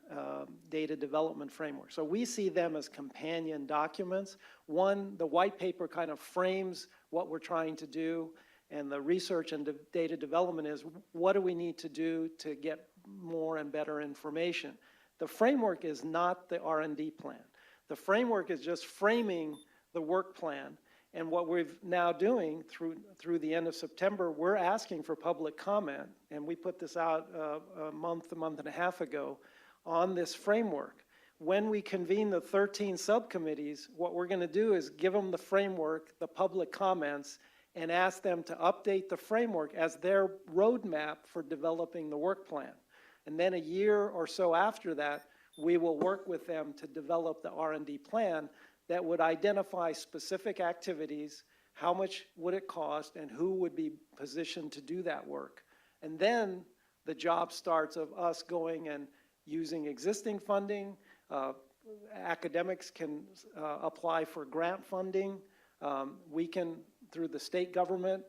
data development framework. So we see them as companion documents. One, the white paper kind of frames what we're trying to do, and the research and data development is what do we need to do to get more and better information. The framework is not the R&D plan. The framework is just framing the work plan. And what we're now doing through the end of September, we're asking for public comment, and we put this out a month and a half ago on this framework. When we convene the 13 subcommittees, what we're going to do is give them the framework, the public comments, and ask them to update the framework as their roadmap for developing the work plan. And then a year or so after that, we will work with them to develop the R&D plan that would identify specific activities, how much would it cost, and who would be positioned to do that work. And then the job starts of us going and using existing funding. Academics can apply for grant funding. We can, through the state government,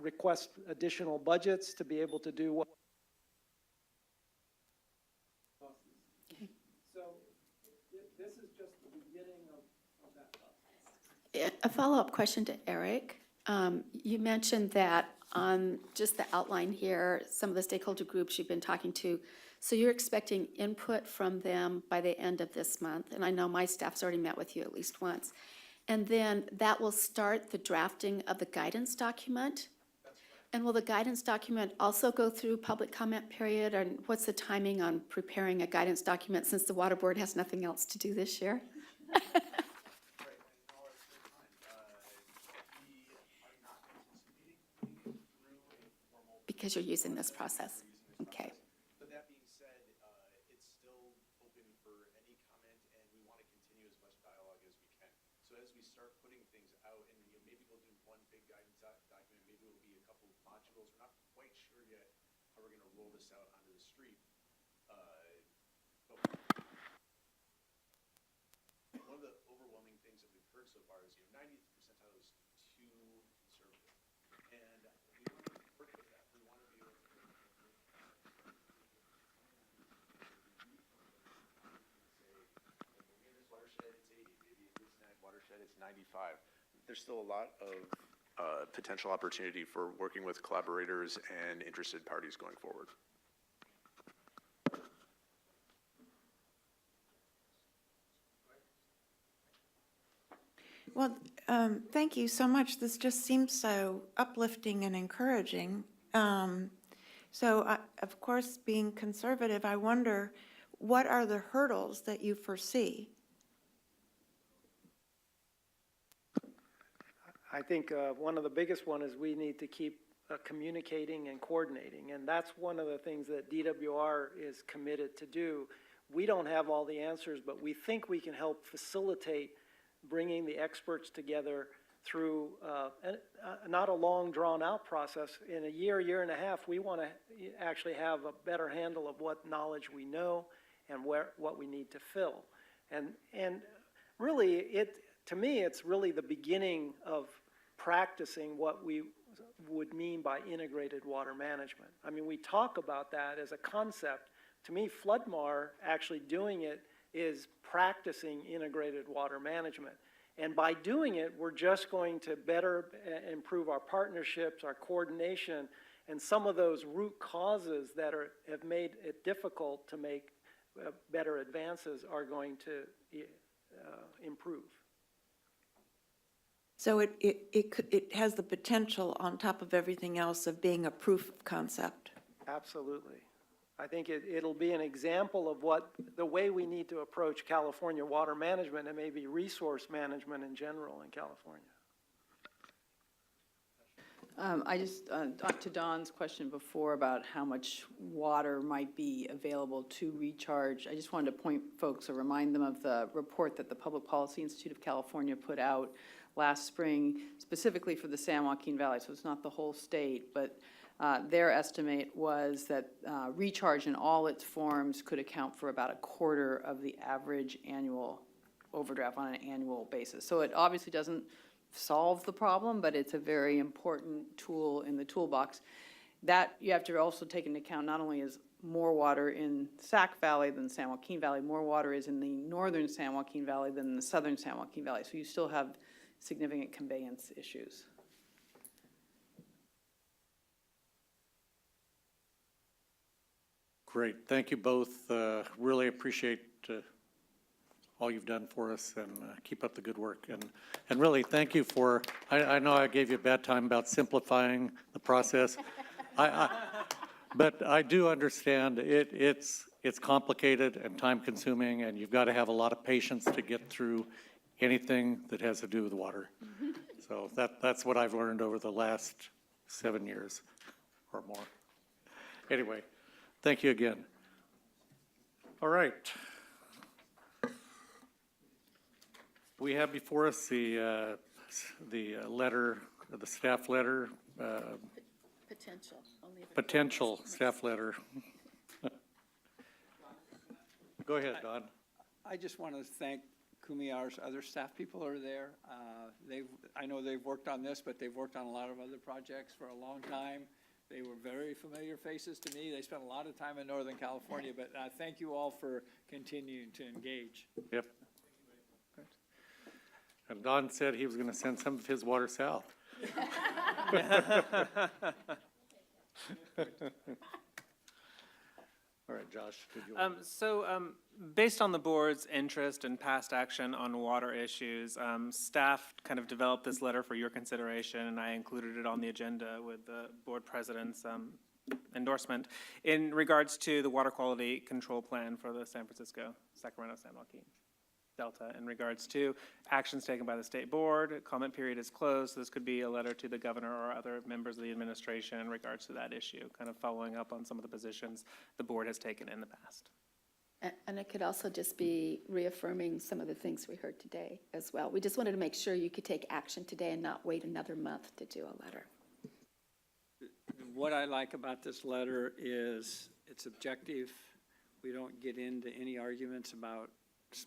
request additional budgets to be able to do what. So this is just the beginning of that process.
A follow-up question to Eric. You mentioned that on just the outline here, some of the stakeholder groups you've been talking to, so you're expecting input from them by the end of this month, and I know my staff's already met with you at least once. And then that will start the drafting of the guidance document? And will the guidance document also go through public comment period, or what's the timing on preparing a guidance document since the Water Board has nothing else to do this year? Because you're using this process. Okay.
But that being said, it's still open for any comment, and we want to continue as much dialogue as we can. So as we start putting things out, and maybe we'll do one big guidance document, maybe it'll be a couple of modules. We're not quite sure yet how we're going to roll this out onto the street. But one of the overwhelming things that we've heard so far is 90th percentile is too conservative, and we want to work with that. We want to be able to. Watershed, it's 80, maybe in this watershed, it's 95. There's still a lot of potential opportunity for working with collaborators and interested parties going forward.
Well, thank you so much. This just seems so uplifting and encouraging. Of course, being conservative, I wonder, what are the hurdles that you foresee?
I think one of the biggest one is we need to keep communicating and coordinating, and that's one of the things that DWR is committed to do. We don't have all the answers, but we think we can help facilitate bringing the experts together through not a long drawn-out process. In a year and a half, we want to actually have a better handle of what knowledge we know and what we need to fill. And really, to me, it's really the beginning of practicing what we would mean by integrated water management. I mean, we talk about that as a concept. To me, Floodmar actually doing it is practicing integrated water management. And by doing it, we're just going to better improve our partnerships, our coordination, and some of those root causes that have made it difficult to make better advances are going to improve.
So it has the potential, on top of everything else, of being a proof of concept.
Absolutely. I think it'll be an example of the way we need to approach California water management and maybe resource management in general in California.
To Don's question before about how much water might be available to recharge, I just wanted to point folks or remind them of the report that the Public Policy Institute of California put out last spring, specifically for the San Joaquin Valley, so it's not the whole state, but their estimate was that recharge in all its forms could account for about a quarter of the average annual overdraft on an annual basis. So it obviously doesn't solve the problem, but it's a very important tool in the toolbox. That you have to also take into account not only is more water in Sac Valley than San Joaquin Valley, more water is in the northern San Joaquin Valley than the southern San Joaquin Valley. So you still have significant conveyance issues.
Great. Thank you both. Really appreciate all you've done for us, and keep up the good work. And really, thank you for, I know I gave you a bad time about simplifying the process. But I do understand it's complicated and time-consuming, and you've got to have a lot of patience to get through anything that has to do with water. So that's what I've learned over the last 7 years or more. Anyway, thank you again. All right. We have before us the letter, the staff letter.
Potential. Only if
Potential staff letter. Go ahead, Don.
I just want to thank Kumiar's other staff people are there. I know they've worked on this, but they've worked on a lot of other projects for a long time. They were very familiar faces to me. They spent a lot of time in Northern California, but thank you all for continuing to engage.
Yep. And Don said he was going to send some of his water south. All right, Josh, did you?
Based on the board's interest and past action on water issues, staff kind of developed this letter for your consideration, and I included it on the agenda with the board president's endorsement in regards to the water quality control plan for the San Francisco, Sacramento, San Joaquin Delta in regards to actions taken by the state board. Comment period is closed. This could be a letter to the governor or other members of the administration in regards to that issue, kind of following up on some of the positions the board has taken in the past.
And it could also just be reaffirming some of the things we heard today as well. We just wanted to make sure you could take action today and not wait another month to do a letter.
What I like about this letter is it's objective. We don't get into any arguments about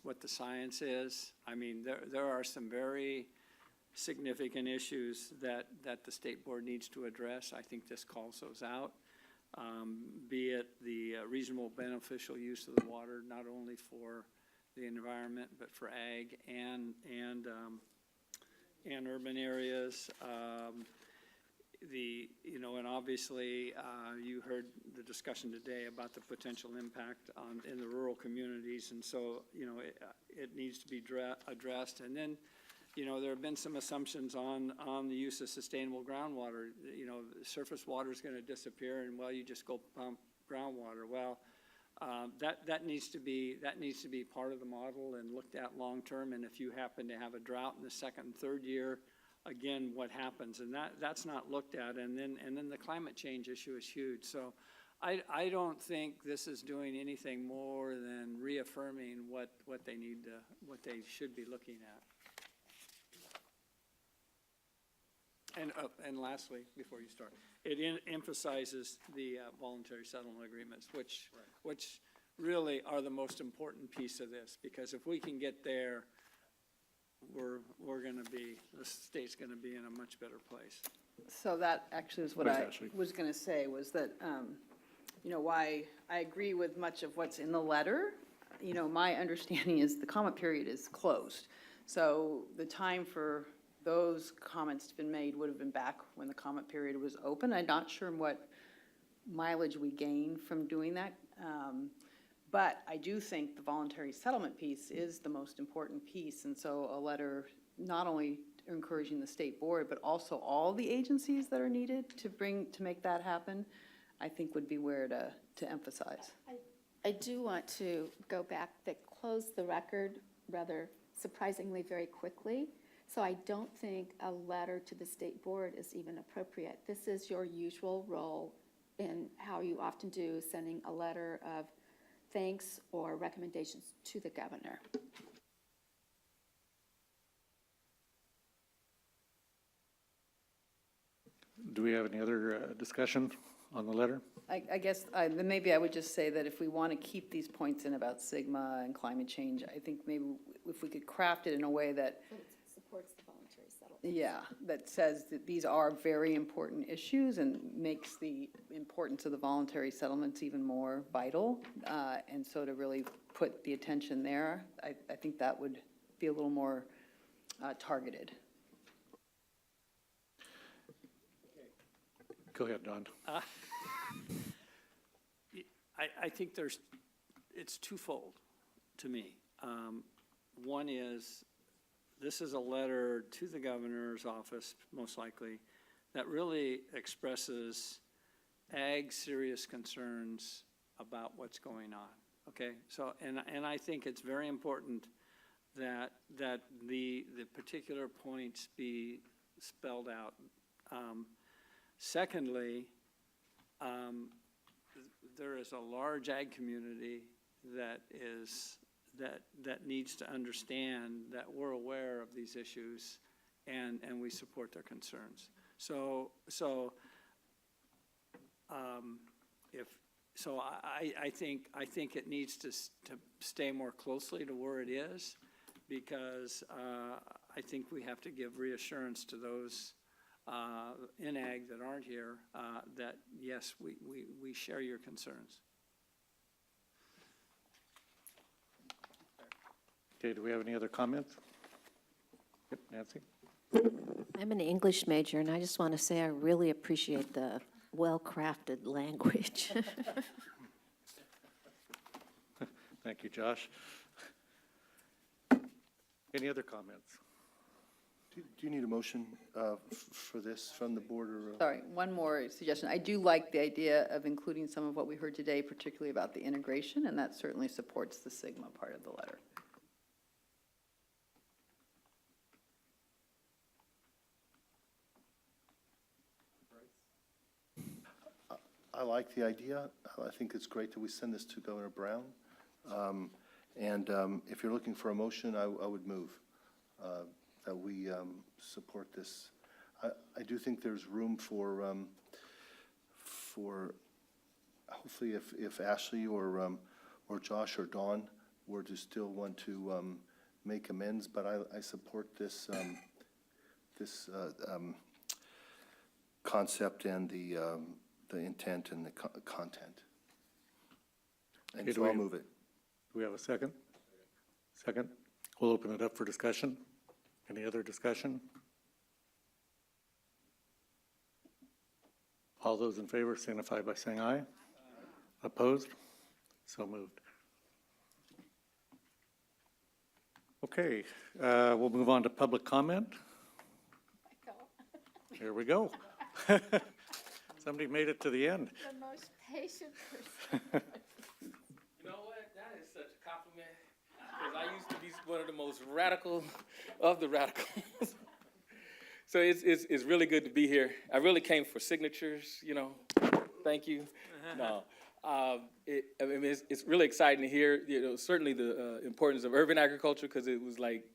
what the science is. I mean, there are some very significant issues that the state board needs to address. I think this calls those out. Be it the reasonable beneficial use of the water, not only for the environment, but for ag and urban areas. And obviously, you heard the discussion today about the potential impact in the rural communities, and so, it needs to be addressed. And then, there have been some assumptions on the use of sustainable groundwater. Surface water is going to disappear, and you just go pump groundwater. Well, that needs to be part of the model and looked at long term. And if you happen to have a drought in the second and third year, again, what happens? And that's not looked at. And then the climate change issue is huge. So I don't think this is doing anything more than reaffirming what they should be looking at. And lastly, before you start, it emphasizes the voluntary settlement agreements, which really are the most important piece of this, because if we can get there, the state's gonna be in a much better place.
So that actually is what I was going to say, was that, why I agree with much of what's in the letter. My understanding is the comment period is closed. So the time for those comments to have been made would have been back when the comment period was open. I'm not sure what mileage we gain from doing that. But I do think the voluntary settlement piece is the most important piece. And so a letter not only encouraging the state board, but also all the agencies that are needed to make that happen, I think would be where to emphasize.
I do want to go back. They closed the record rather surprisingly very quickly. So I don't think a letter to the state board is even appropriate. This is your usual role in how you often do, sending a letter of thanks or recommendations to the governor.
Do we have any other discussion on the letter?
I guess then maybe I would just say that if we want to keep these points in about SGMA and climate change, I think maybe if we could craft it in a way that
Supports the voluntary settlement.
yeah, that says that these are very important issues and makes the importance of the voluntary settlements even more vital. And so to really put the attention there, I think that would be a little more targeted.
Go ahead, Don.
I think it's twofold to me. One is, this is a letter to the governor's office, most likely, that really expresses ag serious concerns about what's going on, okay? So, and I think it's very important that the particular points be spelled out. Secondly, there is a large ag community that needs to understand that we're aware of these issues and we support their concerns. I think it needs to stay more closely to where it is, because I think we have to give reassurance to those in ag that aren't here that, yes, we share your concerns.
Okay, do we have any other comments? Yep, Nancy?
I'm an English major, and I just want to say I really appreciate the well-crafted language.
Thank you, Josh. Any other comments?
Do you need a motion for this from the board or?
Sorry, one more suggestion. I do like the idea of including some of what we heard today, particularly about the integration, and that certainly supports the Sigma part of the letter.
I like the idea. I think it's great that we send this to Governor Brown. And if you're looking for a motion, I would move that we support this. I do think there's room for hopefully if Ashley or Josh or Dawn were to still want to make amends, but I support this concept and the intent and the content. And
Okay,
so I'll move it.
Do we have a second? Second. We'll open it up for discussion. Any other discussion? All those in favor signify by saying aye. Opposed? So moved. Okay, we'll move on to public comment. Here we go. Somebody made it to the end.
The most patient person.
You know what? That is such a compliment, because I used to be one of the most radical of the radicals. So it's really good to be here. I really came for signatures, you know. Thank you. No, it's really exciting to hear. You know, certainly the importance of urban agriculture, because it was like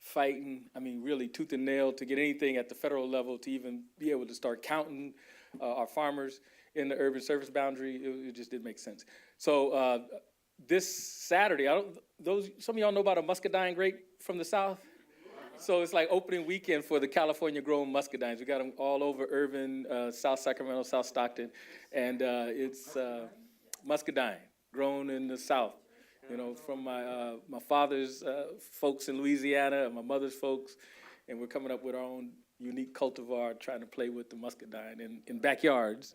fighting. I mean, really tooth and nail to get anything at the federal level to even be able to start counting our farmers in the urban service boundary. It just didn't make sense. So this Saturday, some of y'all know about a muscadine grape from the South? So it's like opening weekend for the California grown muscadines. We got them all over urban, South Sacramento, South Stockton. And it's muscadine grown in the South. You know, from my father's folks in Louisiana and my mother's folks. And we're coming up with our own unique cultivar, trying to play with the muscadine in backyards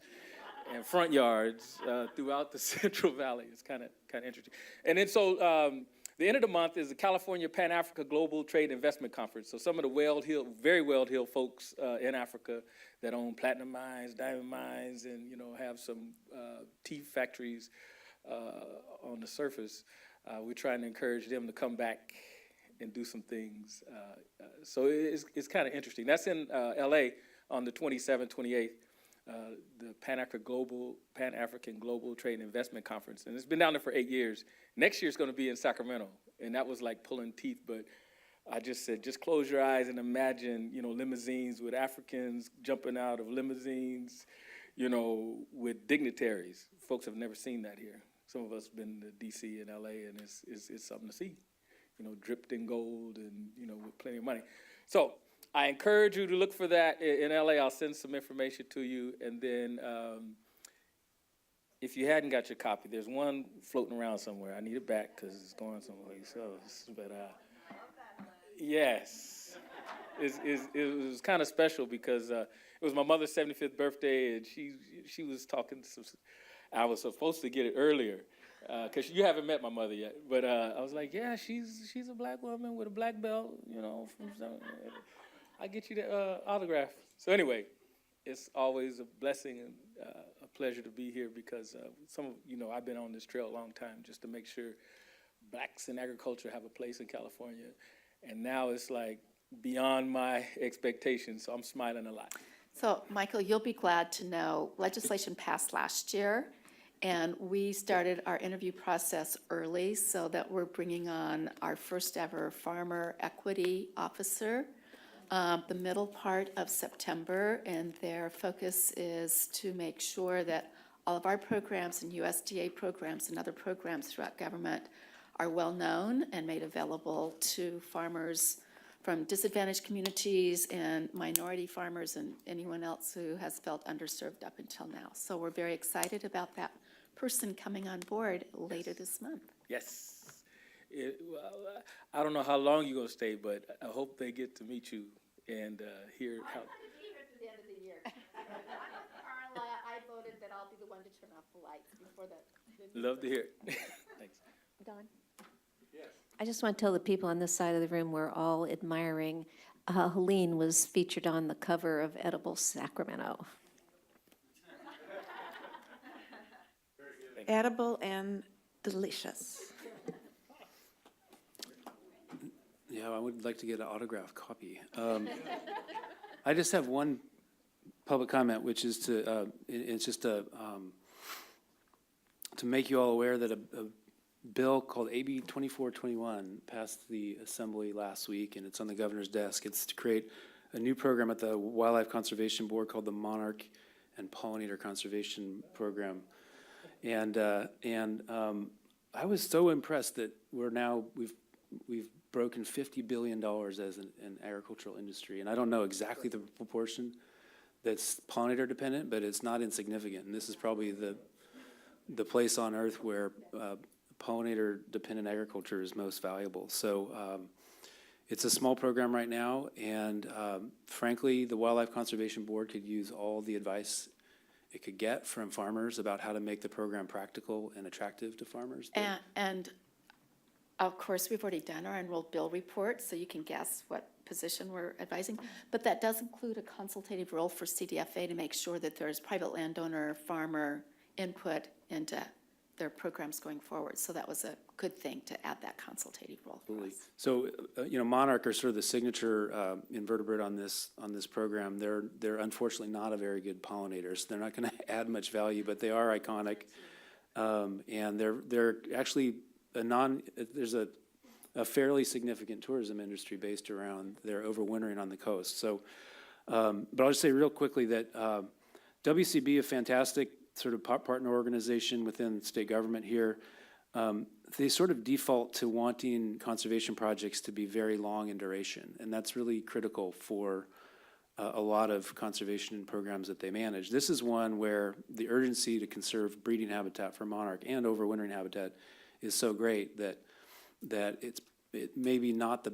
and front yards throughout the Central Valley. It's kind of interesting. And then so the end of the month is the California Pan-Africa Global Trade Investment Conference. So some of the very well-heeled folks in Africa that own platinum mines, diamond mines, and, you know, have some tea factories on the surface. We're trying to encourage them to come back and do some things. So it's kind of interesting. That's in LA on the 27th, 28th, the Pan-African Global Trade and Investment Conference. And it's been down there for 8 years. Next year it's going to be in Sacramento. And that was like pulling teeth, but I just said, just close your eyes and imagine, you know, limousines with Africans jumping out of limousines, you know, with dignitaries. Folks have never seen that here. Some of us have been to DC and LA, and it's something to see. You know, dripped in gold and, you know, with plenty of money. So I encourage you to look for that in LA. I'll send some information to you. And then if you hadn't got your copy, there's one floating around somewhere. I need it back because it's going somewhere. But yes, it was kind of special because it was my mother's 75th birthday, and she was talking to some. I was supposed to get it earlier. Because you haven't met my mother yet, but I was like, yeah, she's a black woman with a black belt, you know. I get you the autograph. So anyway, it's always a blessing and a pleasure to be here because I've been on this trail a long time just to make sure blacks in agriculture have a place in California, and now it's like beyond my expectations. So I'm smiling a lot.
So, Michael, you'll be glad to know legislation passed last year. And we started our interview process early so that we're bringing on our first ever farmer equity officer the middle part of September. And their focus is to make sure that all of our programs and USDA programs and other programs throughout government are well-known and made available to farmers from disadvantaged communities and minority farmers and anyone else who has felt underserved up until now. So we're very excited about that person coming on board later this month.
Yes. Well, I don't know how long you're gonna stay, but I hope they get to meet you and hear how.
I'm going to be here to the end of the year. Carla, I voted that I'll be the one to turn off the lights before the.
Love to hear it. Thanks.
Don? I just want to tell the people on this side of the room we're all admiring. Helene was featured on the cover of Edible Sacramento.
Edible and delicious.
Yeah, I would like to get an autographed copy. I just have one public comment, which is it's just to make you all aware that a bill called AB 2421 passed the Assembly last week, and it's on the governor's desk. It's to create a new program at the Wildlife Conservation Board called the Monarch and Pollinator Conservation Program. And I was so impressed that we've broken $50 billion as an agricultural industry. And I don't know exactly the proportion that's pollinator dependent, but it's not insignificant. And this is probably the place on earth where pollinator dependent agriculture is most valuable. So it's a small program right now. And frankly, the Wildlife Conservation Board could use all the advice it could get from farmers about how to make the program practical and attractive to farmers.
And of course, we've already done our enrolled bill report, so you can guess what position we're advising. But that does include a consultative role for CDFA to make sure that there's private landowner, farmer input into their programs going forward. So that was a good thing to add that consultative role for us.
So, Monarch are sort of the signature invertebrate on this program. They're unfortunately not a very good pollinator, so they're not going to add much value, but they are iconic. And they're actually there's a fairly significant tourism industry based around their overwintering on the coast. So, but I'll just say real quickly that WCB, a fantastic sort of partner organization within state government here, they sort of default to wanting conservation projects to be very long in duration, and that's really critical for a lot of conservation programs that they manage. This is one where the urgency to conserve breeding habitat for monarch and overwintering habitat is so great that it may be not the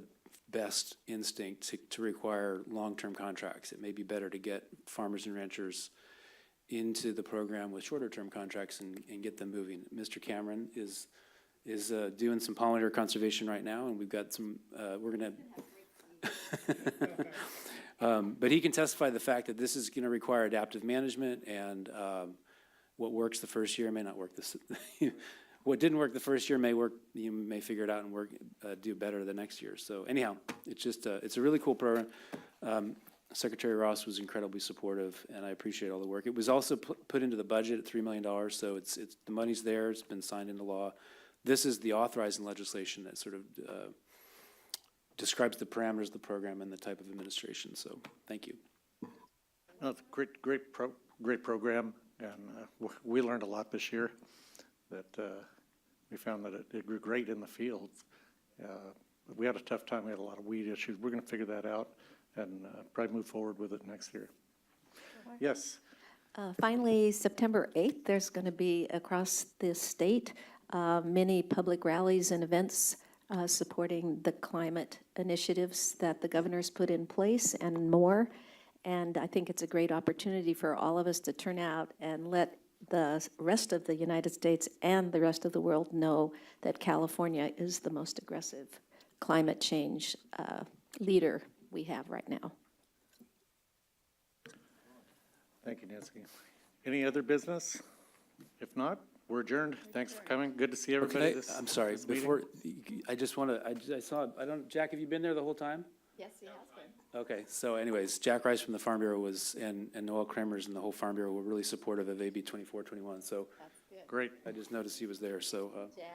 best instinct to require long-term contracts. It may be better to get farmers and ranchers into the program with shorter-term contracts and get them moving. Mr. Cameron is doing some pollinator conservation right now, and we've got some, we're gonna, but he can testify to the fact that this is gonna require adaptive management, and what works the first year may not work what didn't work the first year may work, you may figure it out and do better the next year. So anyhow, it's just, it's a really cool program. Secretary Ross was incredibly supportive, and I appreciate all the work. It was also put into the budget at $3 million, so it's the money's there, it's been signed into law. This is the authorizing legislation that sort of describes the parameters of the program and the type of administration, so thank you.
No, it's a great program, and we learned a lot this year. That we found that it grew great in the fields. We had a tough time. We had a lot of weed issues. We're going to figure that out and probably move forward with it next year. Yes.
Finally, September 8th, there's going to be across the state many public rallies and events supporting the climate initiatives that the governor's put in place and more. And I think it's a great opportunity for all of us to turn out and let the rest of the United States and the rest of the world know that California is the most aggressive climate change leader we have right now.
Thank you, Nancy. Any other business? If not, we're adjourned. Thanks for coming. Good to see everybody.
I'm sorry, before, I just want to, Jack, have you been there the whole time?
Yes, he has been.
Okay, so anyways, Jack Rice from the Farm Bureau and Noel Kremers and the whole Farm Bureau were really supportive of AB 2421, so.
That's good.
Great.
I just noticed he was there, so.
Jack.